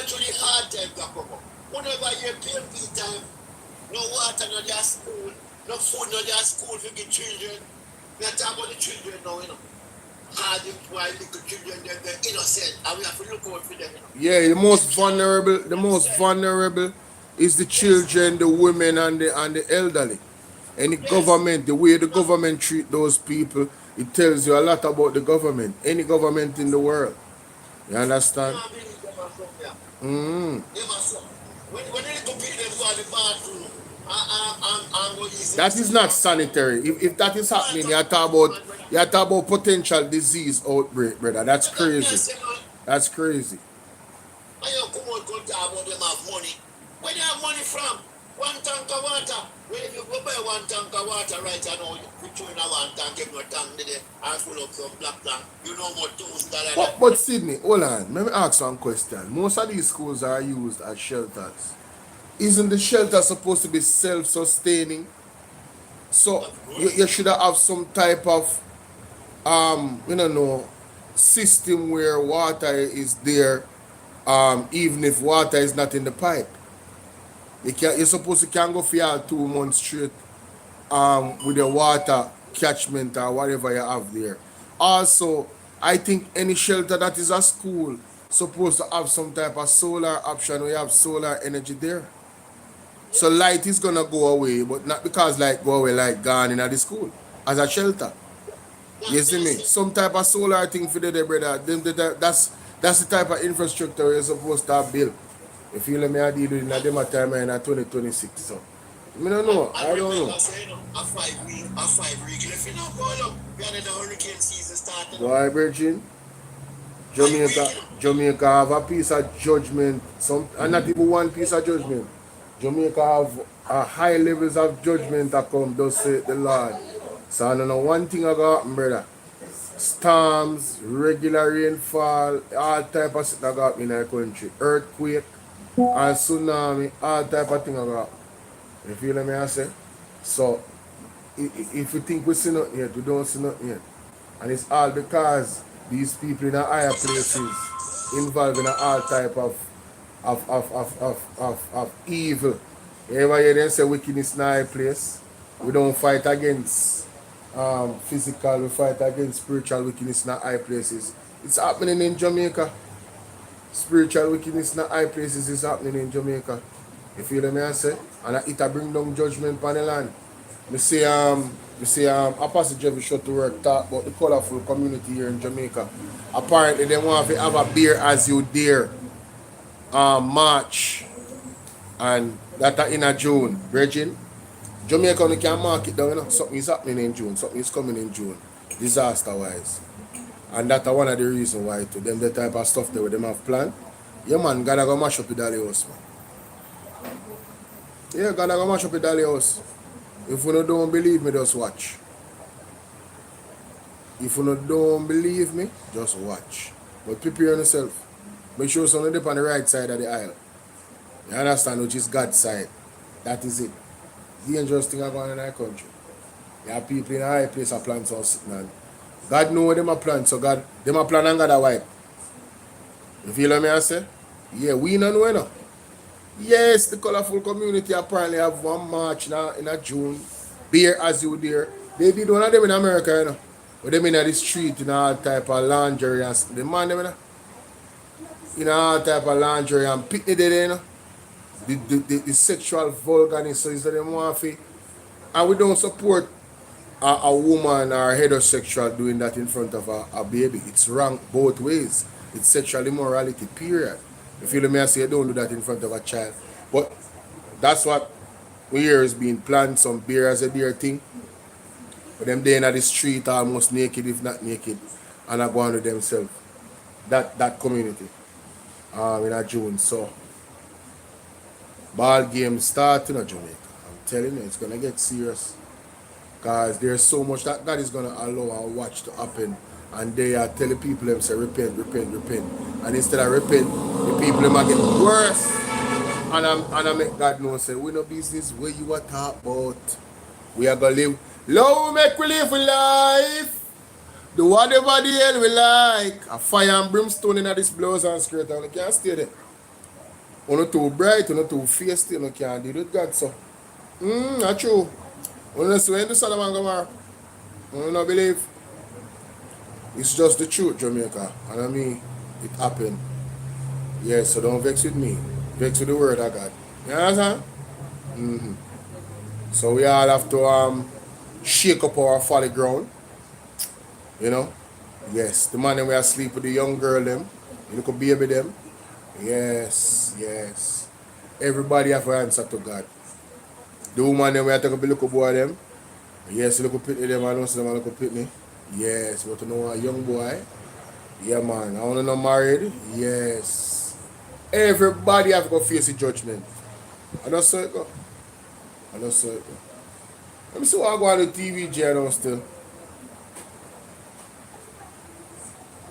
Actually, hard time to come up. Whenever you pay me time, no water, no their school, no food, no their school for the children. We are talking about the children now, you know. Hard while little children, they're innocent, and we have to look out for them, you know. Yeah, the most vulnerable is the children, the women, and the elderly. And the government, the way the government treat those people, it tells you a lot about the government, any government in the world. You understand? That is not sanitary. If that is happening, you're talking about potential disease outbreak, brother. That's crazy. That's crazy. And you come out go talk about them have money. Where they have money from? One tank of water. When if you go buy one tank of water right now, you put you in a one tank, give you a tank there, and full up some black tank. You know more $2,000. But Sydney, hold on. Let me ask one question. Most of these schools are used as shelters. Isn't the shelter supposed to be self-sustaining? So you should have some type of system where water is there, even if water is not in the pipe. You're supposed to can go for your 2 months straight with your water catchment or whatever you have there. Also, I think any shelter that is a school supposed to have some type of solar option where you have solar energy there. So light is gonna go away, but not because light go away like gone in the school as a shelter. You see me? Some type of solar thing for the day, brother. That's the type of infrastructure you're supposed to have built. You feel me? I did it in a demo time in 2026. So I don't know. I don't know. A 5 week. If you don't go up, we are in the hurricane season starting. Why, Virgin? Jamaica have a piece of judgment. And not even one piece of judgment. Jamaica have a high levels of judgment that come, thus say the Lord. So I don't know one thing I got, brother. Storms, regular rainfall, all type of shit I got in our country. Earthquake and tsunami, all type of thing I got. You feel me I say? So if you think we see nothing yet, we don't see nothing yet. And it's all because these people in the higher places involved in all type of evil. You ever hear them say wickedness in high place? We don't fight against physical, we fight against spiritual wickedness in high places. It's happening in Jamaica. Spiritual wickedness in high places is happening in Jamaica. You feel me I say? And it bring down judgment on the land. We see Apostle Jeffrey shut to work talk about the colorful community here in Jamaica. Apparently they want to have a beer as you dare March, and that in a June. Virgin, Jamaica you can mark it down, you know? Something is happening in June, something is coming in June, disaster wise. And that's one of the reasons why to them the type of stuff that them have planned. Yeah man, gotta go mash up the Dolly house, man. Yeah, gotta go mash up the Dolly house. If you don't believe me, just watch. If you don't believe me, just watch. But prepare yourself. Make sure someone is on the right side of the aisle. You understand, which is God's side. That is it. Dangerous thing going on in our country. You have people in a high place of plans all sitting on. God know what them a plan, so God, them a plan and God a wipe. You feel what I say? Yeah, we don't know enough. Yes, the colorful community apparently have one march now in a June. Beer as you dare. They did one of them in America, you know. But them in the street in all type of lingerie and the man them, you know. In all type of lingerie and pick the day, you know. The sexual vulgarness is that them want to. And we don't support a woman or a heterosexual doing that in front of a baby. It's wrong both ways. It's sexual immorality, period. You feel me? I say don't do that in front of a child. But that's what we hear is being planned, some beer as a dear thing. But them there in the street almost naked, if not naked, and I go on with themselves. That community. In a June. So ball game starting in Jamaica. I'm telling you, it's gonna get serious. Because there's so much that God is gonna allow and watch to happen. And they are telling people them say repent, repent, repent. And instead of repent, the people them are getting worse. And I make God know say we no business where you are talk about. We are gonna live. Love make we live life. Do whatever the hell we like. A fire and brimstone in this blouse and skirt and you can't stay there. You're not too bright, you're not too feisty, you can't deal with God so. Not true. When you see when the Sodom and Gomorrah, you don't believe. It's just the truth, Jamaica. And I mean, it happened. Yeah, so don't vex with me. Vex with the word of God. You understand? So we all have to shake up our folly ground You know? Yes, the man them we asleep with the young girl them, the little baby them. Yes, yes. Everybody have to answer to God. The woman them we are talking about the little boy them. Yes, the little pitney them, I know some little pitney. Yes, but you know a young boy. Yeah man, I wanna know married. Yes. Everybody have to go face the judgment. I don't say it go. I don't say it go. Let me see what I go on the TVJ now still.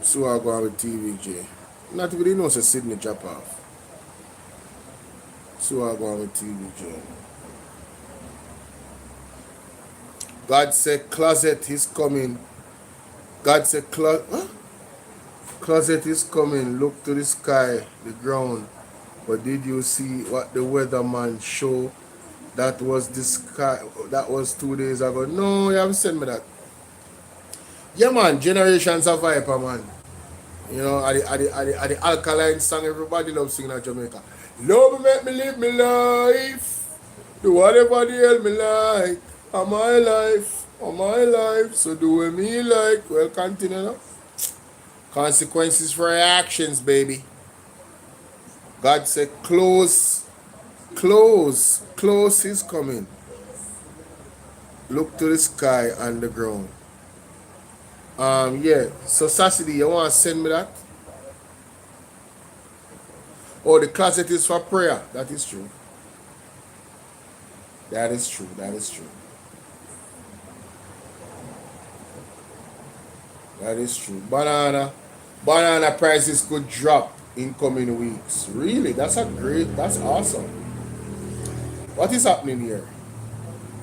See what I go on with TVJ. Not really know say Sydney drop off. See what I go on with TVJ. God said closet is coming. God said closet is coming. Look to the sky, the ground. But did you see what the weatherman show? That was the sky. That was 2 days ago. No, you haven't sent me that. Yeah, man. Generations of Viper, man. You know, at the alkaline song everybody loves singing at Jamaica. Love me, make me live my life. Do whatever the hell me like. On my life. On my life. So do what me like. Well, continue now. Consequences for your actions, baby. God said, close is coming. Look to the sky and the ground. Yeah. So Sassy, you want to send me that? Oh, the closet is for prayer. That is true. That is true. That is true. That is true. Banana prices could drop in coming weeks. Really? That's awesome. What is happening here?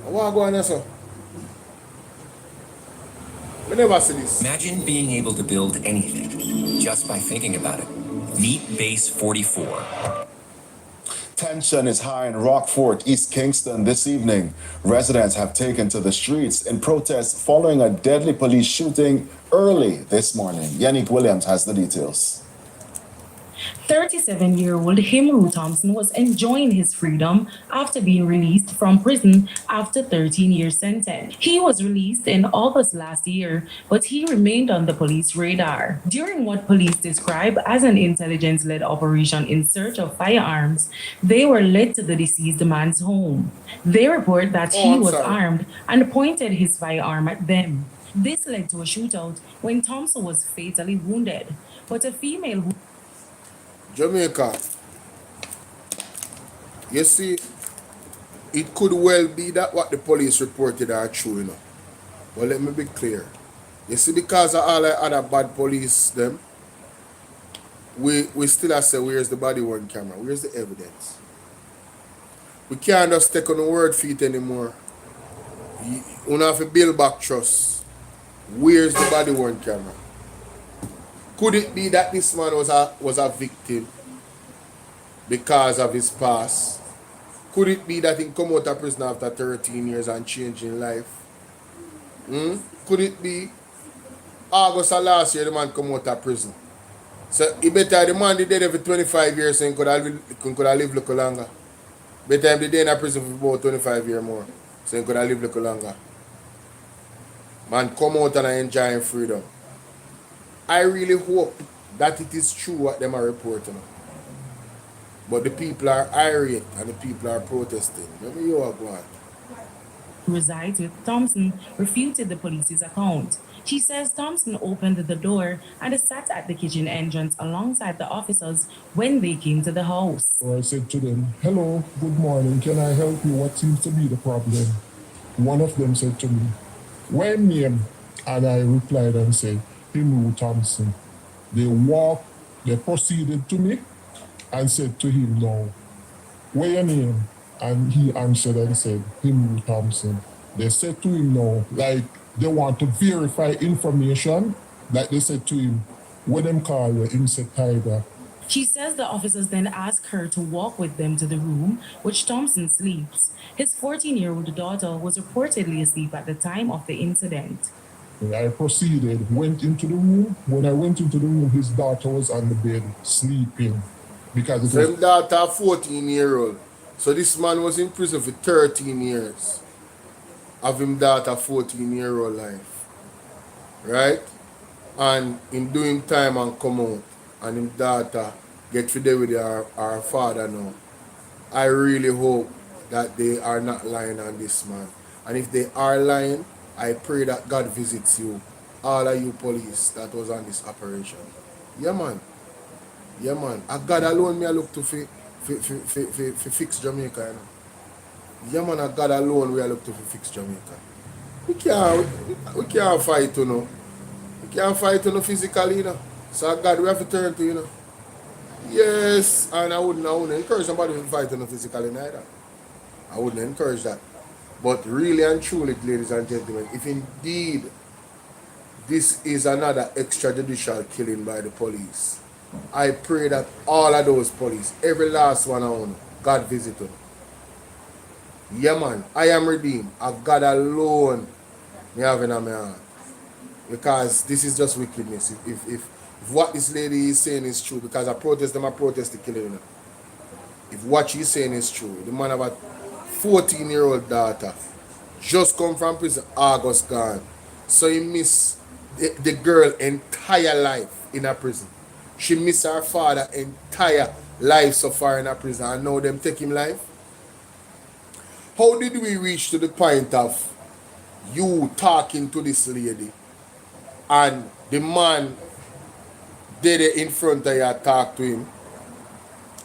What go on there, sir? I never see this. Imagine being able to build anything just by thinking about it. Meet Base 44. Tension is high in Rockfort, East Kingston this evening. Residents have taken to the streets in protest following a deadly police shooting early this morning. Yannick Williams has the details. 37-year-old Himru Thompson was enjoying his freedom after being released from prison after 13-year sentence. He was released in August last year, but he remained on the police radar. During what police describe as an intelligence-led operation in search of firearms, they were led to the deceased man's home. They report that he was armed and pointed his firearm at them. This led to a shootout when Thompson was fatally wounded, but a female who Jamaica, you see, it could well be that what the police reported are true, you know. But let me be clear. You see, because of all the other bad police, them, we still have to say, where's the body worn camera? Where's the evidence? We can't just take on the word for it anymore. You have to build back trust. Where's the body worn camera? Could it be that this man was a victim because of his past? Could it be that he come out of prison after 13 years and changing life? Could it be August of last year the man come out of prison? So he better the man did dead for 25 years so he could have lived a little longer. Better him did in prison for about 25 years more so he could have lived a little longer. Man come out and enjoy freedom. I really hope that it is true what them are reporting. But the people are irate and the people are protesting. Let me hear go on. resides with Thompson refuted the police's account. She says Thompson opened the door and sat at the kitchen entrance alongside the officers when they came to the house. So I said to them, "Hello, good morning, can I help you? What seems to be the problem?" One of them said to me, "What name?" And I replied and said, "Himru Thompson." They proceeded to me and said to him, "Now, what your name?" And he answered and said, "Himru Thompson." They said to him now, like they want to verify information, like they said to him, "What them call you?" Him said, "Tiger." She says the officers then asked her to walk with them to the room which Thompson sleeps. His 14-year-old daughter was reportedly asleep at the time of the incident. I proceeded, went into the room. When I went into the room, his daughter was on the bed sleeping. Because it was... His daughter, 14-year-old. So this man was in prison for 13 years of him daughter 14-year-old life. Right? and him doing time and come out and him daughter get today with our father now. I really hope that they are not lying on this man. And if they are lying, I pray that God visits you, all of you police that was on this operation. Yeah, man. Yeah, man. A God alone me I look to fix Jamaica. You know? Yeah, man. A God alone we I look to fix Jamaica. We can't fight, you know. We can't fight, you know, physically, you know. So God we have to turn to, you know. Yes, and I wouldn't encourage somebody to fight, you know, physically neither. I wouldn't encourage that. But really and truly, ladies and gentlemen, if indeed this is another extrajudicial killing by the police, I pray that all of those police, every last one of them, God visit them. Yeah, man, I am redeemed. A God alone me have in my heart. Because this is just wickedness. If what this lady is saying is true, because I protest them, I protest the killing. You know. If what she's saying is true, the man have a 14-year-old daughter, just come from prison, August gone. So he miss the girl entire life in a prison. She miss her father entire life so far in a prison, and now them take him life. How did we reach to the point of you talking to this lady and the man did it in front of you, talk to him,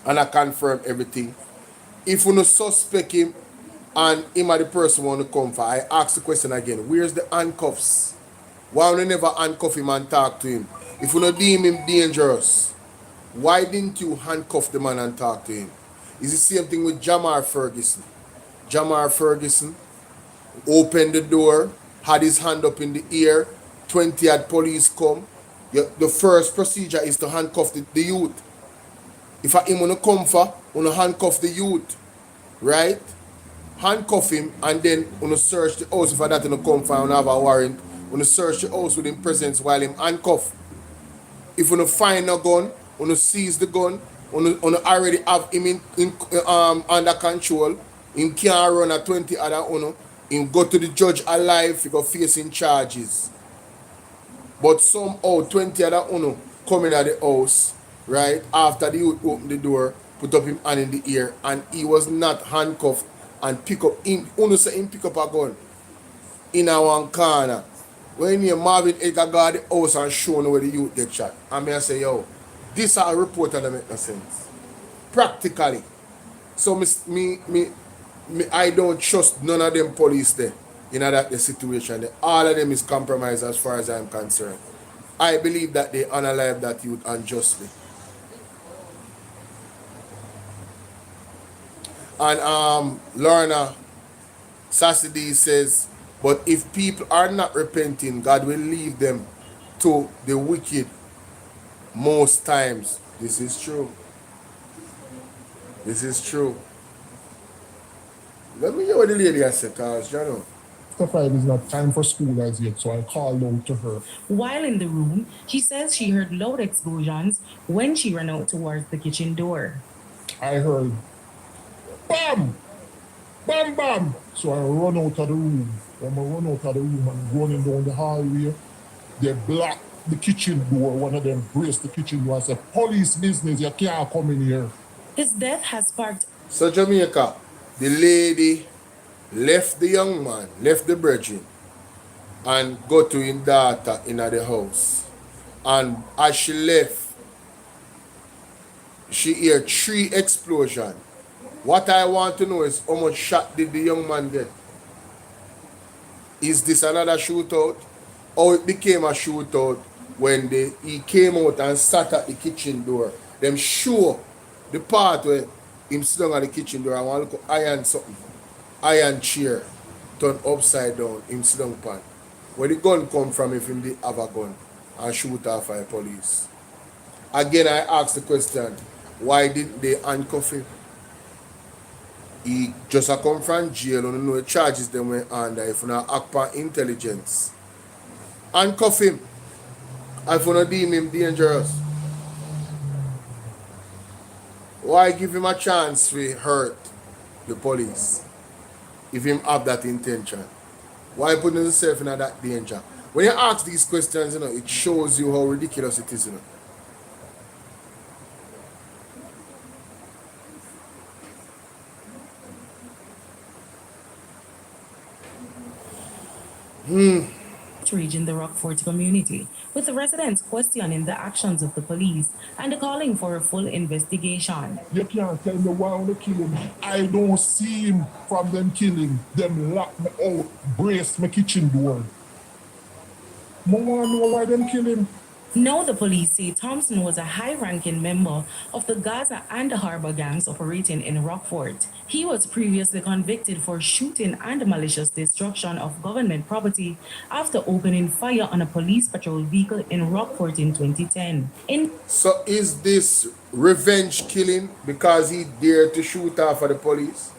and I confirm everything? If you no suspect him and him are the person want to come for, I ask the question again, where's the handcuffs? Why you never handcuff him and talk to him? If you no deem him dangerous, why didn't you handcuff the man and talk to him? It's the same thing with Jamar Ferguson. Jamar Ferguson opened the door, had his hand up in the air, 20 had police come. The first procedure is to handcuff the youth. If I him wanna come for, wanna handcuff the youth, right? Handcuff him and then wanna search the house if I that wanna come for and have a warrant. Wanna search the house with him presence while him handcuff. If wanna find a gun, wanna seize the gun, wanna already have him under control. Him can't run a 20 other uno. Him go to the judge alive, he go facing charges. But somehow 20 other uno come in at the house, right? After the youth opened the door, put up him hand in the air, and he was not handcuffed and pick up him. Uno say him pick up a gun in a one corner. When you Marvin Edgar got the house and shown where the youth get shot. And me I say, yo, this are a report that make no sense. Practically. So I don't trust none of them police there in that the situation. All of them is compromised as far as I'm concerned. I believe that they unalive that youth unjustly. And Lorna Sassidi says, but if people are not repenting, God will leave them to the wicked most times. This is true. This is true. Let me hear what the lady has said, because you know. After 5 is not time for school as yet, so I called out to her. While in the room, she says she heard loud explosions when she ran out towards the kitchen door. I heard bam, bam, bam. So I run out of the room. When I run out of the room and running down the hallway, they blocked the kitchen door. One of them braced the kitchen door and said, police business, you can't come in here. His death has sparked. So Jamaica, the lady left the young man, left the brethren, and go to his daughter in the house. And as she left, she heard 3 explosions. What I want to know is how much shot did the young man get? Is this another shootout? Or it became a shootout when he came out and sat at the kitchen door? Them show the part where him slung at the kitchen door. I want to look at iron something. Iron chair turned upside down, him slung pan. Where the gun come from if him did have a gun and shoot off by police? Again, I ask the question, why didn't they handcuff him? He just come from jail, and know the charges them went under if you not act on intelligence. Handcuff him. If you not deem him dangerous. Why give him a chance to hurt the police if him have that intention? Why put himself in that danger? When you ask these questions, you know, it shows you how ridiculous it is, you know. Region the Rockfort community, with the residents questioning the actions of the police and calling for a full investigation. You can't tell me why they kill him. I don't see him from them killing. Them lock me out, brace my kitchen door. I want to know why them kill him. Now the police say Thompson was a high-ranking member of the Gaza and the Harbor gangs operating in Rockfort. He was previously convicted for shooting and malicious destruction of government property after opening fire on a police patrol vehicle in Rockfort in 2010. So is this revenge killing because he dared to shoot off at the police?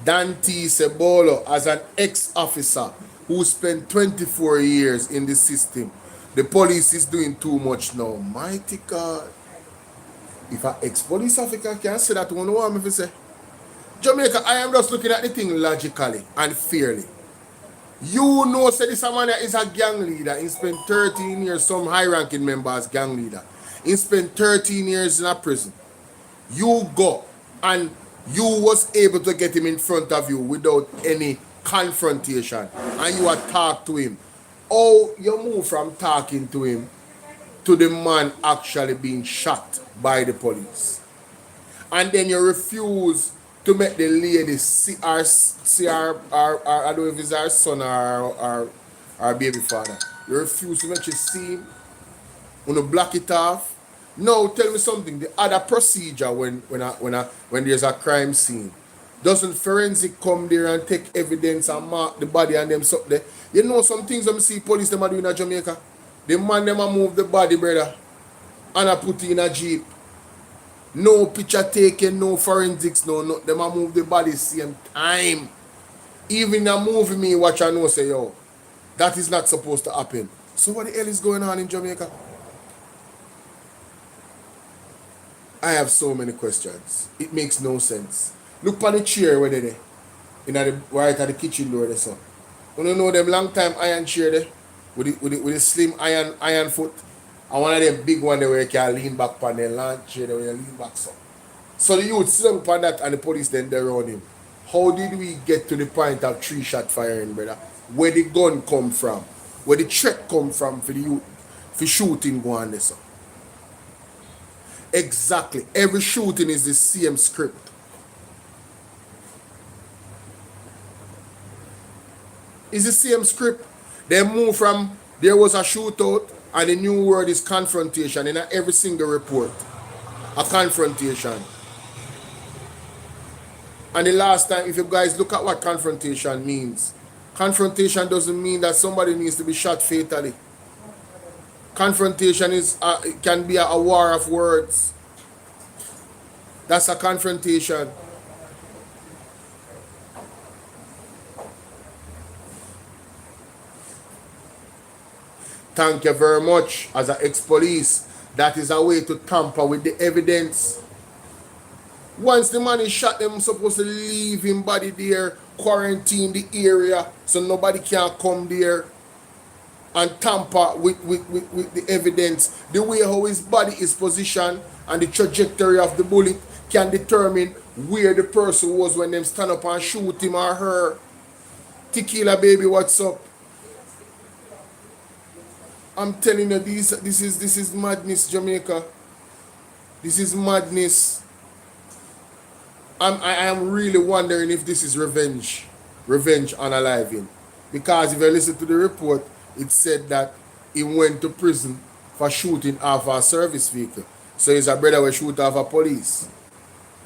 Dante Cebolo, as an ex-officer who spent 24 years in the system, the police is doing too much now. Mighty God. If an ex-police officer can say that, one want me to say. Jamaica, I am just looking at the thing logically and fairly. You know, say this man is a gang leader. He spent 13 years, some high-ranking member as gang leader. He spent 13 years in a prison. You go and you was able to get him in front of you without any confrontation, and you talk to him. Oh, you move from talking to him to the man actually being shot by the police. And then you refuse to make the lady see our I don't know if it's our son or our baby father. You refuse to make you see him. You want to block it off. Now tell me something. The other procedure when there's a crime scene, doesn't forensic come there and take evidence and mark the body and them something there? You know some things when I see police them are doing in Jamaica. The man them a move the body, brother, and I put it in a jeep. No picture taken, no forensics, no. Them a move the body same time. Even a movie me watch and know say, yo, that is not supposed to happen. So what the hell is going on in Jamaica? I have so many questions. It makes no sense. Look on the chair where they there. Right at the kitchen door there, so. You don't know them long time iron chair there with the slim iron foot. And one of them big one there where you can lean back on the long chair there where you lean back so. So the youth sit upon that and the police then they run him. How did we get to the point of 3-shot firing, brother? Where the gun come from? Where the threat come from for the youth for shooting go on there, so. Exactly. Every shooting is the same script. It's the same script. They move from there was a shootout and the new word is confrontation in every single report. A confrontation. And the last time, if you guys look at what confrontation means, confrontation doesn't mean that somebody needs to be shot fatally. Confrontation is it can be a war of words. That's a confrontation. Thank you very much. As an ex-police, that is a way to tamper with the evidence. Once the man is shot, them supposed to leave him body there, quarantine the area so nobody can come there and tamper with the evidence. The way how his body is positioned and the trajectory of the bullet can determine where the person was when them stand up and shoot him or her. Tequila baby, what's up? I'm telling you, this is madness, Jamaica. This is madness. I am really wondering if this is revenge unaliving. Because if you listen to the report, it said that he went to prison for shooting off a service vehicle. So his brother will shoot off a police.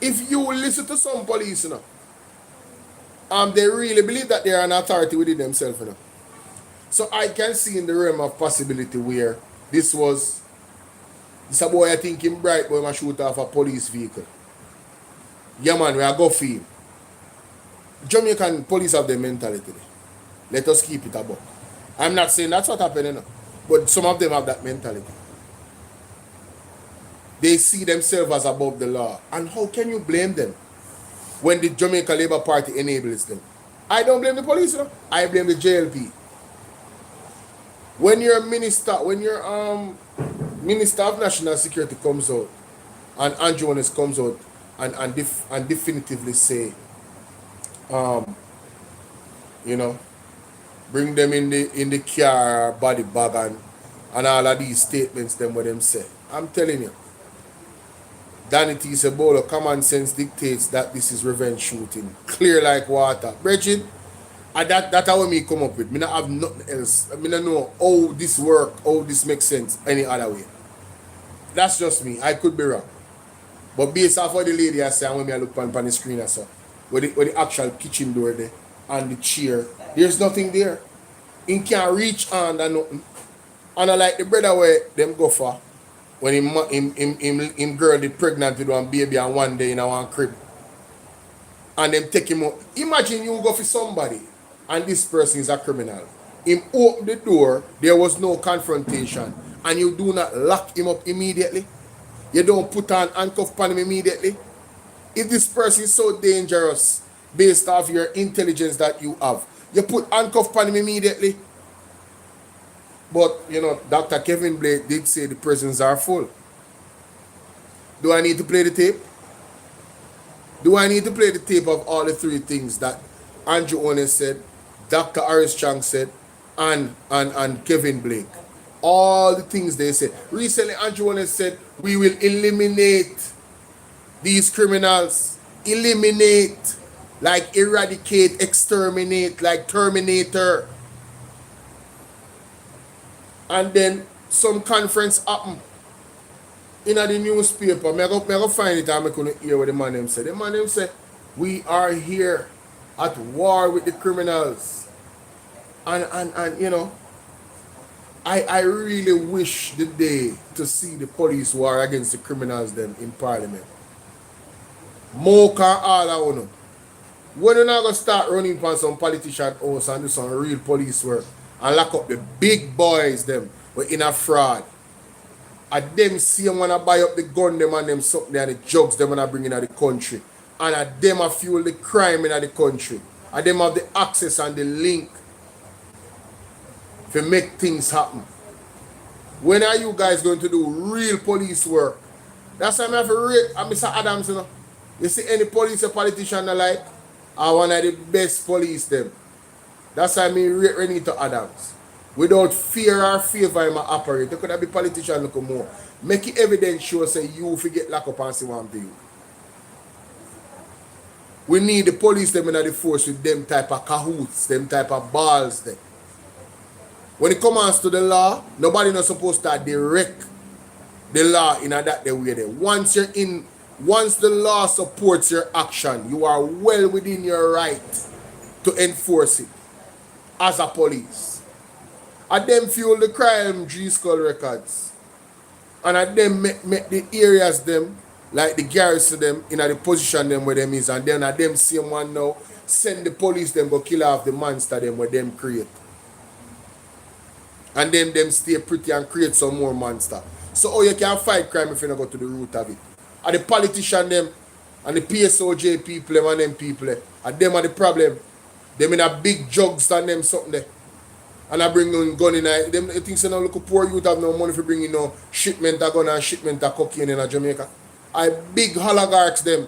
If you listen to some police, you know, they really believe that they are an authority within themselves, you know. So I can see in the realm of possibility where this a boy I think him bright boy ma shoot off a police vehicle. Yeah man, we are go for him. Jamaican police have the mentality. Let us keep it above. I'm not saying that's what happened, you know, but some of them have that mentality. They see themselves as above the law. And how can you blame them? when the Jamaica Labour Party enables them. I don't blame the police, you know? I blame the JLP. When your minister, Minister of National Security comes out, and Andrew Holness comes out and definitively say, you know, bring them in the car, body bag, and all of these statements, them what them say. I'm telling you, Danity said, Bolo, common sense dictates that this is revenge shooting. Clear like water. Bridget, that's how me come up with. Me not have nothing else. I mean, I know how this work, how this makes sense any other way. That's just me. I could be wrong. But based off what the lady I say, when I look on the screen, I saw where the actual kitchen door there and the chair, there's nothing there. He can't reach on and nothing. And I like the brother where them go for when him girl is pregnant with one baby and one day in a one crib. And them take him out. Imagine you go for somebody and this person is a criminal. Him open the door, there was no confrontation, and you do not lock him up immediately. You don't put on handcuff on him immediately. If this person is so dangerous based off your intelligence that you have, you put handcuff on him immediately. But, you know, Dr. Kevin Blake did say the prisons are full. Do I need to play the tape? Do I need to play the tape of all the three things that Andrew Holness said, Dr. Harris Chang said, and Kevin Blake? All the things they said. Recently, Andrew Holness said, we will eliminate these criminals. Eliminate, like eradicate, exterminate, like Terminator. And then some conference happened in the newspaper. I go find it and I couldn't hear what the man them said. The man them said, we are here at war with the criminals. And you know, I really wish the day to see the police war against the criminals them in Parliament. More can all I know. When you're not going to start running upon some politician house and do some real police work and lock up the big boys them but in a fraud. And them see them when I buy up the gun them and them something and the drugs them when I bring in the country. And at them I fuel the crime in the country. And them have the access and the link to make things happen. When are you guys going to do real police work? That's why I have to rate Mr. Adams, you know. You see any police or politician I like, I one of the best police them. That's why I rate Renito Adams. Without fear or favor in my operate. There could be politician look more. Make it evidence show say you forget lock up and see what I'm doing. We need the police them in the force with them type of cahoots, them type of balls there. When it comes to the law, nobody not supposed to direct the law in that way there. Once the law supports your action, you are well within your right to enforce it as a police. And them fuel the crime, G-Skull records. And at them make the areas them, like the garrison them, in the position them where them is. And then at them same one now, send the police them go kill off the monster them where them create. And then them stay pretty and create some more monster. So how you can fight crime if you don't go to the root of it? And the politician them, and the PSOJ people them and them people, and them are the problem. Them in a big jugs and them something there. And I bring on gun in them things say now look poor youth have no money for bringing no shipment of gun and shipment of cocaine in Jamaica. I big oligarchs them.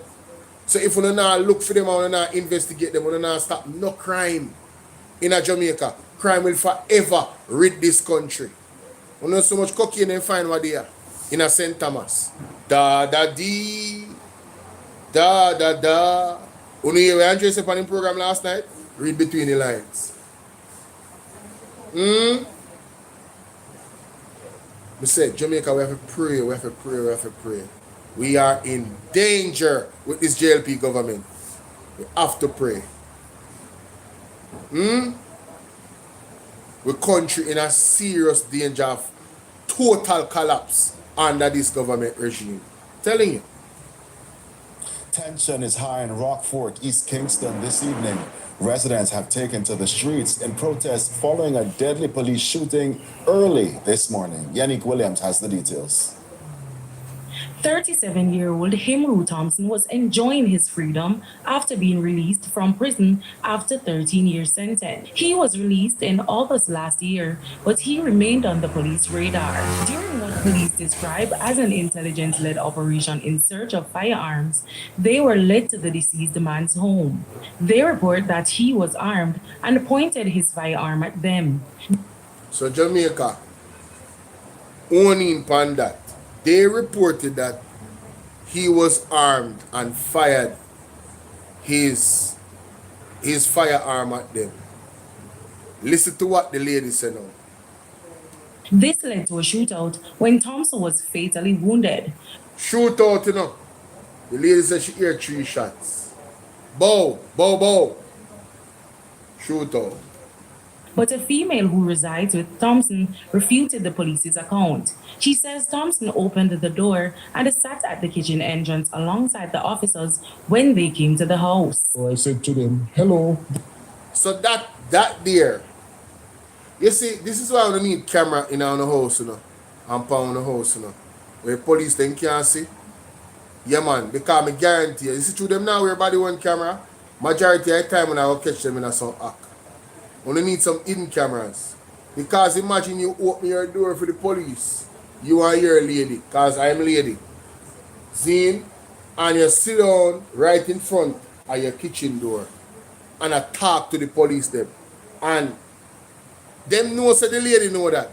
So if we don't look for them and we don't investigate them, we don't stop no crime in Jamaica, crime will forever rid this country. We know so much cocaine and find what they are in a St. Thomas. Da da dee da da da. You know hear Andre said on the program last night? Read between the lines. I said, Jamaica, we have to pray, we have to pray, we have to pray. We are in danger with this JLP government. We have to pray. The country in a serious danger of total collapse under this government regime. Telling you. Tension is high in Rockfort, East Kingston this evening. Residents have taken to the streets in protest following a deadly police shooting early this morning. Yannick Williams has the details. 37-year-old Himru Thompson was enjoying his freedom after being released from prison after 13-year sentence. He was released in August last year, but he remained on the police radar. During what police describe as an intelligence-led operation in search of firearms, they were led to the deceased man's home. They report that he was armed and pointed his firearm at them. So Jamaica, owning upon that, they reported that he was armed and fired his firearm at them. Listen to what the lady said now. This led to a shootout when Thompson was fatally wounded. Shootout, you know. The lady said she heard 3 shots. Bow, bow, bow. Shootout. But a female who resides with Thompson refuted the police's account. She says Thompson opened the door and sat at the kitchen entrance alongside the officers when they came to the house. So I said to them, hello. So that there, you see, this is why we need camera in our house, you know, and pound the house, you know, where police then can't see. Yeah, man, because I guarantee you see through them now, everybody want camera. Majority of the time when I will catch them in some act. Only need some hidden cameras. Because imagine you open your door for the police. You are your lady, because I'm lady. Zine, and you sit down right in front of your kitchen door and I talk to the police them. And them know, so the lady know that.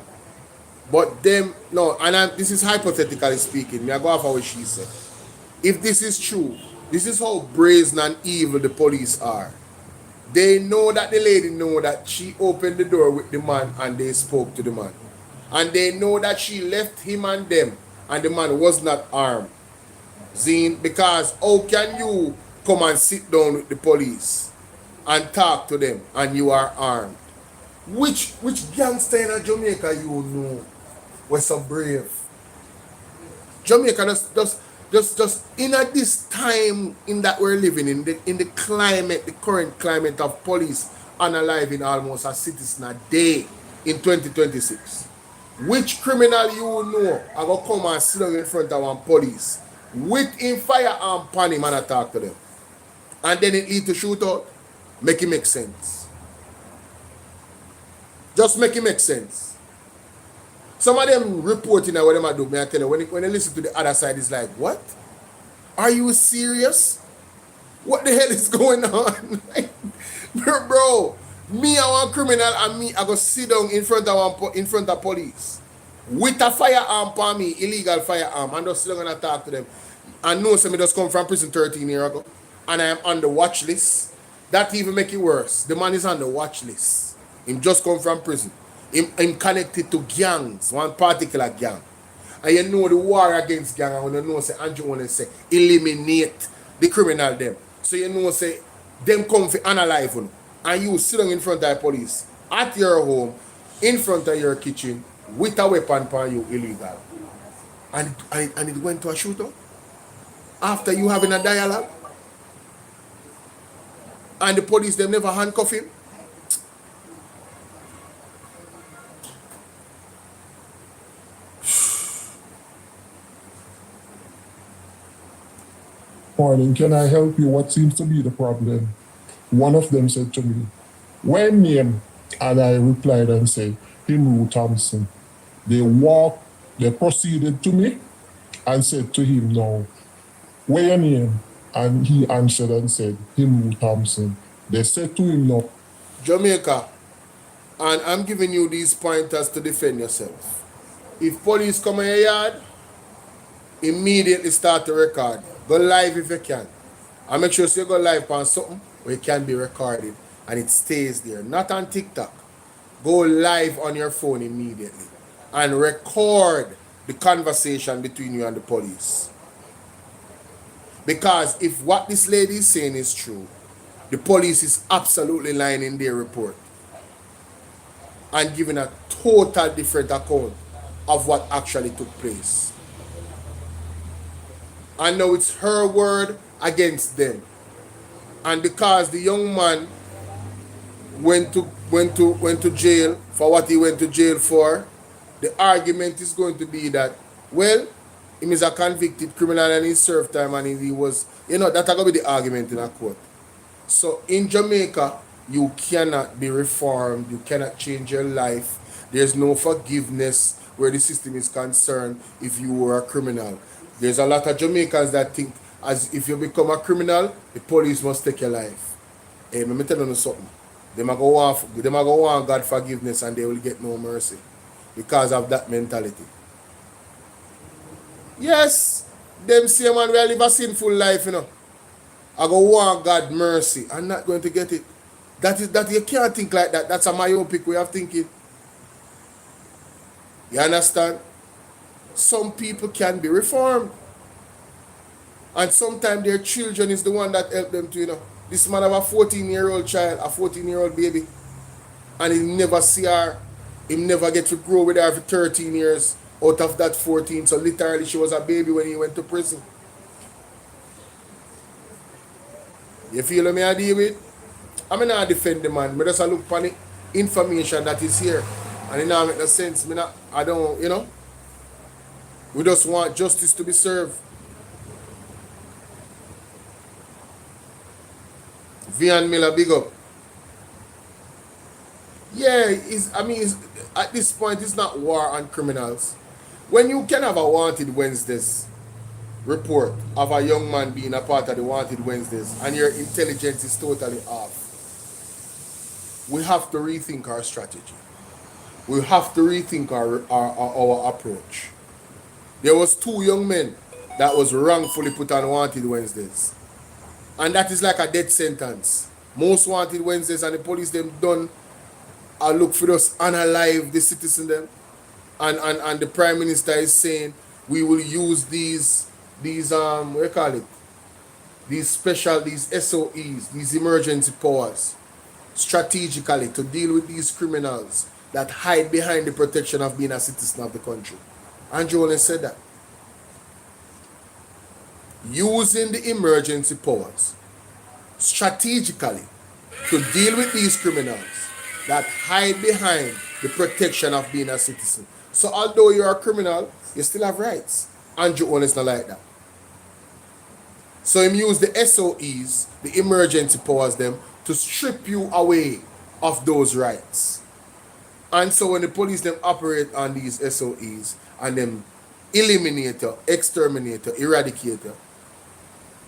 But them, no, and this is hypothetically speaking. Me I go off of what she said. If this is true, this is how brazen and evil the police are. They know that the lady know that she opened the door with the man and they spoke to the man. And they know that she left him and them and the man was not armed. Zine, because how can you come and sit down with the police and talk to them and you are armed? Which gangster in Jamaica you know was so brave? Jamaica just in at this time in that we're living in the climate, the current climate of police unaliving almost a citizen a day in 2026. Which criminal you know are gonna come and sit down in front of one police with him firearm pan him and attack to them? And then it lead to shootout? Make it make sense. Just make it make sense. Some of them reporting what them do, I tell you, when they listen to the other side, it's like, what? Are you serious? What the hell is going on? Bro, me I want criminal and me I go sit down in front of police with a firearm for me, illegal firearm, and just sit down and talk to them. And know somebody just come from prison 13 years ago and I am on the watch list. That even make it worse. The man is on the watch list. Him just come from prison. Him connected to gangs, one particular gang. And you know the war against gang, and when you know say Andrew want to say eliminate the criminal them. So you know say them come for unalive you, and you sit down in front of the police at your home, in front of your kitchen, with a weapon upon you illegal. And it went to a shootout? After you having a dialogue? And the police them never handcuff him? Morning, can I help you? What seems to be the problem? One of them said to me, "What name?" And I replied and said, "Himru Thompson." They proceeded to me and said to him, "No, what your name?" And he answered and said, "Himru Thompson." They said to him, "No." Jamaica, and I'm giving you these pointers to defend yourself. If police come in your yard, immediately start to record. Go live if you can. And make sure you go live on something where it can be recorded and it stays there. Not on TikTok. Go live on your phone immediately and record the conversation between you and the police. Because if what this lady is saying is true, the police is absolutely lying in their report and giving a total different account of what actually took place. And now it's her word against them. And because the young man went to jail for what he went to jail for, the argument is going to be that, well, Him is a convicted criminal and he served time and he was, that's going to be the argument in a court. So in Jamaica, you cannot be reformed, you cannot change your life. There's no forgiveness where the system is concerned if you were a criminal. There's a lot of Jamaicans that think as if you become a criminal, the police must take your life. Hey, let me tell you something. They might go want God forgiveness and they will get no mercy because of that mentality. Yes, them say man will live a sinful life, I go want God mercy. I'm not going to get it. That you can't think like that. That's a myopic way of thinking. You understand? Some people can be reformed. And sometimes their children is the one that help them to, This man have a 14-year-old child, a 14-year-old baby. And he never see her. He never get to grow with her for 13 years out of that 14. So literally she was a baby when he went to prison. You feel what I deal with? I'm not defend the man. I just look for the information that is here. And it don't make no sense. I don't, We just want justice to be served. Vian Miller, big up. Yeah, at this point, it's not war on criminals. When you can have a Wanted Wednesdays report of a young man being a part of the Wanted Wednesdays and your intelligence is totally off, we have to rethink our strategy. We have to rethink our approach. There was 2 young men that was wrongfully put on Wanted Wednesdays. And that is like a death sentence. Most Wanted Wednesdays and the police them done look for us unalive the citizen them. And the Prime Minister is saying we will use these what do you call it? These SOEs, these emergency powers, strategically to deal with these criminals that hide behind the protection of being a citizen of the country. Andrew only said that. Using the emergency powers strategically to deal with these criminals that hide behind the protection of being a citizen. So although you're a criminal, you still have rights. Andrew only is not like that. So him use the SOEs, the emergency powers them, to strip you away of those rights. And so when the police them operate on these SOEs and them eliminate you, exterminate you, eradicate you,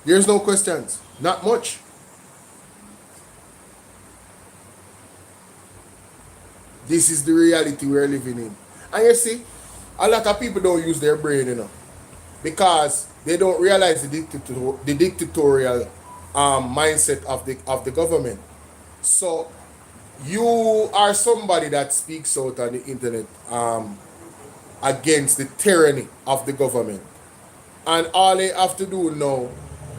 there's no questions. Not much. This is the reality we're living in. And you see, a lot of people don't use their brain, because they don't realize the dictatorial mindset of the government. So you are somebody that speaks out on the internet against the tyranny of the government. And all they have to do now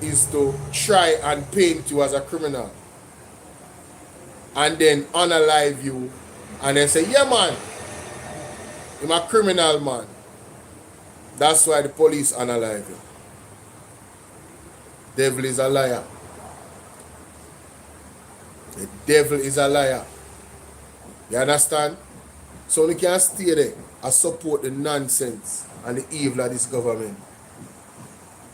is to try and paint you as a criminal. And then unalive you. And then say, yeah man, I'm a criminal man. That's why the police unalive you. Devil is a liar. The devil is a liar. You understand? So we can't stay there and support the nonsense and the evil of this government.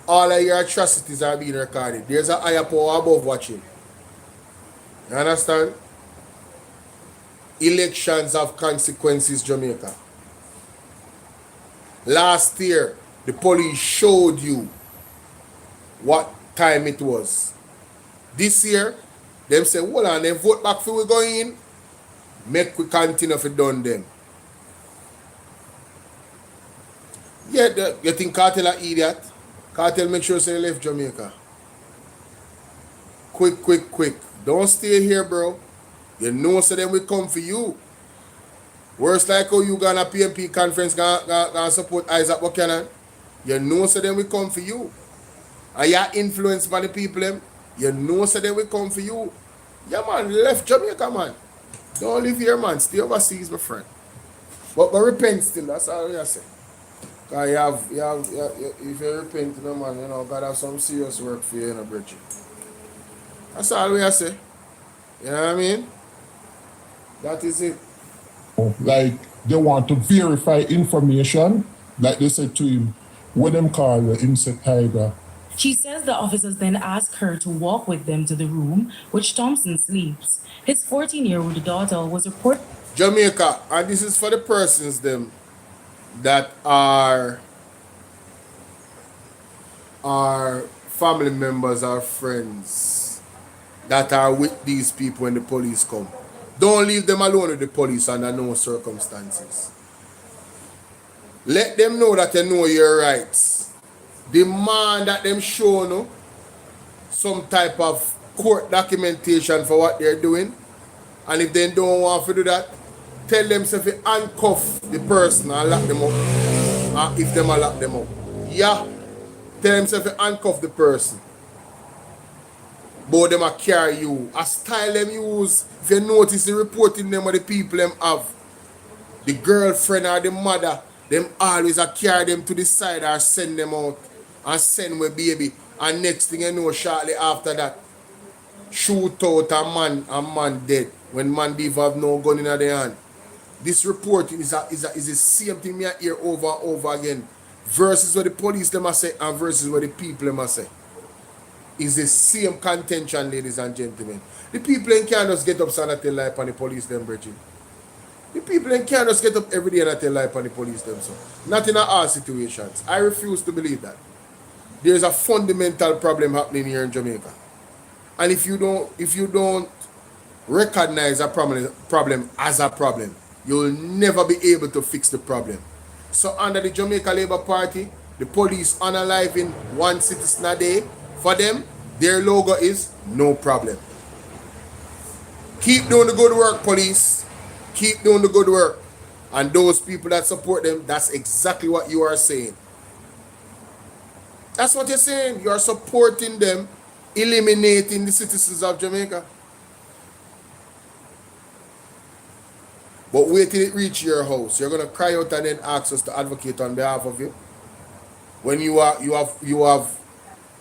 All of your atrocities are being recorded. There's a higher power above watching. You understand? Elections have consequences, Jamaica. Last year, the police showed you what time it was. This year, them say, hold on, then vote back for we go in. Make we continue for done them. Yeah, you think Cartel are idiot? Cartel make sure say left Jamaica. Quick. Don't stay here, bro. You know so them will come for you. Worse like how you gonna PMP conference gonna support Isaac Buchanan. You know so them will come for you. And you're influenced by the people them. You know so they will come for you. Yeah man, left Jamaica man. Don't live here man, stay overseas my friend. But repent still, that's all I say. Because if you repent, man, God have some serious work for you, Bridget. That's all I say. You know what I mean? That is it. Like, they want to verify information, like they said to him, When them call you, him say Tiger. She says the officers then ask her to walk with them to the room which Thompson sleeps. His 14-year-old daughter was reported. Jamaica, and this is for the persons them that are family members or friends that are with these people when the police come. Don't leave them alone with the police under no circumstances. Let them know that you know your rights. Demand that them show no some type of court documentation for what they're doing. And if they don't want to do that, tell them to handcuff the person and lock them up. And if them lock them up. Yeah. Tell them to handcuff the person. But them a carry you. A style them use. If you notice the reporting them or the people them have, the girlfriend or the mother, them always a carry them to the side or send them out and send with baby. And next thing you know, shortly after that, shoot out a man dead. When man beef have no gun in their hand. This reporting is the same thing me I hear over and over again. Versus what the police them say and versus what the people them say. Is the same contention, ladies and gentlemen. The people in can't just get up and tell lie upon the police them, Bridget. The people in can't just get up every day and tell lie upon the police them. So not in all situations. I refuse to believe that. There's a fundamental problem happening here in Jamaica. And if you don't recognize a problem as a problem, you'll never be able to fix the problem. So under the Jamaica Labour Party, the police unaliving one citizen a day, for them, their logo is no problem. Keep doing the good work, police. Keep doing the good work. And those people that support them, that's exactly what you are saying. That's what you're saying. You are supporting them, eliminating the citizens of Jamaica. But wait till it reach your house. You're gonna cry out and then ask us to advocate on behalf of you. When you have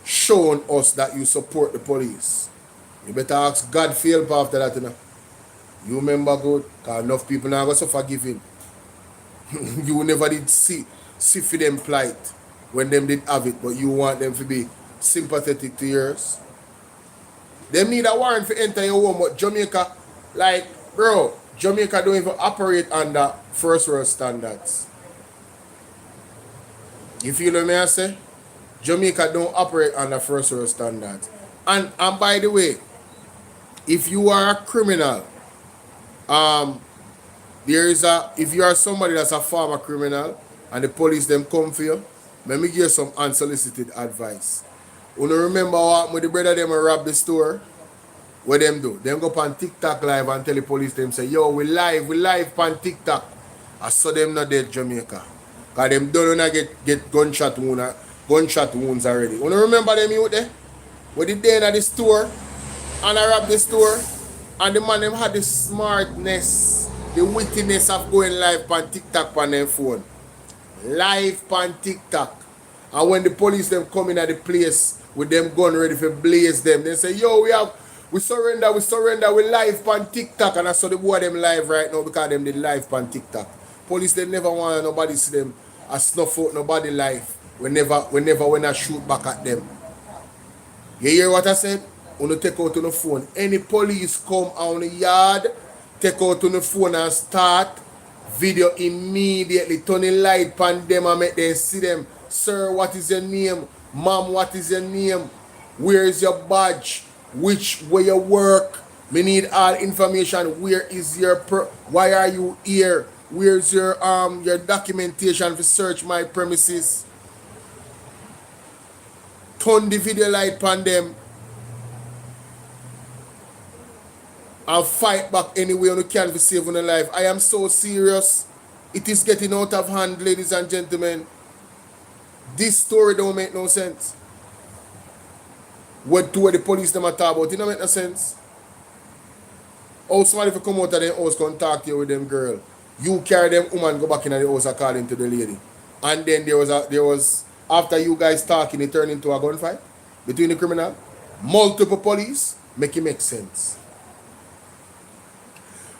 shown us that you support the police. You better ask God for help after that, you know. You remember good, because enough people now go so forgiving. You never did see for them plight when them did have it, but you want them to be sympathetic to yours. Them need a warrant to enter your home, but Jamaica, like, bro, Jamaica don't even operate under first world standards. You feel what I say? Jamaica don't operate under first world standards. And by the way, if you are a criminal, if you are somebody that's a former criminal and the police them come for you, let me give you some unsolicited advice. You remember what happened with the brother them rob the store? What them do? Them go on TikTok live and tell the police them say, yo, we live on TikTok. I saw them not dead Jamaica. Because them don't get gunshot wounds already. You remember them out there? When they day at the store and I robbed the store and the man them had the smartness, the wittiness of going live on TikTok on their phone. Live on TikTok. And when the police them come in at the place with them gun ready for blaze them, they say, yo, we surrender, we live on TikTok. And I saw the boy them live right now because them did live on TikTok. Police they never want nobody see them a snuff out nobody life. Whenever when I shoot back at them. You hear what I said? When you take out on the phone. Any police come on the yard, take out on the phone and start video immediately. Turn the light on them and make them see them. Sir, what is your name? Mom, what is your name? Where is your badge? Which way you work? We need all information. Where is your why are you here? Where's your documentation to search my premises? Turn the video light on them and fight back any way you can to save your life. I am so serious. It is getting out of hand, ladies and gentlemen. This story don't make no sense. What the police them are talking about, it don't make no sense. How somebody if come out of their house contact you with them girl. You carry them woman go back in the house according to the lady. And then there was after you guys talking, it turned into a gunfight between the criminal. Multiple police, make it make sense.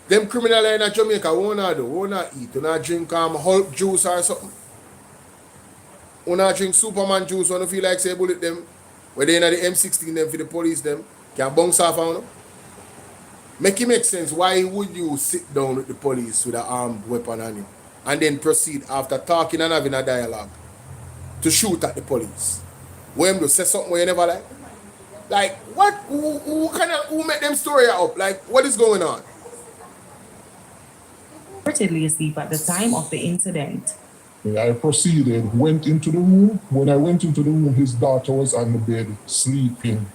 Them criminal in Jamaica, won't do, won't eat, won't drink Hulk juice or something. Una drink Superman juice when you feel like say bullet them. Where they in the M16 them for the police them. Can bounce off on them. Make it make sense. Why would you sit down with the police with an armed weapon on you and then proceed after talking and having a dialogue to shoot at the police? When you say something where you never like? Like what? Who made them story up? Like what is going on? Reportedly asleep at the time of the incident. I proceeded, went into the room. When I went into the room, his daughter was on the bed sleeping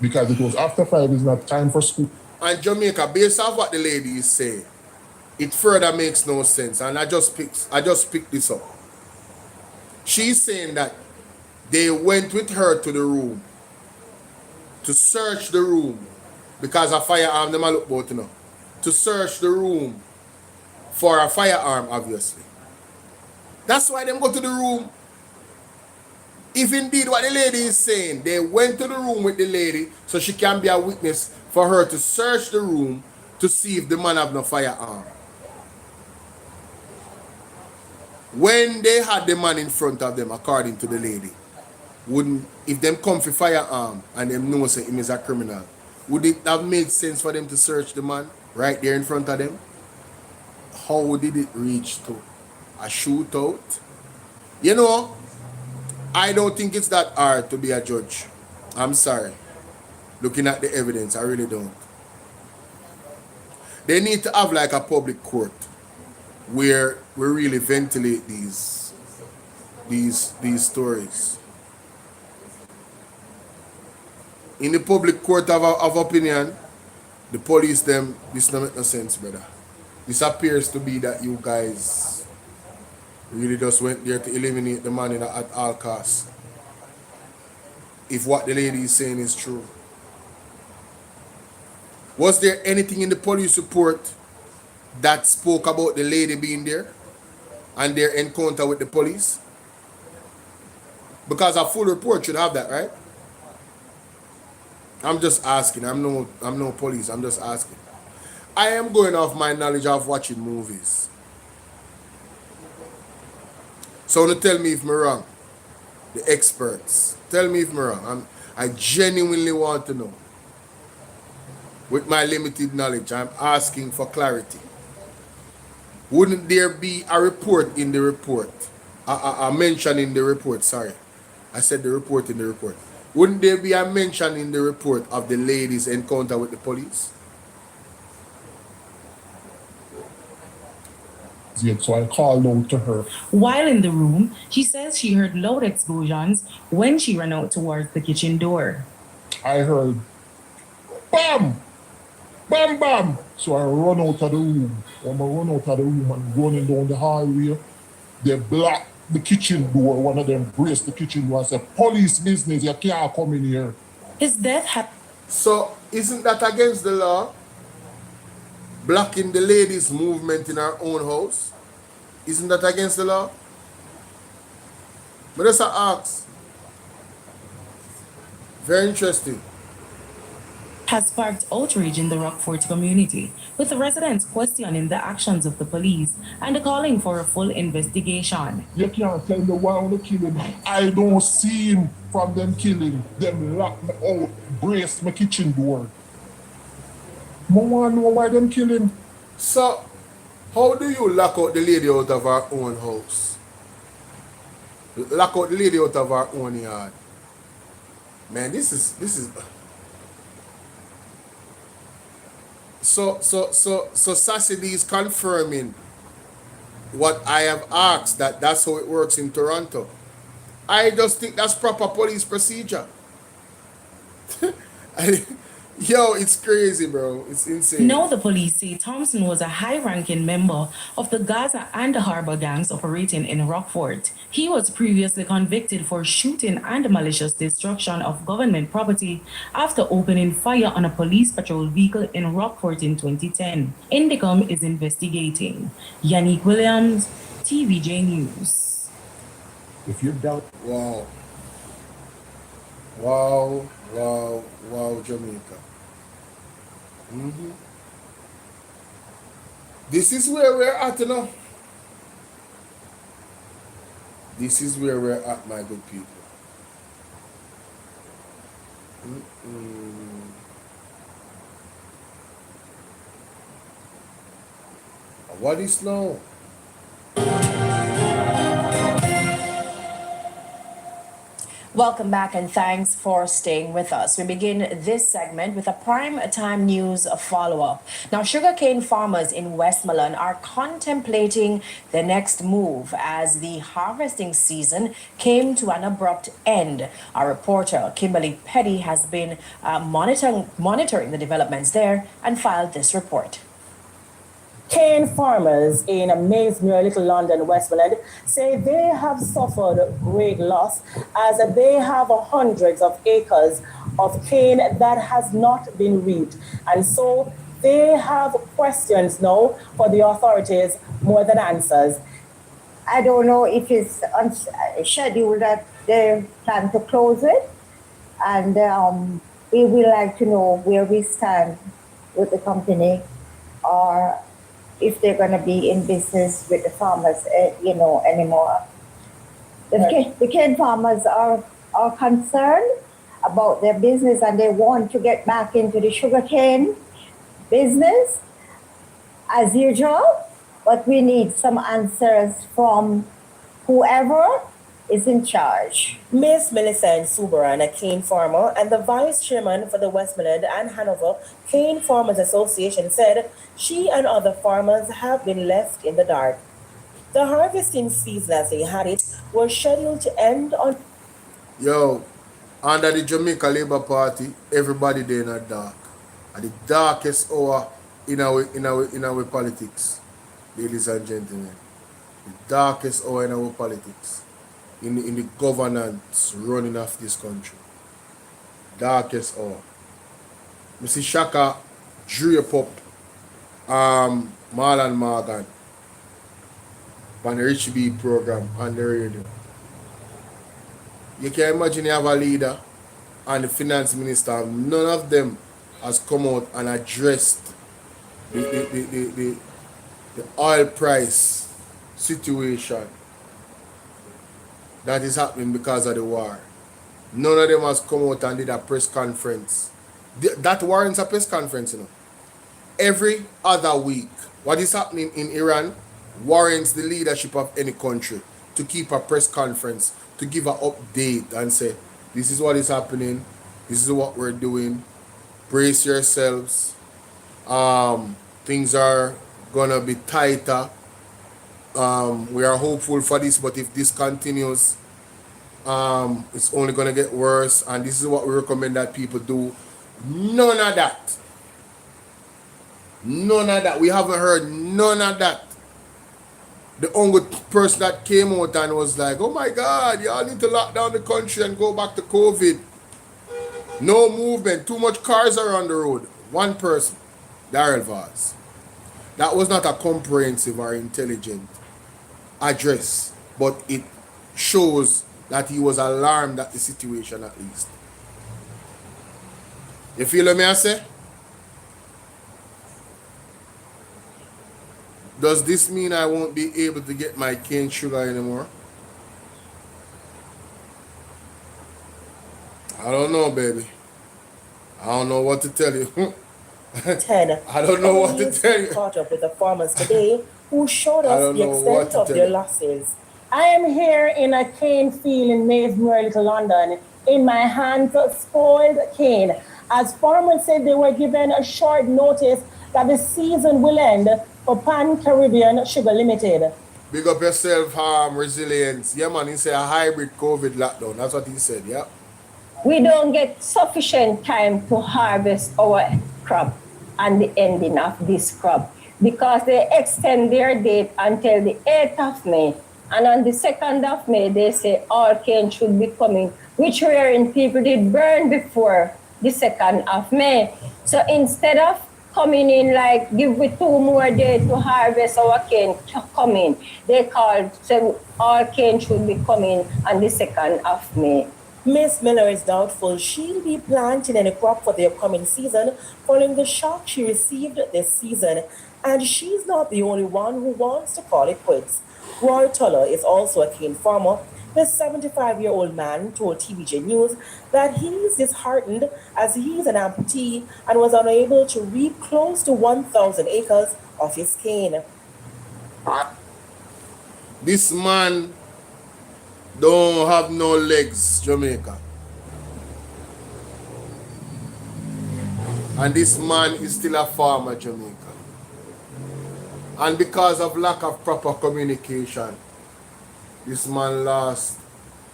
because it was after 5, it's not time for school. And Jamaica, based off what the lady is saying, it further makes no sense. And I just picked this up. She's saying that they went with her to the room to search the room because a firearm, them a look both, you know, to search the room for a firearm, obviously. That's why them go to the room. If indeed what the lady is saying, they went to the room with the lady so she can be a witness for her to search the room to see if the man have no firearm. When they had the man in front of them, according to the lady, if them come for firearm and them know say him is a criminal, would it have made sense for them to search the man right there in front of them? How did it reach to a shootout? You know, I don't think it's that hard to be a judge. I'm sorry. Looking at the evidence, I really don't. They need to have like a public court where we really ventilate these stories. In the public court of opinion, the police them, this don't make no sense, brother. This appears to be that you guys really just went there to eliminate the man at all costs. If what the lady is saying is true. Was there anything in the police report that spoke about the lady being there and their encounter with the police? Because a full report should have that, right? I'm just asking. I'm no police. I'm just asking. I am going off my knowledge of watching movies. So don't tell me if I'm wrong. The experts. Tell me if I'm wrong. I genuinely want to know. With my limited knowledge, I'm asking for clarity. Wouldn't there be a report in the report? A mention in the report, sorry. I said the report in the report. Wouldn't there be a mention in the report of the lady's encounter with the police? So I called out to her. While in the room, she says she heard loud explosions when she ran out towards the kitchen door. I heard bam! Bam, bam! So I run out of the room. When I run out of the room and running down the hallway, they blocked the kitchen door. One of them braced the kitchen door and said, police business, you can't come in here. His death happened. So isn't that against the law? Blocking the lady's movement in her own house? Isn't that against the law? But that's an ask. Very interesting. Has sparked outrage in the Rockfort community, with the residents questioning the actions of the police and calling for a full investigation. You can't tell me why they kill him. I don't see him from them killing. Them lock me out, brace my kitchen door. I want to know why them kill him. So, how do you lock out the lady out of her own house? Lock out the lady out of her own yard. Man, this is. So Sassy is confirming what I have asked, that's how it works in Toronto. I just think that's proper police procedure. Yo, it's crazy, bro. It's insane. Now the police say Thompson was a high-ranking member of the Gaza and the Harbor gangs operating in Rockfort. He was previously convicted for shooting and malicious destruction of government property after opening fire on a police patrol vehicle in Rockfort in 2010. Indicom is investigating. Yannick Williams, TVJ News. If you doubt... Wow, Jamaica. This is where we're at now. This is where we're at, my good people. What is now? Welcome back and thanks for staying with us. We begin this segment with a prime time news follow-up. Now, sugarcane farmers in Westmoreland are contemplating the next move as the harvesting season came to an abrupt end. Our reporter, Kimberly Petty, has been monitoring the developments there and filed this report. Cane farmers in Mays near Little London, Westmoreland, say they have suffered great loss as they have hundreds of acres of cane that has not been reaped. And so they have questions now for the authorities more than answers. I don't know if it's on schedule that they plan to close it. And we would like to know where we stand with the company, or if they're going to be in business with the farmers, anymore. The cane farmers are concerned about their business and they want to get back into the sugarcane business as usual, but we need some answers from whoever is in charge. Ms. Millicent Subaran, a cane farmer and the vice chairman for the Westmoreland and Hanover Cane Farmers Association, said she and other farmers have been left in the dark. The harvesting season, as they had it, was scheduled to end on... Yo, under the Jamaica Labour Party, everybody there in the dark. At the darkest hour in our politics, ladies and gentlemen. The darkest hour in our politics. In the governance running of this country. Darkest hour. Mr. Shaka drape up Marlon Morgan on the Rich B program on the radio. You can imagine you have a leader and the finance minister, none of them has come out and addressed the oil price situation that is happening because of the war. None of them has come out and did a press conference. That warrants a press conference, Every other week, what is happening in Iran warrants the leadership of any country to keep a press conference, to give an update and say, this is what is happening, this is what we're doing, brace yourselves, things are gonna be tighter. We are hopeful for this, but if this continues, it's only going to get worse, and this is what we recommend that people do. None of that. None of that. We haven't heard none of that. The only person that came out and was like, oh my God, y'all need to lock down the country and go back to COVID. No movement, too much cars are on the road. One person, Darrell Vaz. That was not a comprehensive or intelligent address, but it shows that he was alarmed at the situation at least. You feel what I say? Does this mean I won't be able to get my cane sugar anymore? I don't know, baby. I don't know what to tell you. Ted, I don't know what to tell you. Caught up with the farmers today who showed us the extent of their losses. I am here in a cane field in Mays near Little London. In my hands, spoiled cane. As farmers said, they were given a short notice that the season will end for Pan Caribbean Sugar Limited. Big up yourself, resilience. Yeah, man, he said a hybrid COVID lockdown. That's what he said, yeah. We don't get sufficient time to harvest our crop and the ending of this crop because they extend their date until the 8th of May. And on the 2nd of May, they say all cane should be coming, which wherein people did burn before the 2nd of May. So instead of coming in like, give we 2 more days to harvest our cane coming, they called, say all cane should be coming on the 2nd of May. Miss Miller is doubtful she'll be planting any crop for the upcoming season following the shock she received this season. And she's not the only one who wants to call it quits. Roy Tuller is also a cane farmer. The 75-year-old man told TVJ News that he's disheartened as he's an amputee and was unable to reap close to 1,000 acres of his cane. This man don't have no legs, Jamaica. And this man is still a farmer, Jamaica. And because of lack of proper communication, this man lost.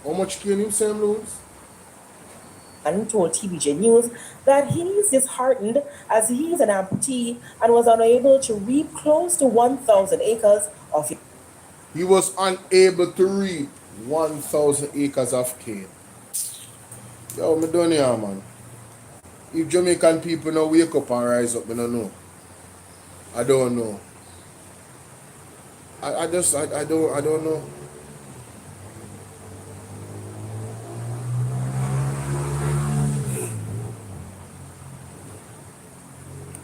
How much cane him say him lose? And told TVJ News that he's disheartened as he's an amputee and was unable to reap close to 1,000 acres of his. He was unable to reap 1,000 acres of cane. Yo, me done here, man. If Jamaican people now wake up and rise up, I don't know. I don't know. I don't know.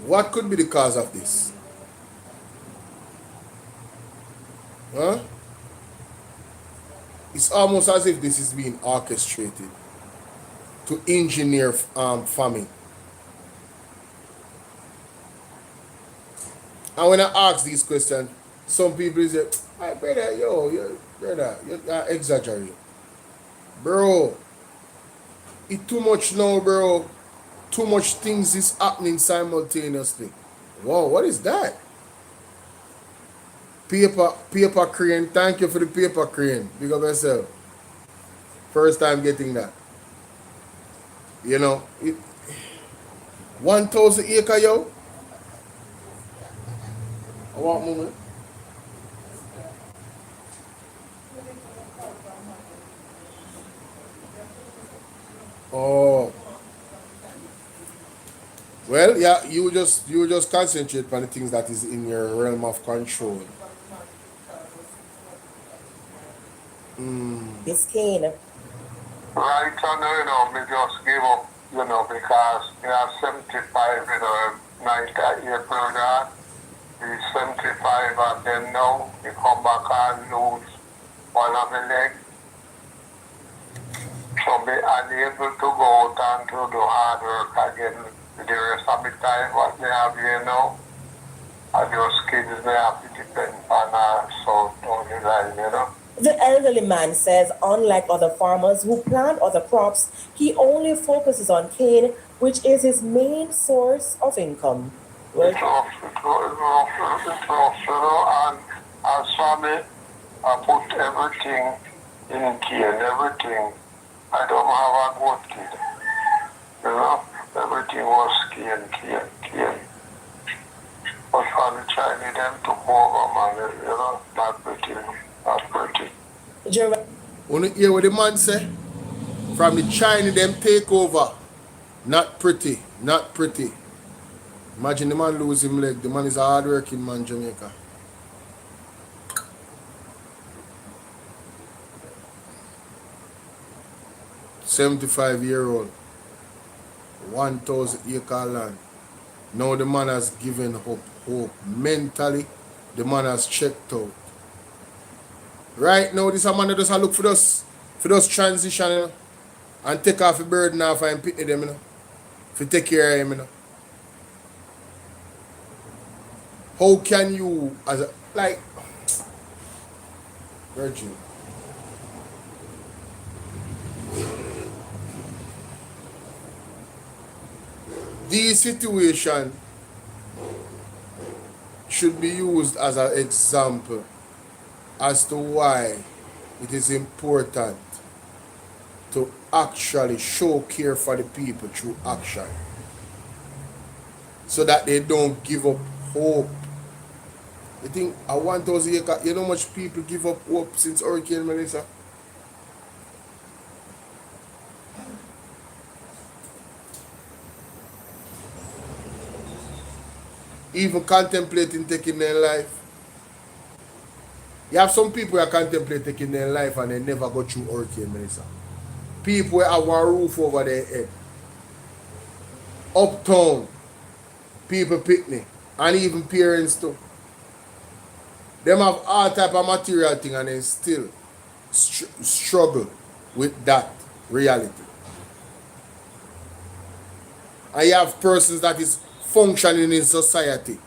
What could be the cause of this? Huh? It's almost as if this is being orchestrated to engineer famine. And when I ask these questions, some people say, hey, brother, you're exaggerating. Bro, it's too much now, bro. Too much things is happening simultaneously. Wow, what is that? Paper crane. Thank you for the paper crane. Big up yourself. First time getting that. You know, 1,000 acre, yo. I want moment. Oh. Well, yeah, you just concentrate on the things that is in your realm of control. His cane. Right now, you know, me just give up, you know, because me are 75, you know, 90 years brother. He's 75 and then now he come back and lose one of the leg. So me unable to go out and to do hard work again. The rest of the time what me have here now, I just kids me have to depend on so don't realize, you know. The elderly man says, unlike other farmers who plant other crops, he only focuses on cane, which is his main source of income. It's rough, you know, and as for me, I put everything in cane, everything. I don't have a goat kid, you know, everything was cane. But for the Chinese, them took over, man, you know, not pretty. Wanna hear what the man say? From the Chinese, them take over. Not pretty. Imagine the man lose him leg. The man is a hard-working man, Jamaica. "75-year-old, 1,000 acre land. Now the man has given up hope. Mentally, the man has checked out. Right now, this a man that just look for those transition, you know, and take off the burden off and pick them, you know, to take care of him, you know. How can you, as a, like, Virgin, these situations should be used as an example as to why it is important to actually show care for the people through action, so that they don't give up hope. You think a 1,000 acre, you know how much people give up hope since Hurricane Melissa? Even contemplating taking their life. You have some people who contemplate taking their life and they never go through Hurricane Melissa. People who have one roof over their head. Uptown, people picnic. And even parents too. Them have all type of material thing and they still struggle with that reality. I have persons that is functioning in society,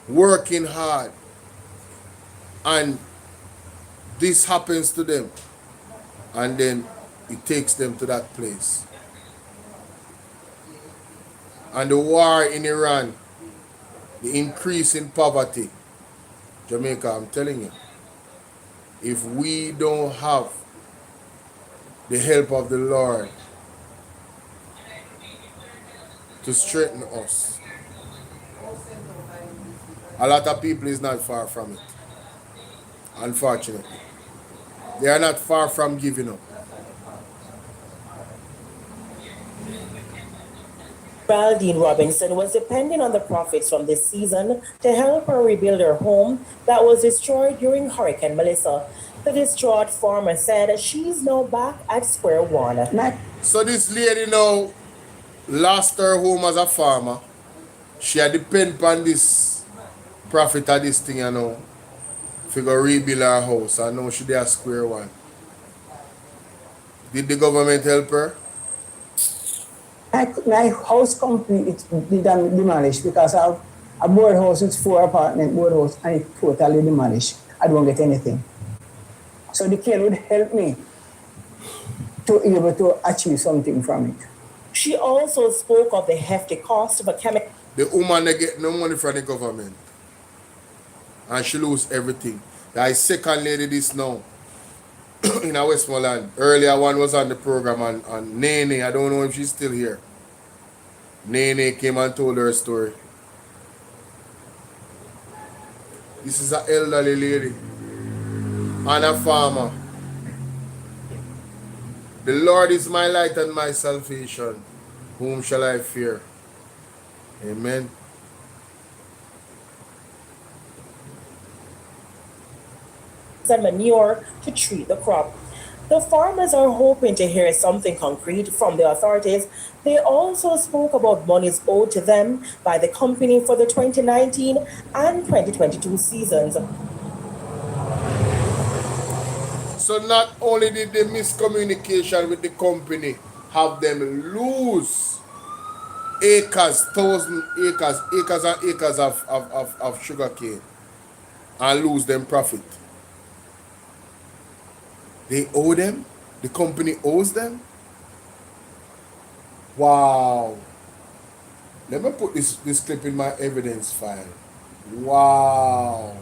working hard, and this happens to them, and then it takes them to that place. And the war in Iran, the increase in poverty, Jamaica, I'm telling you, if we don't have the help of the Lord to strengthen us, a lot of people is not far from it. Unfortunately, they are not far from giving up. Geraldine Robinson was depending on the profits from this season to help her rebuild her home that was destroyed during Hurricane Melissa. The distraught farmer said she's now back at square one. So this lady now lost her home as a farmer. She had depend on this profit of this thing, you know, to go rebuild her house. I know she did a square one. Did the government help her? My house completely demolished because I have a board house with 4 apartment board house and it totally demolished. I don't get anything. So the cane would help me to be able to achieve something from it. She also spoke of the hefty cost of a chemical. The woman they get no money from the government. And she lose everything. There is second lady this now in a Westmoreland. Earlier one was on the program and Nene, I don't know if she's still here. Nene came and told her story. This is an elderly lady and a farmer. The Lord is my light and my salvation. Whom shall I fear? Amen. And manure to treat the crop. The farmers are hoping to hear something concrete from the authorities. They also spoke about monies owed to them by the company for the 2019 and 2022 seasons. So not only did the miscommunication with the company have them lose acres, 1,000 acres, acres and acres of sugar cane and lose them profit. They owe them? The company owes them? Wow. Let me put this clip in my evidence file. Wow.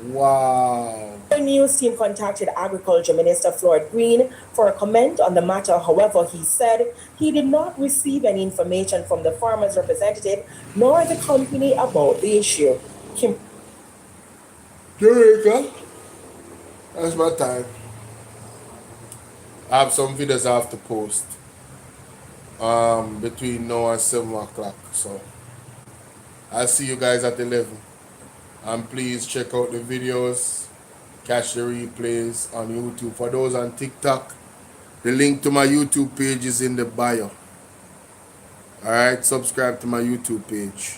Wow. The news team contacted Agriculture Minister Floyd Green for a comment on the matter. However, he said he did not receive any information from the farmers' representative nor the company about the issue. Jamaica. That's my time. I have some videos I have to post between now and 7 o'clock. So I'll see you guys at 11. And please check out the videos, catch the replays on YouTube. For those on TikTok, the link to my YouTube page is in the bio. Alright, subscribe to my YouTube page.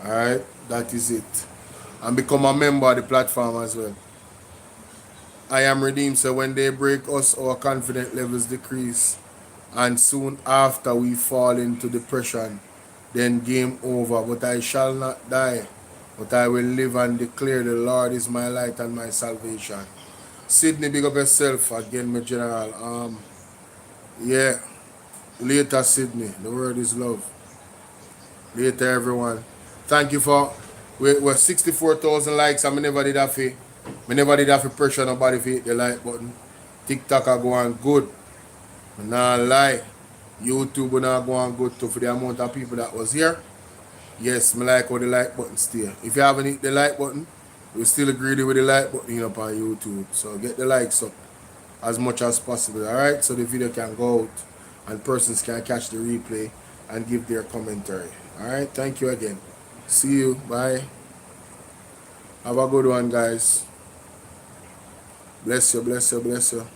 Alright, that is it. And become a member of the platform as well. I am redeemed, so when they break us, our confidence levels decrease. And soon after we fall into depression, then game over. But I shall not die, but I will live and declare the Lord is my light and my salvation. Sydney, big up yourself again, my general. Yeah. Later, Sydney. The word is love. Later, everyone. Thank you for... We're 64,000 likes and I never did that for... I never did have to pressure nobody to hit the like button. TikTok are going good. I'm not lie. YouTube will not go on good too for the amount of people that was here. Yes, I like how the like button stay. If you haven't hit the like button, we still agree with the like button up on YouTube. So get the likes up as much as possible, alright? So the video can go out and persons can catch the replay and give their commentary. Alright, thank you again. See you. Bye. Have a good one, guys. Bless you, bless you, bless you.